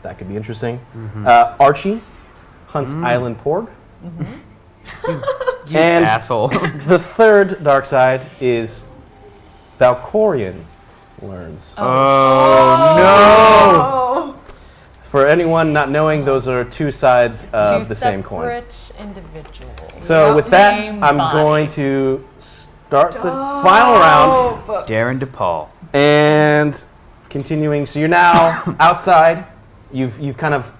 That could be interesting. Archie hunts Island Porg. And Asshole. the third dark side is Valkorian learns. For anyone not knowing, those are 2 sides of the same coin. Separate individuals. So with that, Same I'm body. going to start the final round Darren DePaul. and continuing. So you're now outside. You've kind of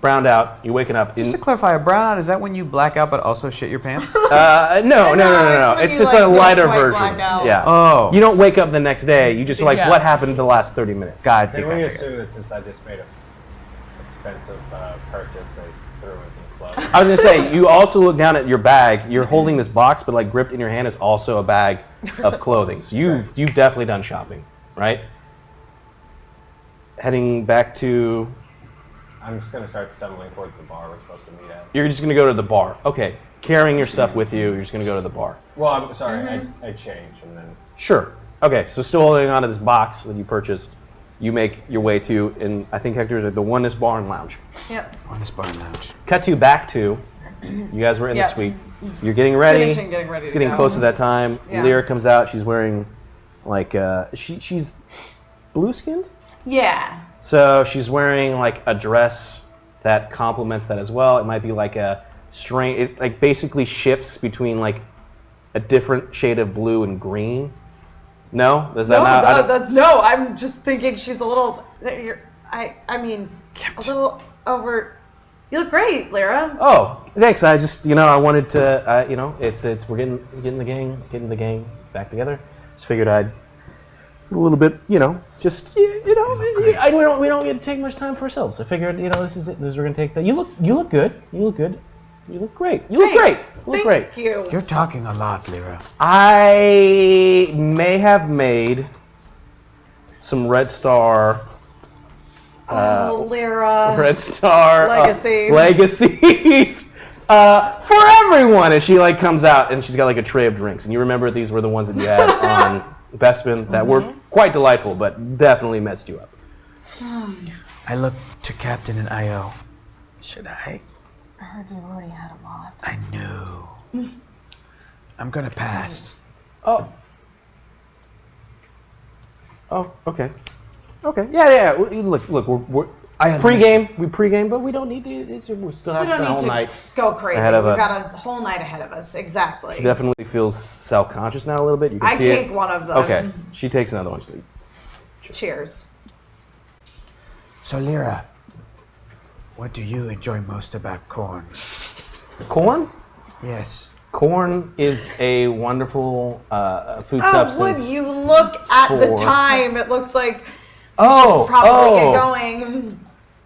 browned out. You're waking up. Just to clarify, a brownout, is that when you black out but also shit your pants? No. when It's you, just like, a don't lighter quite version. black out. Yeah. Oh. You don't wake up the next day. You just are like, Yeah. what happened the last 30 minutes? Gotcha. Can we assume that since I just made a expensive purchase, they threw in some clothes? I was gonna say, you also look down at your bag. You're holding this box, but like gripped in your hand is also a bag of clothing. So you've definitely done shopping, right? Heading back to, I'm just gonna start stumbling towards the bar we're supposed to meet at. you're just gonna go to the bar. Okay, carrying your stuff with you. You're just gonna go to the bar. Well, I'm sorry, I changed and then. Sure. Okay, so still holding on to this box that you purchased. You make your way to, and I think Hector's at the Oneness Bar and Lounge. Yep. Honest Bar and Lounge. Cut to back to, you guys were in the Yep. suite. You're getting ready. Finishing getting ready It's to getting go. close to that time. Yeah. Lyra comes out. She's wearing like she's blue skinned. Yeah. So she's wearing like a dress that complements that as well. It might be like a strange. It like basically shifts between like a different shade of blue and green. No, does that not? I don't- No. I'm just thinking she's a little. I mean, a little over. You look great, Lyra. Oh, thanks. I just I wanted to it's we're getting the gang back together. Just figured I'd. It's a little bit, we don't get to take much time for ourselves. I figured, this is it. We're gonna take that. You look good. You look good. You look great. You look great. You look great. Thank you. You're talking a lot, Lyra. I may have made some Red Star. Lyra. Red Star Legacy. legacies for everyone. And she like comes out and she's got like a tray of drinks. And you remember these were the ones that you had on Bespin that were quite delightful, but definitely messed you up. I look to Captain and Io. Should I? I heard you already had a lot. I know. I'm gonna pass. Oh, okay. Okay. Yeah. Look. We're I am pre-game. We pre-game, but we don't need to. We still have We don't the need whole to night go crazy. ahead of We've us. got a whole night ahead of us. Exactly. She definitely feels self-conscious now a little bit. You can I see take it. one of them. Okay. She takes another one. She's like, Cheers. So, Lyra, what do you enjoy most about corn? corn. Yes. Corn is a wonderful food Oh, substance. would you look at the for- time? It looks like get probably going.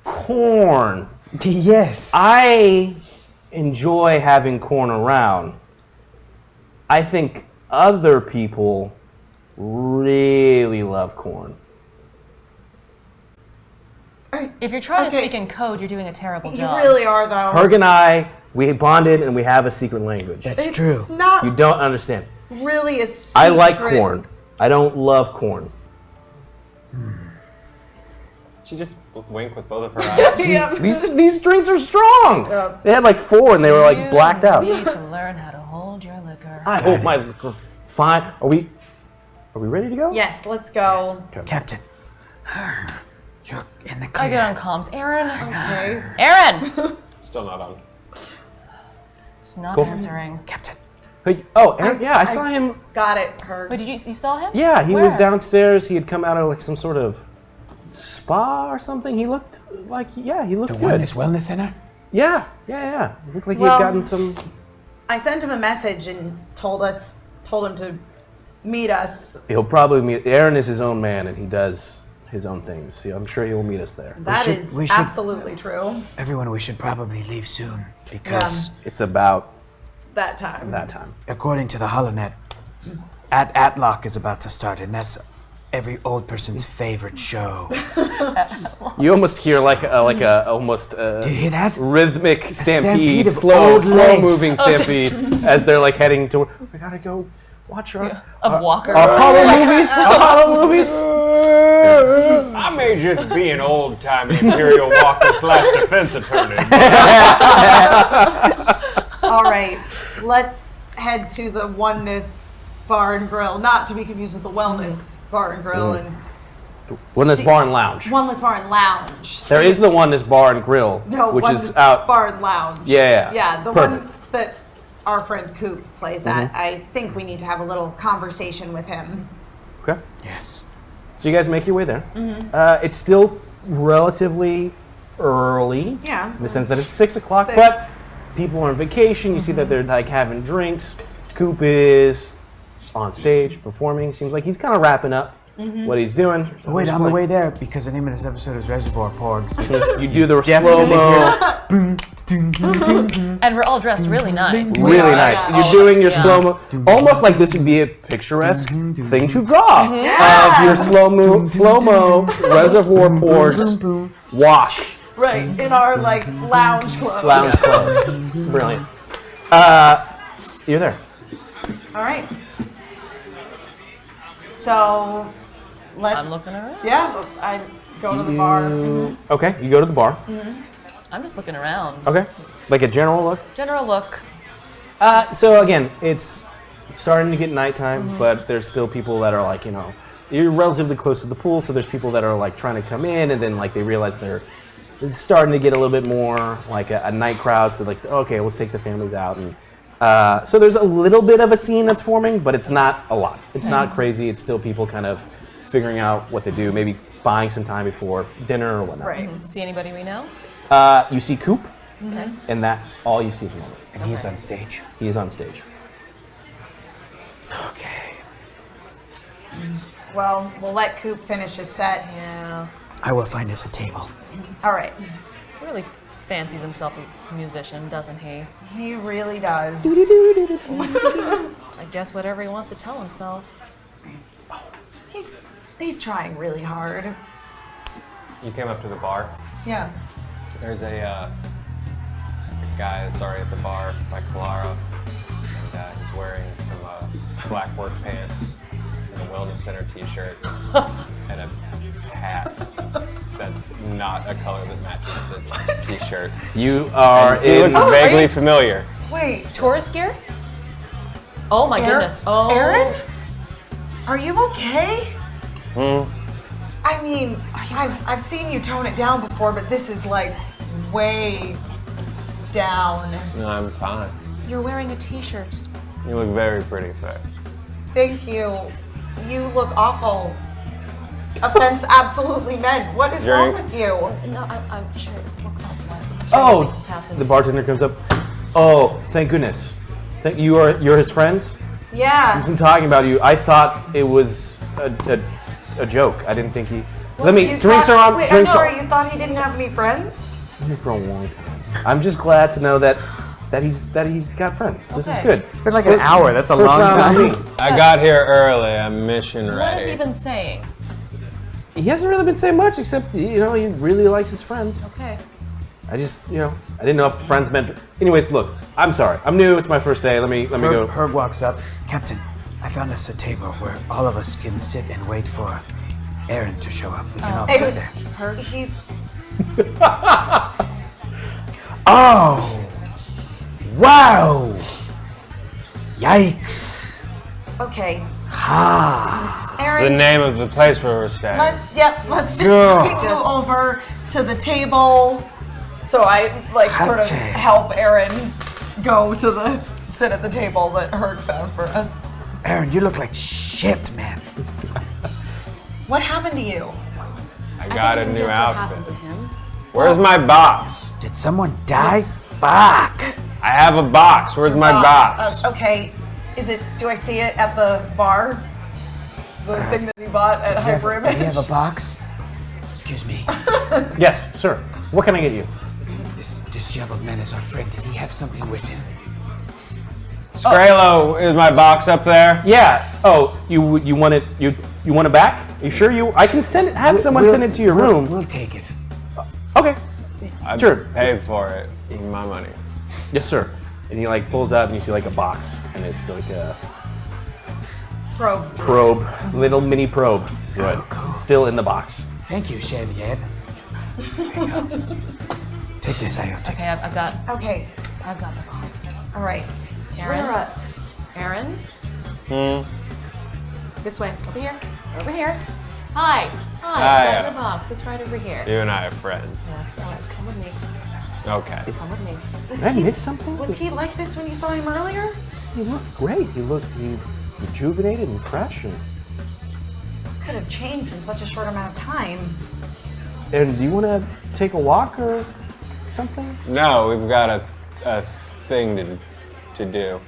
corn. Yes. I enjoy having corn around. I think other people really love corn. If you're trying to Okay. speak in code, you're doing a terrible You job. really are, though. Herg and I, we bonded and we have a secret language. That's It's true. not You don't understand. really a secret. I like corn. I don't love corn. She just wink with both of her eyes. Yeah. These drinks are strong. Yeah. They had like 4 and they were like You blacked out. need to learn how to hold your liquor. I hope my liquor. Fine. Are we ready to go? Yes, let's go. Okay. Captain, you're in the I get on clear. comms. Aaron! Okay. Aaron! Still not on. It's not Cool. answering. Captain, Hey, oh, Aaron, yeah, I saw him. Got it, her. Wait, you saw him? Yeah, he Where? was downstairs. He had come out of like some sort of spa or something. He looked like, yeah, he looked the good. Wellness Wellness Center? Yeah. It looked like he Well- had gotten some. I sent him a message and told him to meet us. He'll probably meet. Aaron is his own man, and he does his own things. So I'm sure he will meet us there. That should- is we should- absolutely true. Everyone, we should probably leave soon because, It's about That time. that time. according to the Holonet, Atlock is about to start, and that's every old person's favorite show. You almost hear like a almost Do you hear that? rhythmic stampede stampede, of slow old legs. moving stampede as they're like heading toward. We gotta go watch our Of walkers. Apollo movies. Apollo movies. I may just be an old-timey Imperial walker / defense attorney. All right, let's head to the Oneness Bar and Grill, not to be confused with the Wellness Bar and Grill and Wellness Bar and Lounge. Oneness Bar and Lounge. There is the Wellness Bar and Grill, No, which Oneness is out. Bar and Lounge. Yeah. Yeah, the Perfect. one that our friend Coop plays at. I think we need to have a little conversation with him. Okay. Yes. So you guys make your way there. It's still relatively early. Yeah. In the sense that it's 6 o'clock, 6. but people are on vacation. You see that they're like having drinks. Coop is on stage performing. Seems like he's kind of wrapping up what he's doing. Oh, wait, on the way there, because the name of this episode is Reservoir, Porgs. You do the slow mo, And we're all dressed really nice. really are, nice. yeah. You're doing your Yeah. slow mo, almost like this would be a picturesque thing to draw of your slow mo Reservoir Porgs wash Right, in our like lounge clothes. lounge clothes. Brilliant. You're there. All right. So, let's. I'm looking around. Yeah, I go to the bar. Okay, you go to the bar. I'm just looking around. Okay, like a general look. General look. So again, it's starting to get nighttime, but there's still people that are like, you're relatively close to the pool, so there's people that are like trying to come in, and then like they realize it's starting to get a little bit more like a night crowd. So like, okay, let's take the families out, and so there's a little bit of a scene that's forming, but it's not a lot. It's not crazy. It's still people kind of figuring out what to do, maybe buying some time before dinner or whatnot. Right. See anybody we know? You see Coop, Okay. and that's all you see at the moment. And he's on stage. He is on stage. Okay. Well, we'll let Coop finish his set. Yeah. I will find us a table. All right. Really fancies himself a musician, doesn't he? He really does. I guess whatever he wants to tell himself. He's trying really hard. You came up to the bar. Yeah. There's a guy that's already at the bar by Kalara. And he's wearing some black work pants and a wellness center t-shirt and a hat that's not a color that matches the t-shirt. You are And he in. looks vaguely familiar. Wait, Tourist gear? Oh my goodness. Oh. Aaron? Are you okay? Hmm. I mean, I've seen you tone it down before, but this is like way down. No, I'm fine. You're wearing a t-shirt. You look very pretty, Faye. Thank you. You look awful. Offense absolutely meant. What is wrong with you? No, I'm sure. Oh, the bartender comes up. Oh, thank goodness. You're his friends? Yeah. He's been talking about you. I thought it was a joke. I didn't think he. Well, you Drinks thought- are on. Wait, Drinks I'm sorry, are you thought he didn't have any friends? been here for a long time. I'm just glad to know that he's got friends. This is Okay. good. It's been like an hour. That's a First long round time. on me. I got here early. I'm mission ready. What has he been saying? He hasn't really been saying much, except he really likes his friends. Okay. I just I didn't know if friends meant. Anyways, look, I'm sorry. I'm new. It's my first day. Let me go. Herb walks up. Captain, I found us a table where all of us can sit and wait for Aaron to show up. We can all sit there. He's. Oh! Wow! Yikes! Okay. Ha! The Aaron, name of the place where we're staying. let's just Go. go over to the table. So I sort of Gotcha. help Aaron go to sit at the table that Herb found for us. Aaron, you look like shit, man. What happened to you? I got a think new that's what happened outfit. to him. Where's my box? Did someone die? Fuck! I have a box. Where's my box? Okay. Do I see it at the bar? The thing that he bought at Hyper Do you have a Image? box? Excuse me. Yes, sir. What can I get you? This disheveled man is our friend. Did he have something with him? Scralo, is my box up there? Yeah. Oh, you want it? You want it back? You sure? I can send it. Have someone send it to your room. We'll take it. Okay. I Sure. paid for it. With my money. Yes, sir. And he pulls out and you see a box, and it's like a probe, little mini probe. Good. cool. Still in the box. Thank you, Chevy. Take this, Ayo. Take Okay, I've got Okay. the box. All right. Aaron? Aaron? This way. Over here. Over here. Hi. Hi. It's right in the box. It's right over here. You and I are friends. Yes, come with me. Okay. Come with me. Did I miss something? Was he like this when you saw him earlier? He looked great. He rejuvenated and fresh. And Could have changed in such a short amount of time. do you want to take a walk or something? No, we've got a thing to do.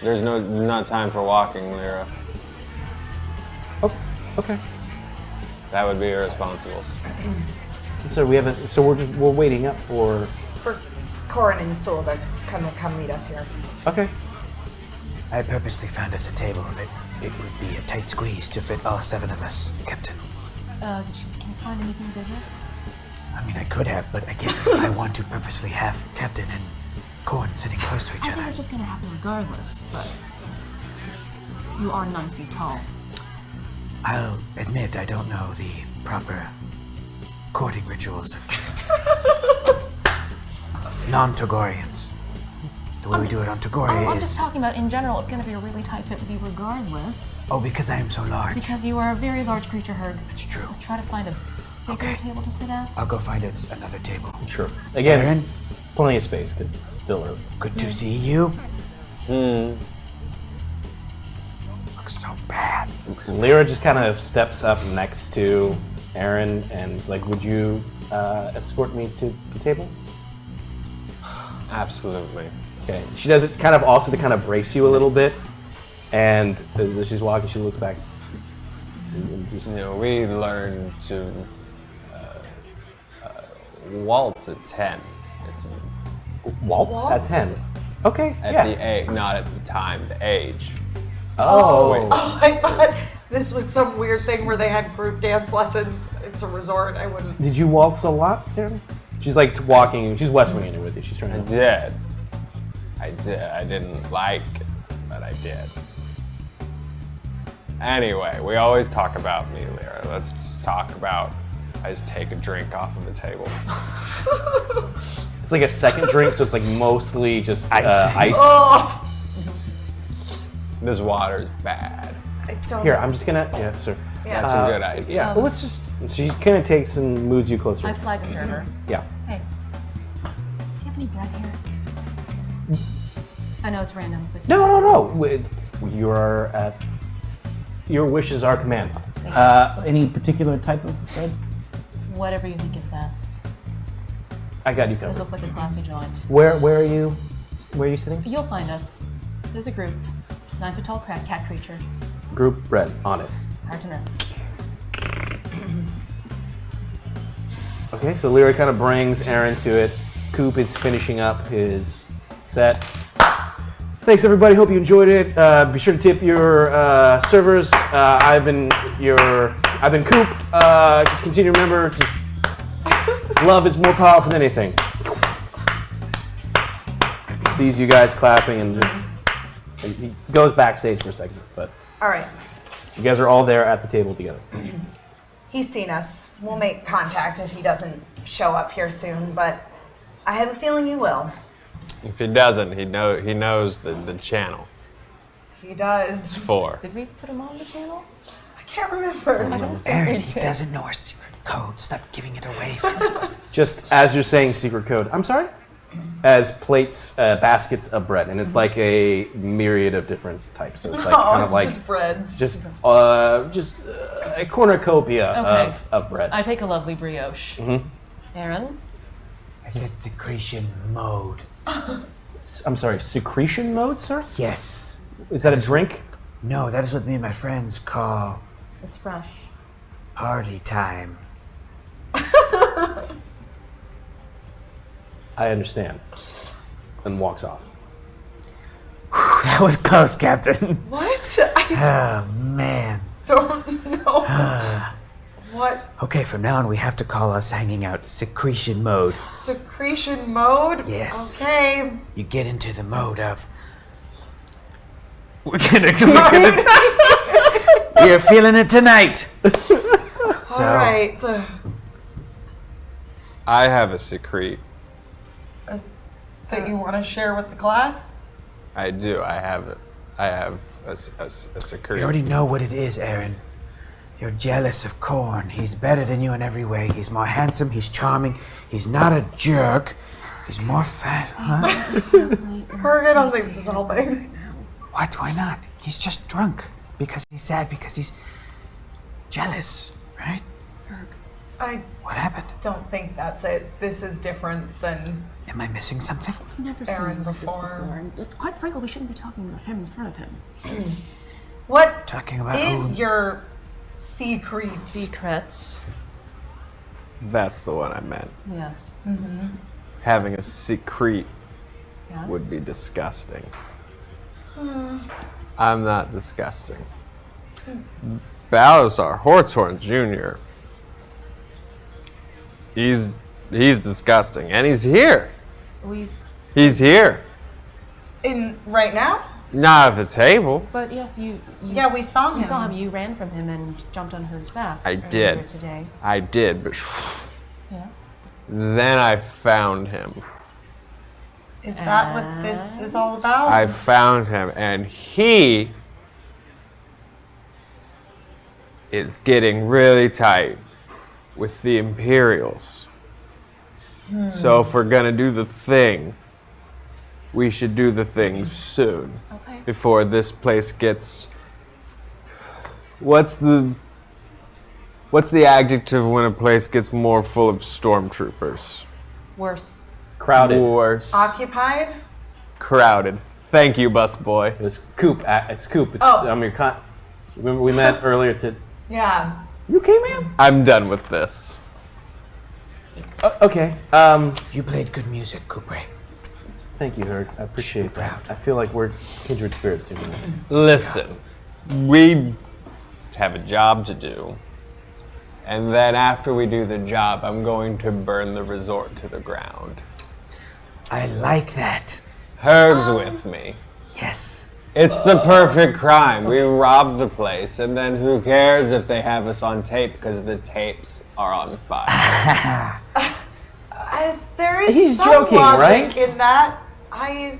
There's not time for walking, Lyra. Oh, okay. That would be irresponsible. So we haven't. So we're waiting up for. For Corin and Sewell to come meet us here. Okay. I purposely found us a table that it would be a tight squeeze to fit all 7 of us, Captain. Can you find anything bigger? I mean, I could have, but again, I want to purposely have Captain and Corn sitting close to each I think other. it's just gonna happen regardless, but you are 9 feet tall. I'll admit I don't know the proper courting rituals of non-Togorians. The way we do it on Togoria I'm just is... talking about in general, it's gonna be a really tight fit with you regardless. Oh, because I am so large. Because you are a very large creature, Herb. It's true. Let's try to find a bigger Okay. table to sit at. I'll go find another table. Sure. Again, Aaron, plenty of space because it's still early. good to see you. Looks so bad. Lyra just kind of steps up next to Aaron and is like, "Would you escort me to the table?" Absolutely. Okay. She does it kind of also to kind of brace you a little bit, and as she's walking, she looks back. And just, We learned to waltz at 10. It's waltz at 10. Okay. at the age, not at the time, the age. Oh. Wait. Oh, I thought this was some weird thing where they had group dance lessons. It's a resort. I wouldn't. Did you waltz a lot, Aaron? She's like walking. She's west winging it with you. think she's trying I to. did. I didn't like it, but I did. Anyway, we always talk about me, Lyra. Let's just talk about. I just take a drink off of the table. It's like a second drink, so it's like mostly just ice. Oh, This water's bad. I don't. Here, I'm just gonna. Yeah, sir. Yeah. That's a good idea. Yeah. Well, let's just. She kind of takes and moves you closer. I flag a server. Yeah. Hey, do you have any bread here? I know it's random, but No. You are at. Your wish is our command. Any particular type of bread? whatever you think is best. I got you This covered. looks like a classy joint. Where are you? Where are you sitting? You'll find us. There's a group. 9-foot tall cat creature. Group red on it. Hard to miss. Okay, so Lyra kind of brings Aaron to it. Coop is finishing up his set. Thanks everybody. Hope you enjoyed it. Be sure to tip your servers. I've been Coop. Just continue to remember, just love is more powerful than anything. Sees you guys clapping and he goes backstage for a second, but All right. you guys are all there at the table together. He's seen us. We'll make contact if he doesn't show up here soon, but I have a feeling he will. If he doesn't, he knows the channel. He It's does. for. Did we put him on the channel? I can't remember. Aaron, he doesn't know our secret code. Stop giving it away from him. Just as you're saying secret code, I'm sorry? As plates, baskets of bread, and it's like a myriad of different types. So it's like kind of like just breads. just a cornucopia Okay. of bread. I take a lovely brioche. Aaron? I said secretion mode. I'm sorry, secretion mode, sir? Yes. Is that a drink? No, that is what me and my friends call It's fresh. party time. I understand. And walks off. That was close, Captain. What? I Oh, man. don't know. What? Okay, from now on, we have to call us hanging out secretion mode. Secretion mode? Yes. Okay. You get into the mode of. We're feeling it tonight. So, All right. I have a secret. That you want to share with the class? I do. I have it. I have a secret. we already know what it is, Aaron. You're jealous of Korn. He's better than you in every way. He's more handsome. He's charming. He's not a jerk. He's more fat, huh? Or I don't think this is helping. What? Why not? He's just drunk. Because he's sad. Because he's jealous, right? I What happened? don't think that's it. This is different than Am I missing something? I've never Aaron seen him like this before. before. And quite frankly, we shouldn't be talking about him in front of him. what Talking about is who? your secret? Secret. That's the one I meant. Yes. Having a secret Yes. would be disgusting. I'm not disgusting. Balazar Hortzhorn Jr. He's disgusting, and he's here. He's here. In right now? Not at the table. But yes, you Yeah, we saw him. you saw him. You ran from him and jumped on Herd's back. I earlier did. today. I did, but Yeah. then I found him. Is that what this is all about? I found him, and he is getting really tight with the Imperials. So if we're gonna do the thing, we should do the thing soon. Okay. Before this place gets. What's the adjective when a place gets more full of stormtroopers? Worse. Crowded. Worse. Occupied? Crowded. Thank you, busboy. It's Coop. It's Coop. It's Oh. your remember we met earlier to. Yeah. You okay, man? I'm done with this. Okay. You played good music, Cooper. Thank you, Herd. I appreciate that. Proud. I feel like we're kindred spirits here. Listen, we have a job to do. And then after we do the job, I'm going to burn the resort to the ground. I like that. Herg's with me. Yes. It's the perfect crime. We rob the place, and then who cares if they have us on tape because the tapes are on fire. There is He's some joking, logic right? in that. I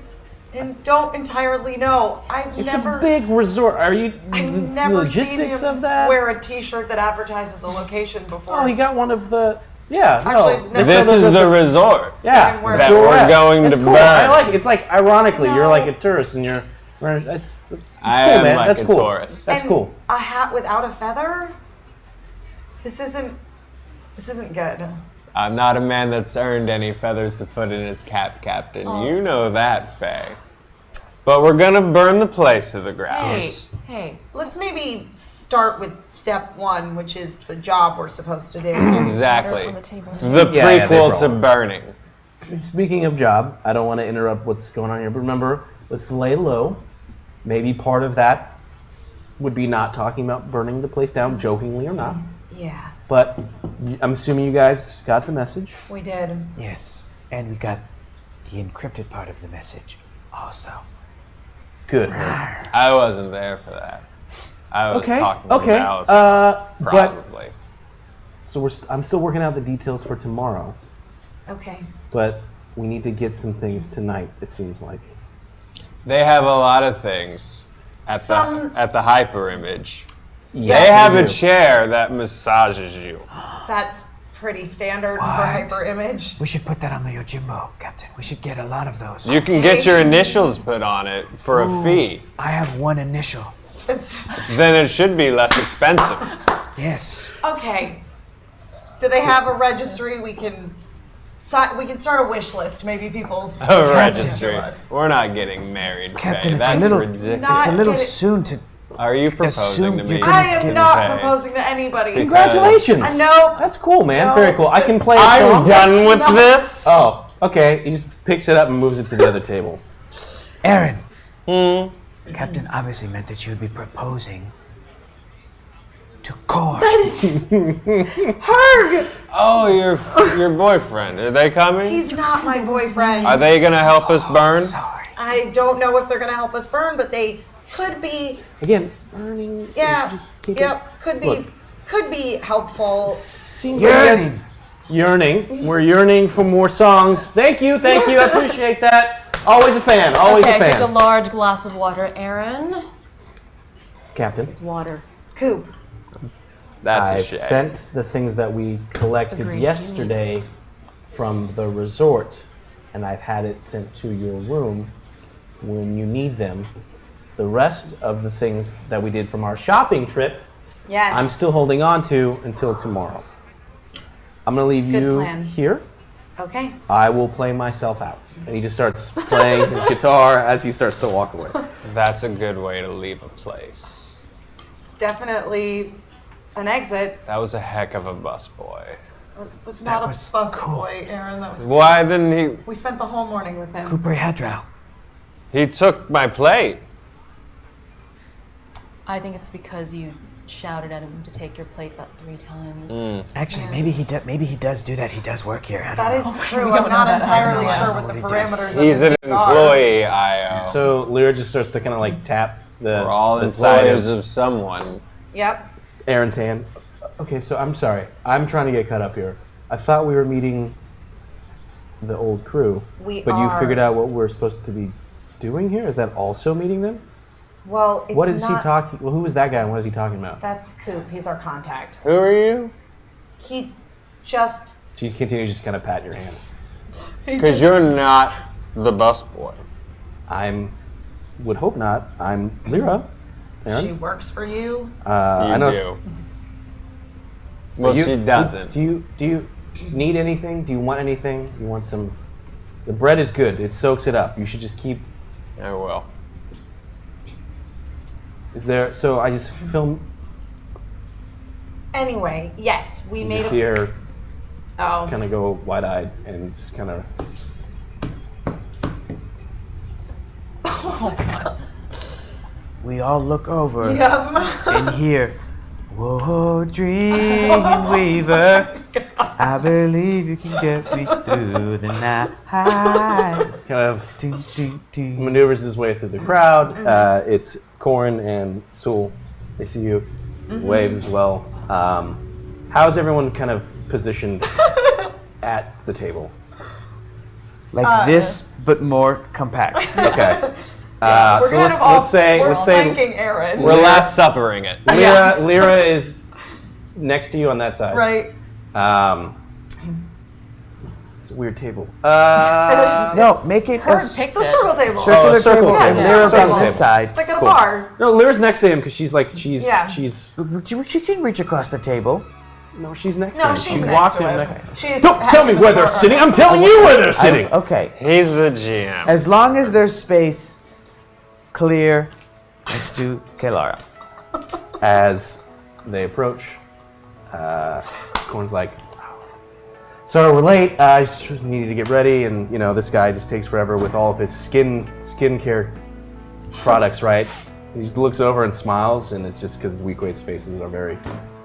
don't entirely know. It's a big resort. Are you I've the never logistics seen him of that? wear a T-shirt that advertises a location before. Oh, he got one of the. Yeah, Actually, no. This is the resort Yeah, Where- that correct. we're going It's to cool. burn. I like it. It's like ironically, you're No. like a tourist and you're. It's cool, I am man. like That's a cool. tourist. That's And cool. A hat without a feather? This isn't good. I'm not a man that's earned any feathers to put in his cap, Captain. You know that, Faye. But we're gonna burn the place to the ground. Hey, let's maybe start with step one, which is the job we're supposed to do. Exactly. on the table. It's the Yeah, yeah, they prequel to roll. burning. Speaking of job, I don't want to interrupt what's going on here, but remember, let's lay low. Maybe part of that would be not talking about burning the place down, jokingly or not. Yeah, But I'm assuming you guys got the message. we did. Yes. And we got the encrypted part of the message also. Good. I wasn't there for that. I was talking to Okay. Alice, But probably. so I'm still working out the details for tomorrow. Okay. But we need to get some things tonight. It seems like. They have a lot of things at Some- the hyper image. Yes, They have we a do. chair that massages you. That's pretty standard for What? hyper image. We should put that on the Yojimbo, Captain. We should get a lot of those. You can get your initials put on it for a fee. I have one initial. It's Then it should be less expensive. Yes. okay. Do they have a registry we can start a wish list? Maybe people's A registry. We're not getting married, Captain, Faye. it's a That's little- ridiculous. Not It's a little get it- soon to. Are you proposing Assume to you're me? gonna I am Give not Faye? proposing to anybody. Congratulations. I know. That's cool, man. No. Very cool. I can play a I'm song. done with not- this. Oh, okay. He just picks it up and moves it to the other table. Aaron. Captain obviously meant that you would be proposing to Core. Herg! Oh, your boyfriend. Are they coming? He's not my boyfriend. Are they gonna help us burn? Sorry. I don't know if they're gonna help us burn, but they could be. Again, burning. Yeah. Just keep it- Yep. Could be. Look. Could be helpful. Seems like you guys- Yearning. We're yearning for more songs. Thank you. I appreciate that. Always a fan. Always Okay, a fan. take a large glass of water, Aaron. Captain, Water. Coop. That's a I've shame. sent the things that we collected Agreed. yesterday from the resort, and I've had it sent to your room when you need them. The rest of the things that we did from our shopping trip, Yes. I'm still holding on to until tomorrow. I'm going to leave Good you plan. here. Okay. I will play myself out. And he just starts playing his guitar as he starts to walk away. That's a good way to leave a place. It's definitely an exit. That was a heck of a busboy. It was not That a was bus cool. boy, Aaron. That was. Why didn't he? We spent the whole morning with him. Cooper Hadrow. He took my plate. I think it's because you shouted at him to take your plate about 3 times. Actually, maybe he does do that. He does work here. I don't That know. is true. don't I'm not know that. entirely I don't sure know what what the he does. parameters He's of an his gig are. employee, IO. So Lyra just starts to kind of like tap the, We're all the side employees of of someone. Yep. Aaron's hand. Okay, so I'm sorry. I'm trying to get cut up here. I thought we were meeting the old crew. We But you are. figured out what we're supposed to be doing here? Is that also meeting them? Well, it's What is he not- talking? Well, who was that guy and what is he talking about? That's Coop. He's our contact. Who are you? He just. So you continue to just kind of pat your hand. Because you're not the busboy. Would hope not. I'm Lyra. Aaron. She works for you. I You know. do. Well, You- she doesn't. Do you need anything? Do you want anything? You want some? The bread is good. It soaks it up. You should just keep. I will. Is there? So I just film. Anyway, yes, we You made see a. her Oh. kind of go wide-eyed and just kind of. We all look over Yep. and hear, "Whoa, dream weaver." I believe you can get me through the night. Kind of maneuvers his way through the crowd. It's Corin and Sewell. They see you. Waves as well. How's everyone kind of positioned at the table? Like this, but more compact. Okay. We're So kind of let's say flanking Aaron. We're last suppering it. Lyra is next to you on that side. Right. It's a weird table. No, make it a Picked It's a it. circle table. circular circle table. table. And Lyra's on Circle this table. side. It's like at a Cool. bar. No, Lyra's next to him because she's Yeah. She can reach across the table. No, she's next to No, him. she's She next walked to him him. next. She's Don't tell me having where a they're bar- sitting. I'm telling you where they're sitting. Okay. He's the GM. As long as there's space clear next to Kelara. As they approach, Corin's like, "Sorry, we're late. I just needed to get ready, and this guy just takes forever with all of his skincare products, right?" He just looks over and smiles, and it's just because Weequait's faces are very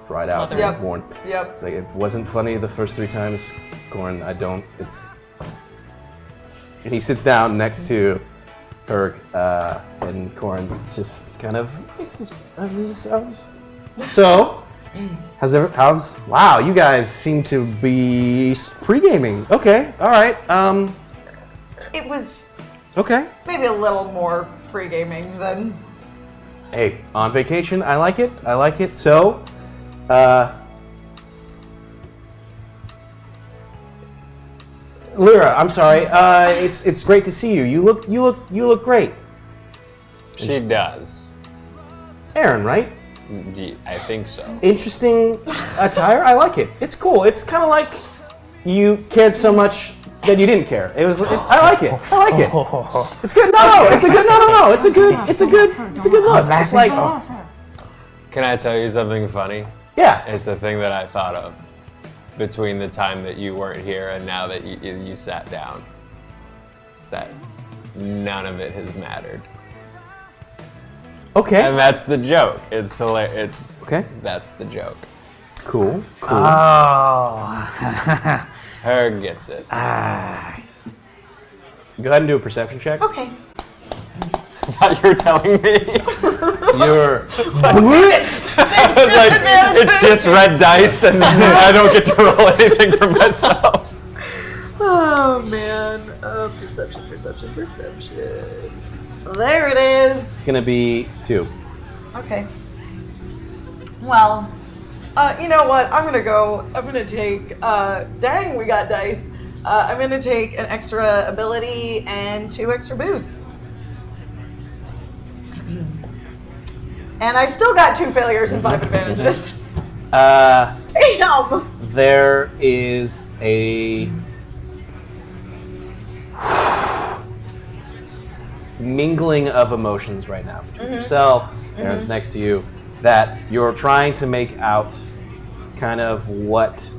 dried out and Yep. worn. Yep. It's like, it wasn't funny the first 3 times, Corin. And he sits down next to her, and Corin just kind of so. Wow, you guys seem to be pre-gaming. Okay, all right. It was Okay. maybe a little more pre-gaming than. Hey, on vacation, I like it. So, Lyra, I'm sorry. It's great to see you. You look great. She does. Aaron, right? I think so. Interesting attire. I like it. It's cool. It's kind of like you cared so much that you didn't care. I like it. It's good. No. It's a good. No. It's a good look. It's like, Can I tell you something funny? yeah. It's the thing that I thought of between the time that you weren't here and now that you sat down. It's that none of it has mattered. Okay. And that's the joke. It's hilarious. Okay. That's the joke. Cool. Oh. Her gets it. Go ahead and do a perception check. Okay. I thought you were telling me. You're I was like, it's just red dice and I don't get to roll anything for myself. Oh man. Perception. There it is. It's gonna be 2. Okay. Well, you know what? I'm gonna take, dang, we got dice. I'm gonna take an extra ability and 2 extra boosts. And I still got 2 failures and 5 advantages. Damn! There is a mingling of emotions right now between yourself, Aaron's next to you, that you're trying to make out kind of what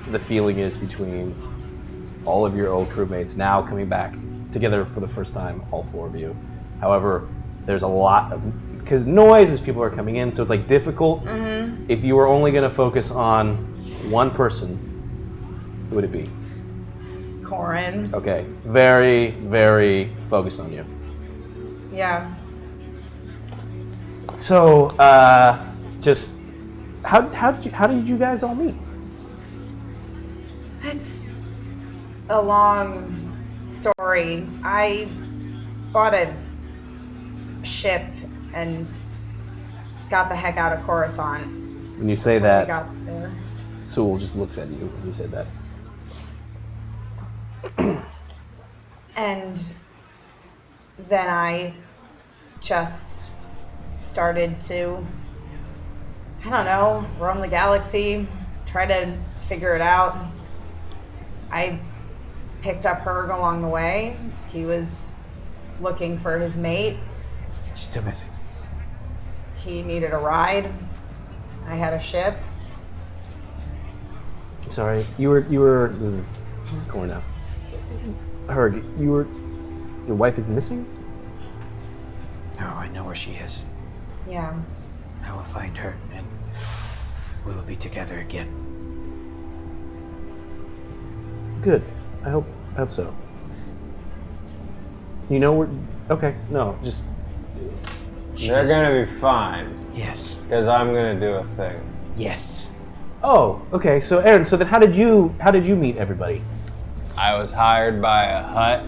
the feeling is between all of your old crewmates now coming back together for the first time, all 4 of you. However, there's a lot of, because noise as people are coming in, so it's like difficult. If you were only going to focus on one person, who would it be? Corin. Okay, very, very focused on you. Yeah. So, just how did you guys all meet? It's a long story. I bought a ship and got the heck out of Coruscant When you say when we that, got there. Sewell just looks at you when you said that. And then I just started to, I don't know, roam the galaxy, try to figure it out. I picked up Herg along the way. He was looking for his mate. Still missing. He needed a ride. I had a ship. Sorry, you were. This is Corn now. Herg, your wife is missing? No, I know where she is. Yeah. I will find her, and we will be together again. Good. I hope so. You know we're okay. No, just They're gonna be fine. Yes. Because I'm gonna do a thing. Yes. oh, okay. So Aaron, so then how did you meet everybody? I was hired by a hut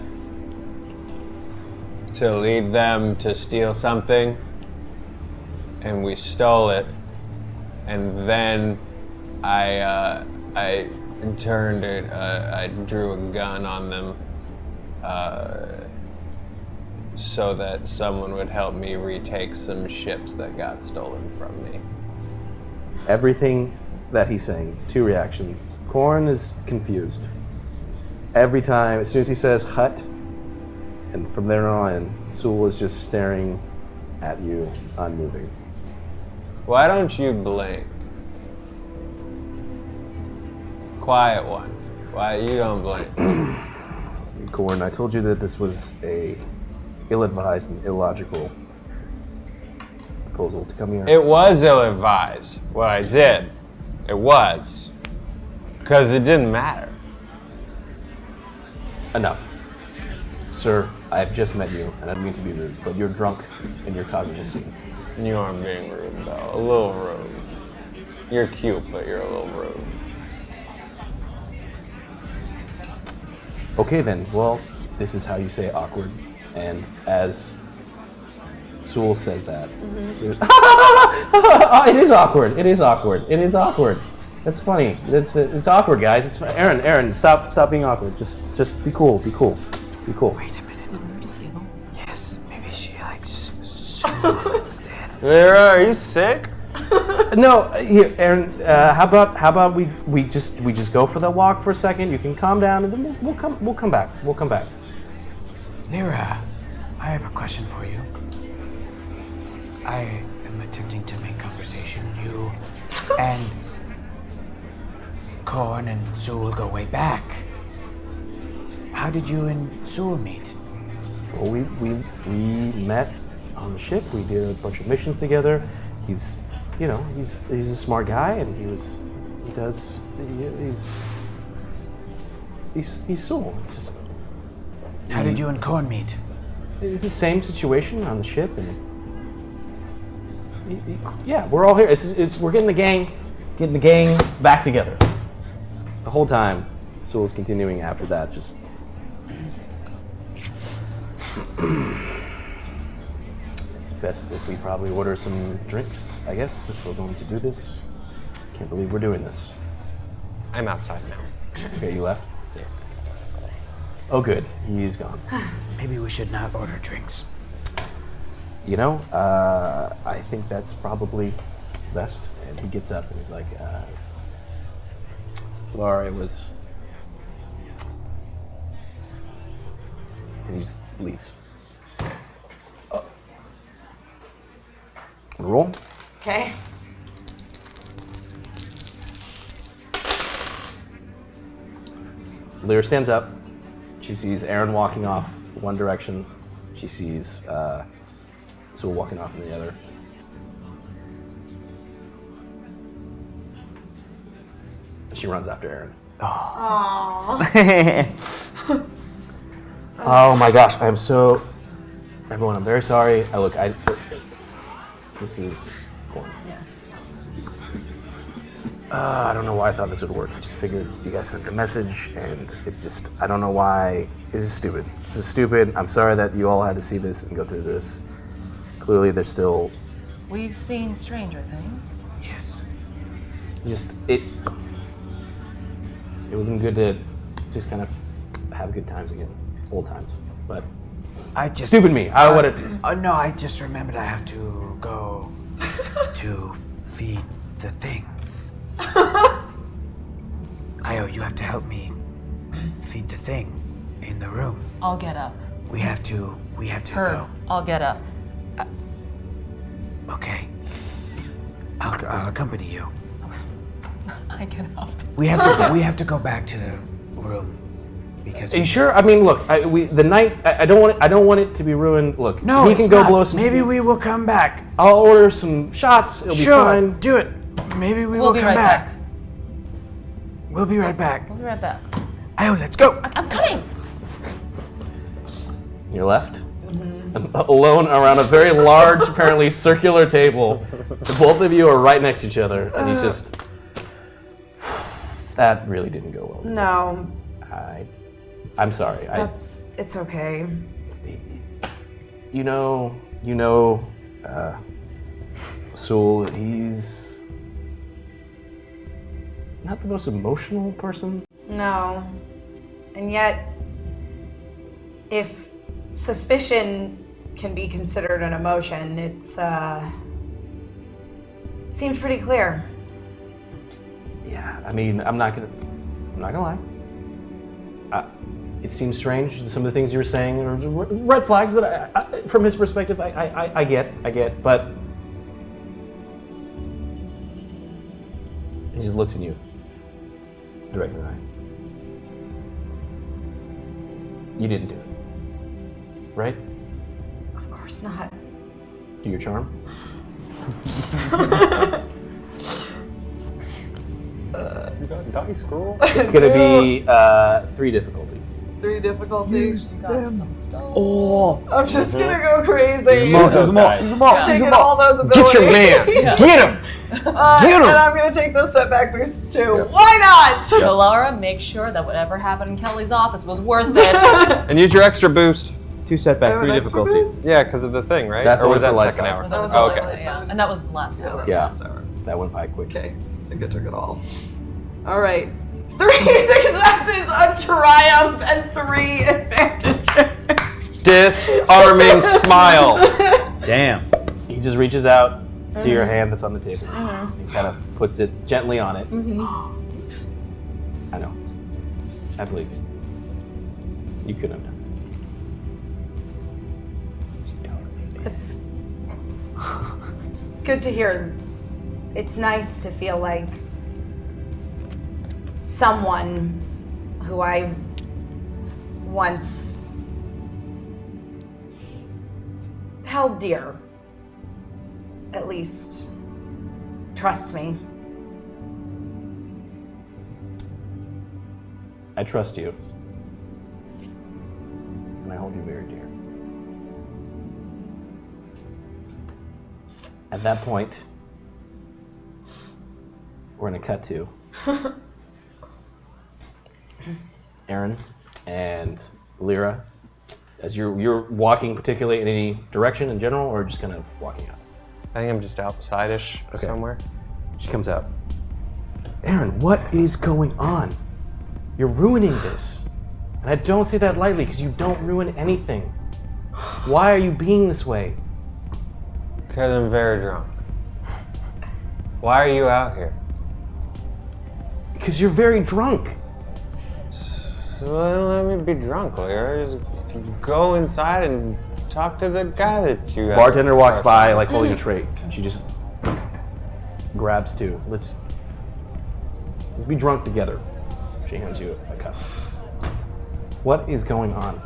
to lead them to steal something, and we stole it. And then I turned it. I drew a gun on them so that someone would help me retake some ships that got stolen from me. Everything that he's saying, 2 reactions. Korn is confused. Every time, as soon as he says hut, and from there on, Sewell is just staring at you, unmoving. Why don't you blink? Quiet one. Why you don't blink? Korn, I told you that this was a ill-advised and illogical proposal to come here. It was ill-advised, what I did. It was. Because it didn't matter. Enough. Sir, I have just met you, and I don't mean to be rude, but you're drunk and you're causing a scene. You aren't being rude, though. A little rude. You're cute, but you're a little rude. Okay then, well, this is how you say awkward. And as Sewell says that, there's oh, it is awkward. It is awkward. It is awkward. That's funny. It's awkward, guys. It's Aaron, stop being awkward. Just be cool. Be cool. Be cool. Wait a minute. Did we just giggle? Yes, maybe she likes Sewell instead. Lyra, are you sick? No, here, Aaron. How about we just go for the walk for a second? You can calm down, and then we'll come back. We'll come back. Lyra, I have a question for you. I am attempting to make conversation. You and Korn and Sewell go way back. How did you and Sewell meet? Well, we met on the ship. We did a bunch of missions together. He's a smart guy, and he's Sewell. It's just How did you and Korn meet? it's the same situation on the ship, and yeah, we're all here. We're getting the gang back together. The whole time, Sewell's continuing after that. Just it's best if we probably order some drinks, I guess, if we're going to do this. Can't believe we're doing this. I'm outside now. Okay, you left? Yeah. Oh, good. He's gone. Maybe we should not order drinks. You know, I think that's probably best. And he gets up and he's like, Laura, it was... And he just leaves. Oh. Roll. Okay. Lyra stands up. She sees Aaron walking off one direction. She sees Sewell walking off in the other. She runs after Aaron. Oh my gosh, everyone, I'm very sorry. This is Korn. I don't know why I thought this would work. I just figured you guys sent the message, and I don't know why. This is stupid. This is stupid. I'm sorry that you all had to see this and go through this. Clearly, there's still... We've seen stranger things. Yes. It would have been good to just kind of have good times again. Old times. But stupid me. I would have... Oh no, I just remembered I have to go to feed the thing. Io, you have to help me feed the thing in the room. I'll get up. We have to go. I'll get up. Okay. I'll accompany you. I get up. We have to go back to the room because. Are you sure? I mean, look. I don't want it to be ruined. Look. No, he it's can go not. blow some. Maybe steam. we will come back. I'll order some shots. It'll be fine. Do it. Maybe we We'll will be come right back. back. We'll be right back. We'll be right back. Ayo, let's go. I'm coming. You're left. Alone around a very large, apparently circular table. Both of you are right next to each other, and he's just. That really didn't go well. No, I'm sorry. it's okay. You know, Sul, he's not the most emotional person. No. And yet, if suspicion can be considered an emotion, it's seems pretty clear. Yeah, I mean, I'm not gonna lie. It seems strange. Some of the things you were saying are red flags that, I, from his perspective, I get. But he just looks at you directly in the eye. You didn't do it, right? Of course not. Do your charm. You got dice, girl. It's gonna be 3 difficulty. 3 difficulties. Oh, I'm just gonna go crazy. Use them all. Taking all those abilities. Get your man. Get him. Get him. And I'm gonna take those setback boosts too. Why not? Kalara, make sure that whatever happened in Kelly's office was worth it. And use your extra boost. 2 setback, Oh, 3 an extra difficulty. boost? Yeah, because of the thing, right? That's or was always that the light second side. hour? That was Oh, the okay. last, yeah. And that was last hour. Yeah, that went by quick. Okay, I think I took it all. All right. 3 successes, a triumph, and 3 advantages. Disarming smile. Damn. He just reaches out to your hand that's on the table. He kind of puts it gently on it. I know. I believe you. You couldn't have done it. It's good to hear. It's nice to feel like someone who I once held dear, at least, trusts me. I trust you. And I hold you very dear. At that point, we're going to cut to Aaron and Lyra. As you're walking particularly in any direction in general, or just kind of walking out? I think I'm just outside-ish somewhere. She comes out. Aaron, what is going on? You're ruining this. And I don't say that lightly because you don't ruin anything. Why are you being this way? Because I'm very drunk. Why are you out here? Because you're very drunk. So let me be drunk, Lyra. Just go inside and talk to the guy that you. Bartender walks by, like holding a tray. She just grabs 2. Let's be drunk together. She hands you a cup. What is going on?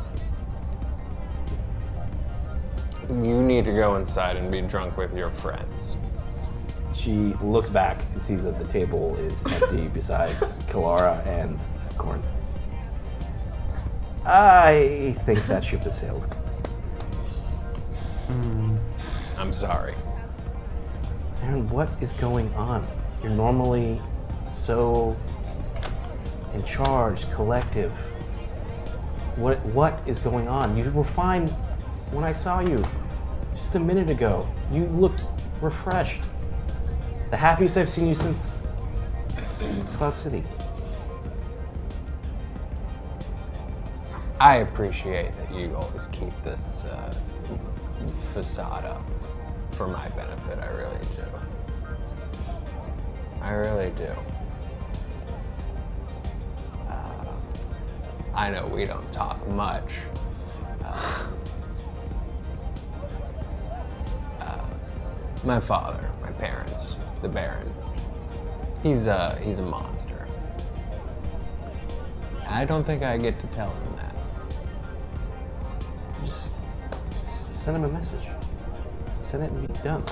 You need to go inside and be drunk with your friends. She looks back and sees that the table is empty besides Kalara and Korn. I think that ship has sailed. I'm sorry. Aaron, what is going on? You're normally so in charge, collective. What is going on? You were fine when I saw you just a minute ago. You looked refreshed. The happiest I've seen you since Cloud City. I appreciate that you always keep this facade up for my benefit. I really do. I really do. I know we don't talk much. My father, my parents, the Baron, he's a monster. I don't think I get to tell him that. Just send him a message. Send it and be done.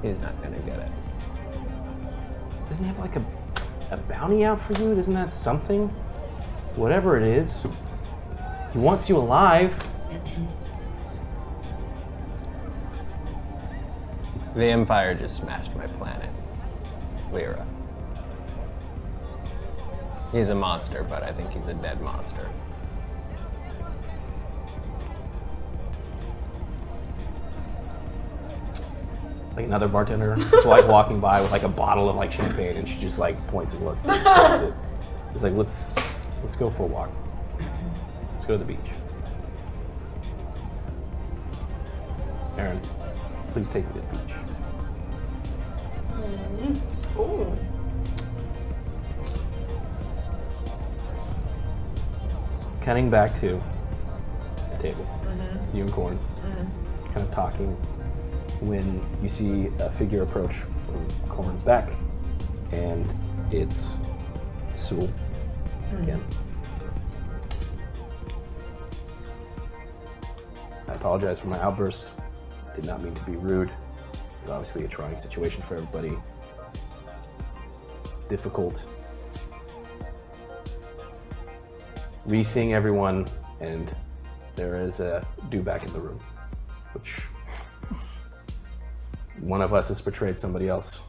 He's not gonna get it. Doesn't he have like a a bounty out for you? Isn't that something? Whatever it is. He wants you alive. The Empire just smashed my planet. Lyra. He's a monster, but I think he's a dead monster. Like another bartender is like walking by with like a bottle of like champagne, and she just like points and looks. And pours it. It's like let's go for a walk. Let's go to the beach. Aaron, please take me to the beach. Ooh. Cutting back to the table, you and Corn, kind of talking, when you see a figure approach from Corn's back, and it's Sewell again. I apologize for my outburst. Did not mean to be rude. This is obviously a trying situation for everybody. It's difficult re-seeing everyone, and there is a do-back in the room, which one of us has betrayed somebody else.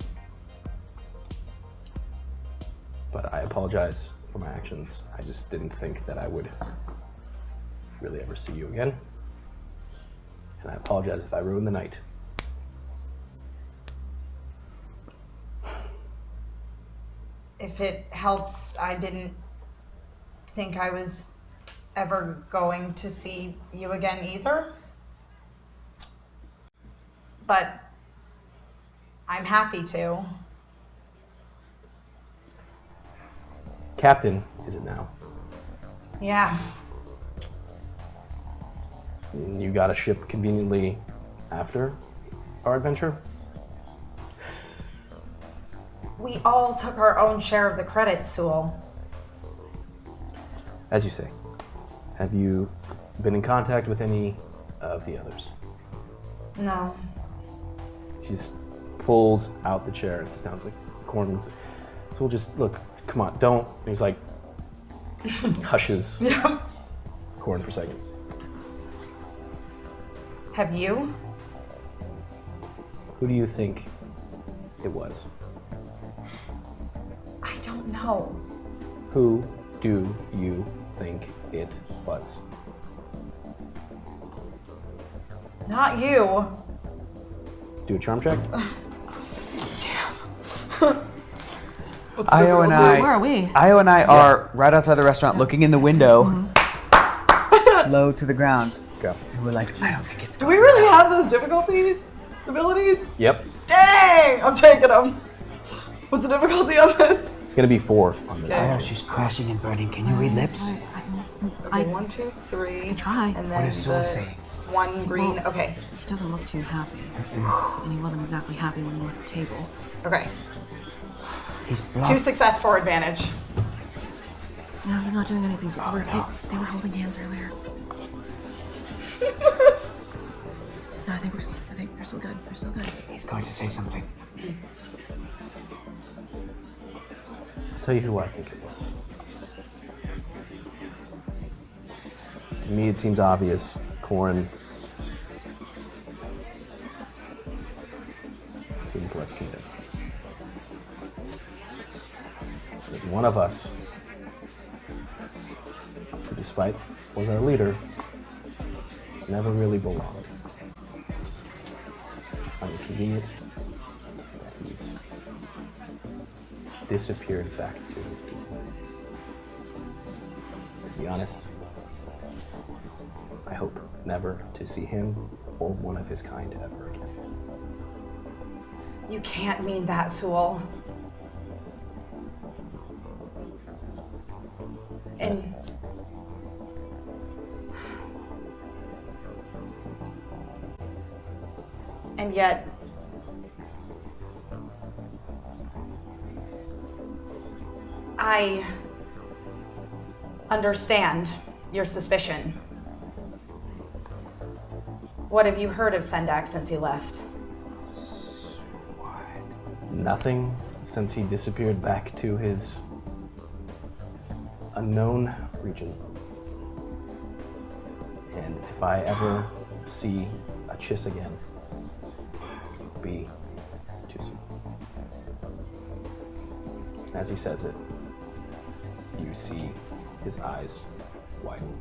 But I apologize for my actions. I just didn't think that I would really ever see you again. And I apologize if I ruined the night. If it helps, I didn't think I was ever going to see you again either. But I'm happy to. Captain, is it now? Yeah. You got a ship conveniently after our adventure? We all took our own share of the credits, Sewell. As you say, have you been in contact with any of the others? No. She just pulls out the chair and sits down. It's like, Corn, so we'll just, look, come on, don't. And he's like, hushes Corn for a second. Have you? Who do you think it was? I don't know. Who do you think it was? Not you. Do a charm check. Io and I. Where are we? Io and I are right outside the restaurant, looking in the window, low to the ground, Go. and we're like, I don't think it's Do going. we really have those difficulty abilities? Yep. Dang! I'm taking them. What's the difficulty on this? It's gonna be 4 on this. Io, she's crashing and burning. Can you read lips? I 1, 2, 3. try. And What then does Sewell the say? one green. Okay. He doesn't look too happy. And he wasn't exactly happy when he left the table. Okay. He's 2 blocked. success, 4 advantage. No, he's not doing anything. So they were holding hands earlier. No, I think they're still good. They're still good. He's going to say something. I'll tell you who I think it was. To me, it seems obvious. Corn seems less convinced. There's one of us who, despite was our leader, never really belonged. Inconvenient that he's disappeared back to his people. To be honest, I hope never to see him or one of his kind ever again. You can't mean that, Sewell. And yet, I understand your suspicion. What have you heard of Sendak since he left? Nothing since he disappeared back to his unknown region. And if I ever see a Chiss again, it'll be too soon. As he says it, you see his eyes widen.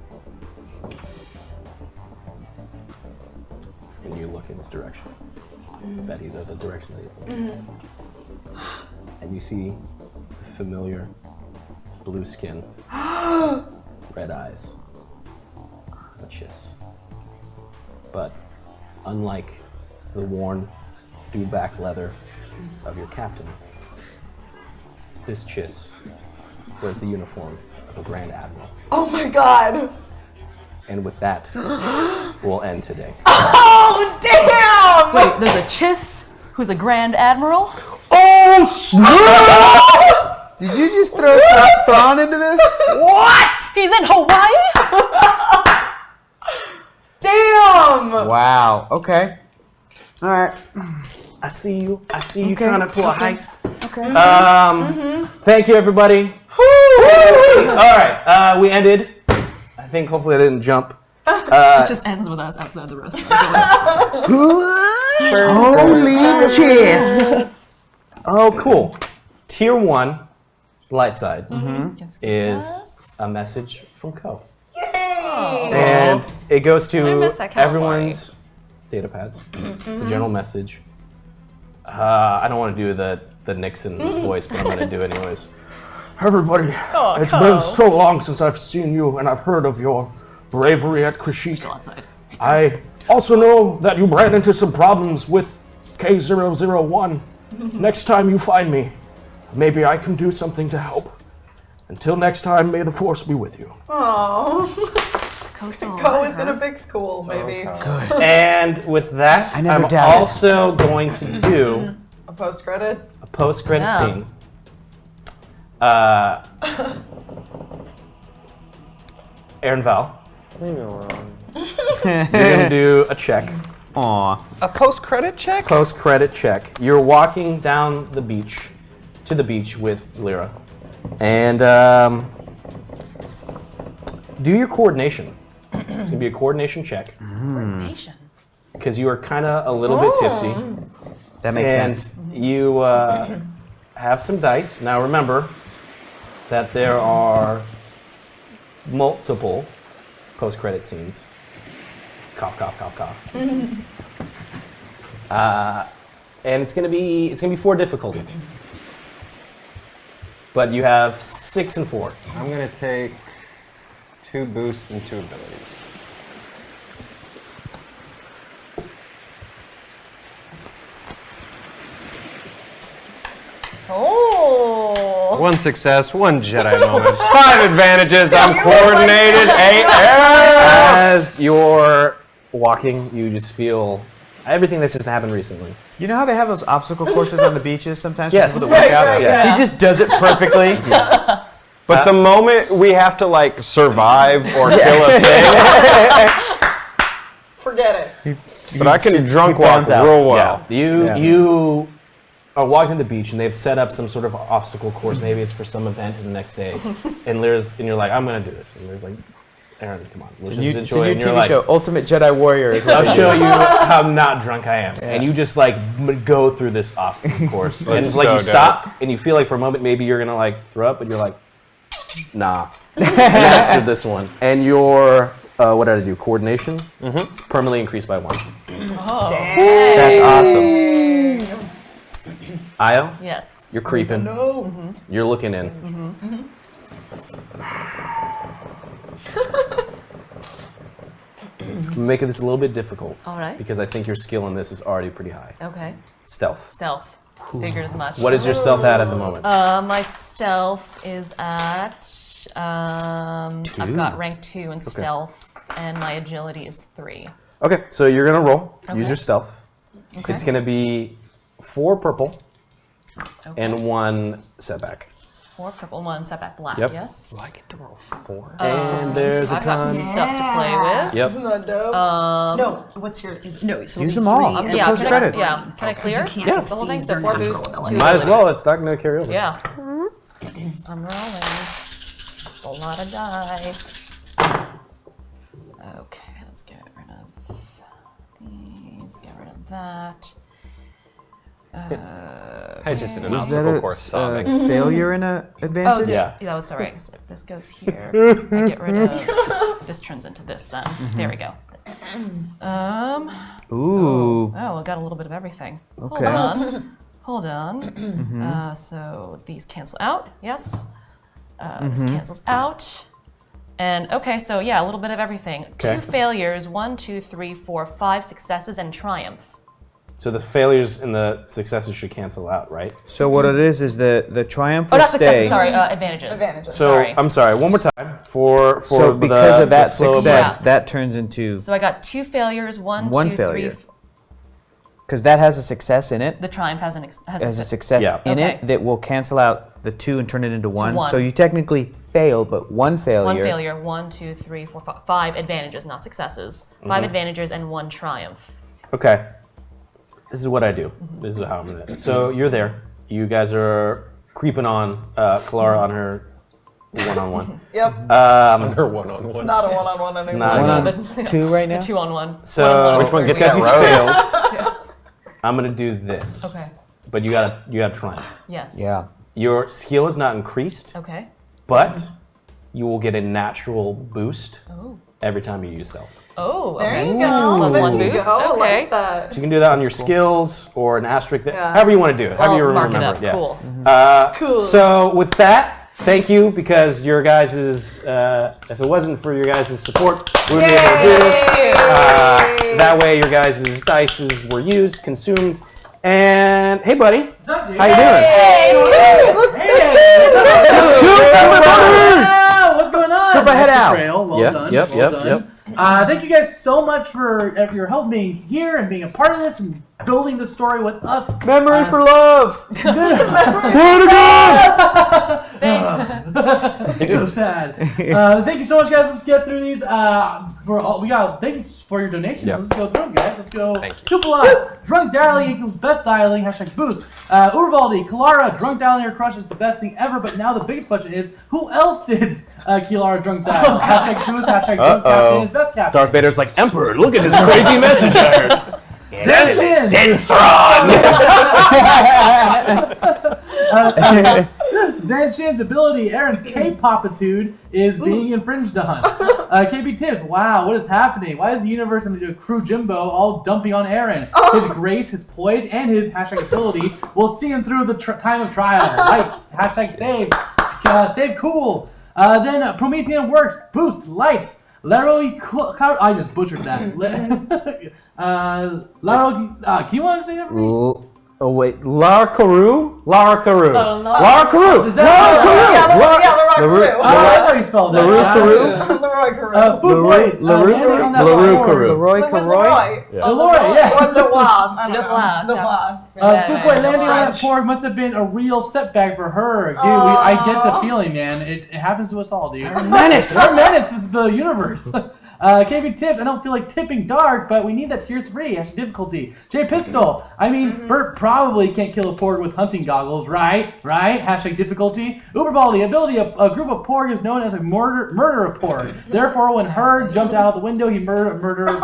And you look in his direction. Betty, the direction that he's looking. And you see the familiar blue skin, red eyes, a Chiss. But unlike the worn dewback leather of your captain, this Chiss wears the uniform of a Grand Admiral. Oh my god! And with that, we'll end today. Oh, damn! Wait, there's a Chiss who's a Grand Admiral? Oh, snap! Did you just throw Thrawn into this? What? He's in Hawaii? Damn! Wow. Okay. All right. I see you Okay. trying to pull a heist. Okay. Thank you, everybody. All right, we ended. I think hopefully I didn't jump. It just ends with us outside the restaurant. Holy Chiss! Oh, cool. Tier 1, light side, is a message from Co. Yay! And it goes I miss to that cowboy. everyone's data pads. It's a general message. I don't want to do the Nixon voice, but I'm going to do it anyways. Everybody, it's been so long since I've seen you and I've heard of your bravery at Kashyyyk. Still outside. I also know that you ran into some problems with K001. Next time you find me, maybe I can do something to help. Until next time, may the Force be with you. Aww. Coastal Co is gonna fix cool, maybe. And with that, I never I'm doubted. also going to do A post credits. a post-credit Yeah. scene. Aaron Val, Leave me alone. you're gonna do a check. Aw. A post-credit check? Post-credit check. You're walking down the beach, to the beach with Lyra, and do your coordination. It's gonna be a coordination check Coordination. because you are kind of a little bit tipsy, That makes and sense. you have some dice. Now remember that there are multiple post-credit scenes. Cough, cough, cough, cough. And it's gonna be 4 difficulty. But you have 6 and 4. I'm gonna take 2 boosts and 2 abilities. Oh. 1 success, 1 Jedi moment. 5 advantages. I'm coordinated. AF. As you're walking, you just feel everything that's just happened recently. You know how they have those obstacle courses on the beaches sometimes for Yes. people that work out? right, yeah. He just does it perfectly. But the moment we have to like survive or kill a thing, Forget it. but I can drunk walk bounds out. real well. You are walking the beach and they've set up some sort of obstacle course. Maybe it's for some event the next day. And you're like, I'm gonna do this. And there's like, Aaron, come on, let's It's a new just enjoy it. And you're TV like, show, Ultimate Jedi Warrior. Is what I'll they show do. you how not drunk I am. And you just like go through this obstacle course. And That's like so you dope. stop and you feel like for a moment maybe you're gonna like throw up, but you're like, nah. And that's to this one. And your what did I do? Coordination? It's permanently increased by 1. That's awesome. Io, Yes. you're creeping. You're looking in. I'm making this a little bit difficult. All right. Because I think your skill in this is already pretty high. Okay. Stealth. Stealth. Figured as much. What is your stealth at the moment? My stealth is at. I've got rank 2 in stealth, and my agility is 3. Okay, so you're gonna roll. Use Okay. your stealth. Okay. It's gonna be 4 purple Okay. and 1 setback. 4 purple, 1 setback black. Yep. Yes. Do I get to roll 4? And there's a I've got ton. stuff to play with. Yep. Isn't that dope? No, what's your? No, so Use it'll them be all. 3 It's Yeah, post can credits. can I clear Yeah. the whole thing? So 4 boosts, 2 Might as ability. well. It's not going to carry over. Yeah. I'm rolling. A lot of dice. Okay, let's get rid of these. Get rid of that. I just did an Was obstacle that course a sobbing. failure in an advantage? Yeah. That was alright. So if this goes here, I get rid of this. Turns into this then. There we go. Ooh. Oh, I got a little bit of everything. Okay. Hold on. So these cancel out. Yes. This cancels out. And okay, so yeah, a little bit of everything. Okay. 2 failures, 1, 2, 3, 4, 5 successes, and triumph. So the failures and the successes should cancel out, right? So what it is the triumph Oh, will not stay. successes. Sorry, advantages. Advantages. So Sorry. I'm sorry. One more time for So the, because of that the slow success, Yeah. that turns into So I got 2 failures, 1, One 2, failure. 3. because that has a success in it. The triumph has Has a success Yeah. in Okay. it that will cancel out the 2 and turn it into 1. 1. So you technically fail, but 1 failure. 1 failure, 1, 2, 3, 4, 5 advantages, not successes. 5 advantages and 1 triumph. Okay. This is what I do. This is how I'm gonna. So you're there. You guys are creeping on Clara on her one-on-one. Yep. Her one-on-one. Not a one-on-one anymore. Not One anymore. on 2 right now? 2-on-1. So Which one gets because that you rose? failed, I'm gonna do this. Okay. But you gotta triumph. Yes. Yeah. Your skill is not increased, Okay. but you will get a natural boost Oh. every time you use stealth. Oh, There okay. you So go. plus There 1 you boost. go. I Okay. like that. So you can do that on your skills or an asterisk, Yeah. however you want to do it, however you I'll mark remember it up. Yeah. Cool. Cool. So with that, thank you, because your guys' if it wasn't for your guys' support, we wouldn't be able to do this. That way your guys' dices were used, consumed, and hey buddy, What's up, dude? how you doing? What's going on? Put my head Nice out. betrayal. Well Yep, done. yep, well yep, done. yep. Thank you guys so much for your help being here and being a part of this and building the story with us. Memory for love. It's so sad. Thank you so much, guys. Let's get through these. Thank you for your donations. Yeah. Let's go through them, guys. Let's go. Thank you. Tupala, drunk dialing equals best dialing. #boost. Urbaldi, Kalara, drunk dialing her crush is the best thing ever. But now the biggest question is, who else did Kalara drunk dial? #boost. #drunk captain is best captain. Darth Vader's like, Emperor, look at this crazy message I heard. Zanshin's ability, Aaron's K-popitude, is being infringed on. KB Tips, wow, what is happening? Why is the universe and the crew Jimbo all dumping on Aaron? His grace, his poise, and his #ability will see him through the time of trial. Lights, #save, save cool. Then Promethean works, boost, lights. Leroy, I just butchered that. Leroy, can you want to say that for me? Oh wait, Lara Carew? Lara Carew. Oh, Lara Carew. Is that The Roy Oh, that's how you spell that. LaRue Carew? The Roy Carew. Food points. LaRue landing on that LaRue board. Carew. Leroy Caroy? Leroy, yeah. Or Leroy. I don't Leroy, know. yeah. Leroy. Food point landing on that porg must have been a real setback for her. Dude, I get the feeling, man. It happens to us all, dude. Menace. Our menace is the universe. KB Tip, I don't feel like tipping dark, but we need that tier 3 difficulty. J Pistol, I mean, Bert probably can't kill a porg with hunting goggles, right? Right? #difficulty. Uberbaldi, ability, a group of porg is known as a murder of porg. Therefore, when Herd jumped out the window, he murdered a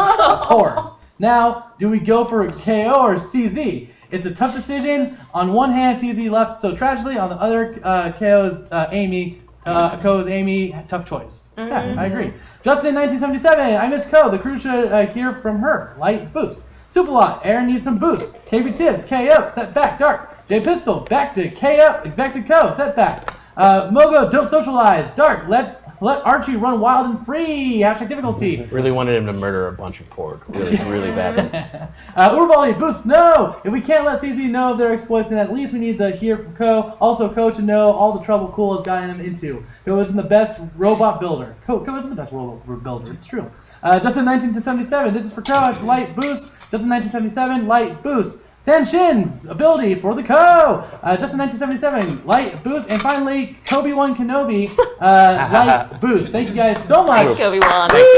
porg. Now, do we go for a KO or CZ? It's a tough decision. On one hand, CZ left so tragically. On the other, KO's Amy. Ko's Amy, tough choice. Yeah, I agree. Justin 1977, I miss Ko. The crew should hear from her. Light boost. Superlot, Aaron needs some boost. KB Tibbs, K up, set back, dark. J Pistol, back to K up, back to Ko, set back. Mogo, don't socialize, dark. Let Archie run wild and free. #difficulty. Really wanted him to murder a bunch of pork. Really, really bad. Urbali, boost, no! If we can't let CZ know of their exploits, then at least we need to hear from Ko. Also, Ko should know all the trouble Cool has gotten him into. Ko isn't the best robot builder. Ko isn't the best robot builder, it's true. Justin 1977, this is for Ko, it's light boost. Justin 1977, light boost. Sanshin's ability for the Co. Justin 1977, light boost, and finally Kobe-Wan Kenobi, light boost. Thank you guys so much. Thanks, Kobe-Wan. Thank you.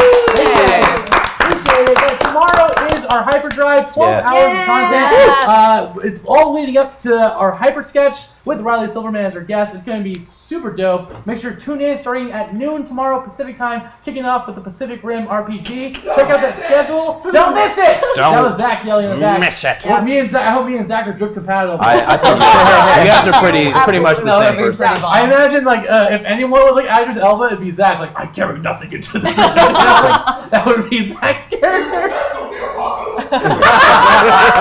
Appreciate it. But tomorrow is our Hyperdrive, 12 hours of content. It's all leading up to our Hyper Sketch with Riley Silverman as our guest. It's going to be super dope. Make sure to tune in starting at noon tomorrow Pacific time, kicking off with the Pacific Rim RPG. Check out that schedule. Don't miss it. That was Zach yelling in the back. Miss it. Yeah, I hope me and Zach are drift compatible. I think you guys are pretty much the same person. I imagine if anyone was like Idris Elba, it'd be Zach. Like, I carry nothing into the that would be Zach's character.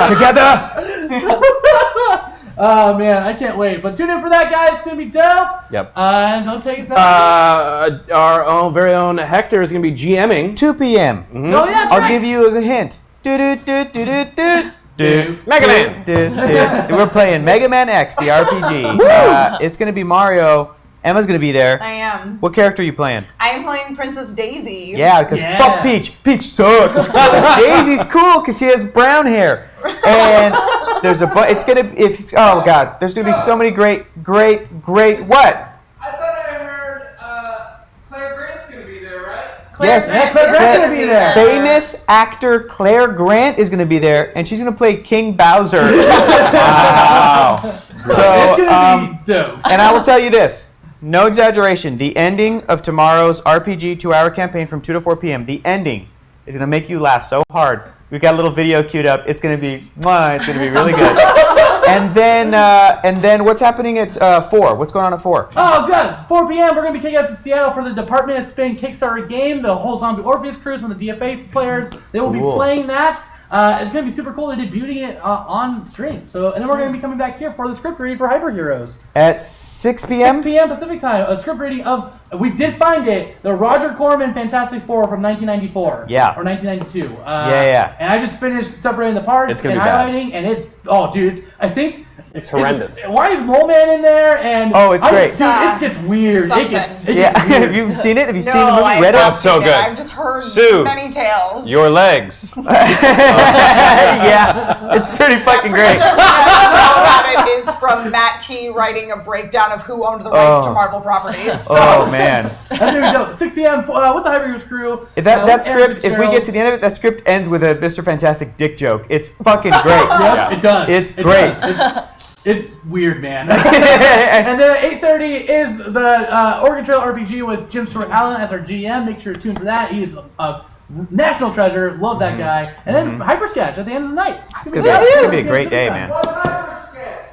Together. Oh man, I can't wait. But tune in for that, guys. It's gonna be dope. Yep. And don't take it out. Our very own Hector is going to be GMing. 2 p.m. Oh yeah, that's I'll right. give you the hint. Mega Man! We're playing Mega Man X, the RPG. It's going to be Mario. Emma's going to be there. I am. What character are you playing? I am playing Princess Daisy. Yeah, because fuck Peach. Peach sucks. Daisy's cool because she has brown hair. And there's there's gonna be so many great what? I thought I heard Claire Grant's gonna be there, right? Yes, Claire Grant's gonna be there. Famous actor Claire Grant is gonna be there, and she's gonna play King Bowser. Wow. So It's gonna be dope. and I will tell you this. No exaggeration. The ending of tomorrow's RPG 2-hour campaign from 2 to 4 p.m. The ending is gonna make you laugh so hard. We've got a little video queued up. It's gonna be really good. and then what's happening at 4? What's going on at 4? Oh, good. 4 p.m. We're gonna be kicking up to Seattle for the Department of Spin Kickstarter game. The whole Zombie Orpheus crew, some of the DFA players, they will be playing that. It's going to be super cool. They're debuting it on stream. And then we're going to be coming back here for the script reading for Hyper Heroes. At 6 p.m.? 6 p.m. Pacific time. A script reading of, we did find it, the Roger Corman Fantastic Four from 1994. Yeah. Or 1992. Yeah. And I just finished separating the parts It's and gonna be bad. highlighting, and it's, oh, dude, I think... It's horrendous. Why is Mole Man in there? And It's great. Dude, it gets weird. Something. It gets Yeah. weird. Have you seen it? Have you seen the No, movie? I Read have it? not It's so seen it. good. I've just heard Sue, many tales. your legs. Yeah. It's pretty fucking great. About it is from Matt Key writing a breakdown of who owned the rights to Marvel properties. Oh, man. That's gonna be dope. 6 p.m. With the Hyper Heroes crew. That script, if we get to the end of it, that script ends with a Mr. Fantastic dick joke. It's fucking great. Yeah, it does. It's It great. does. It's weird, man. And then at 8:30 is the Oregon Trail RPG with Jim Stewart Allen as our GM. Make sure to tune for that. He is a national treasure. Love that guy. And then Hyper Sketch at the end of the night. It's gonna be a great day, man.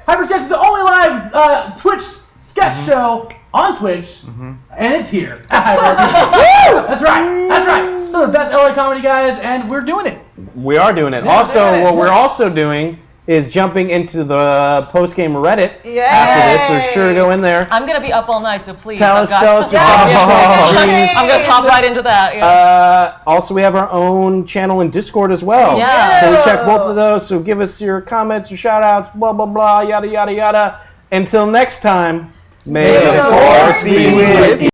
Hyper Sketch is the only live Twitch sketch show on Twitch, and it's here. That's right. Some of the best LA comedy guys, and we're doing it. We are doing it. Yeah, Also, what we're also doing is jumping into the post-game Reddit Yay! after this, so sure to go in there. I'm gonna be up all night, so please. Tell us your I'm gonna hop right into that. Yeah. Also, we have our own channel and Discord as well. Yeah. So we check both of those. So give us your comments, your shout-outs, blah, blah, blah, yada, yada, yada. Until next time, may the Force be with you.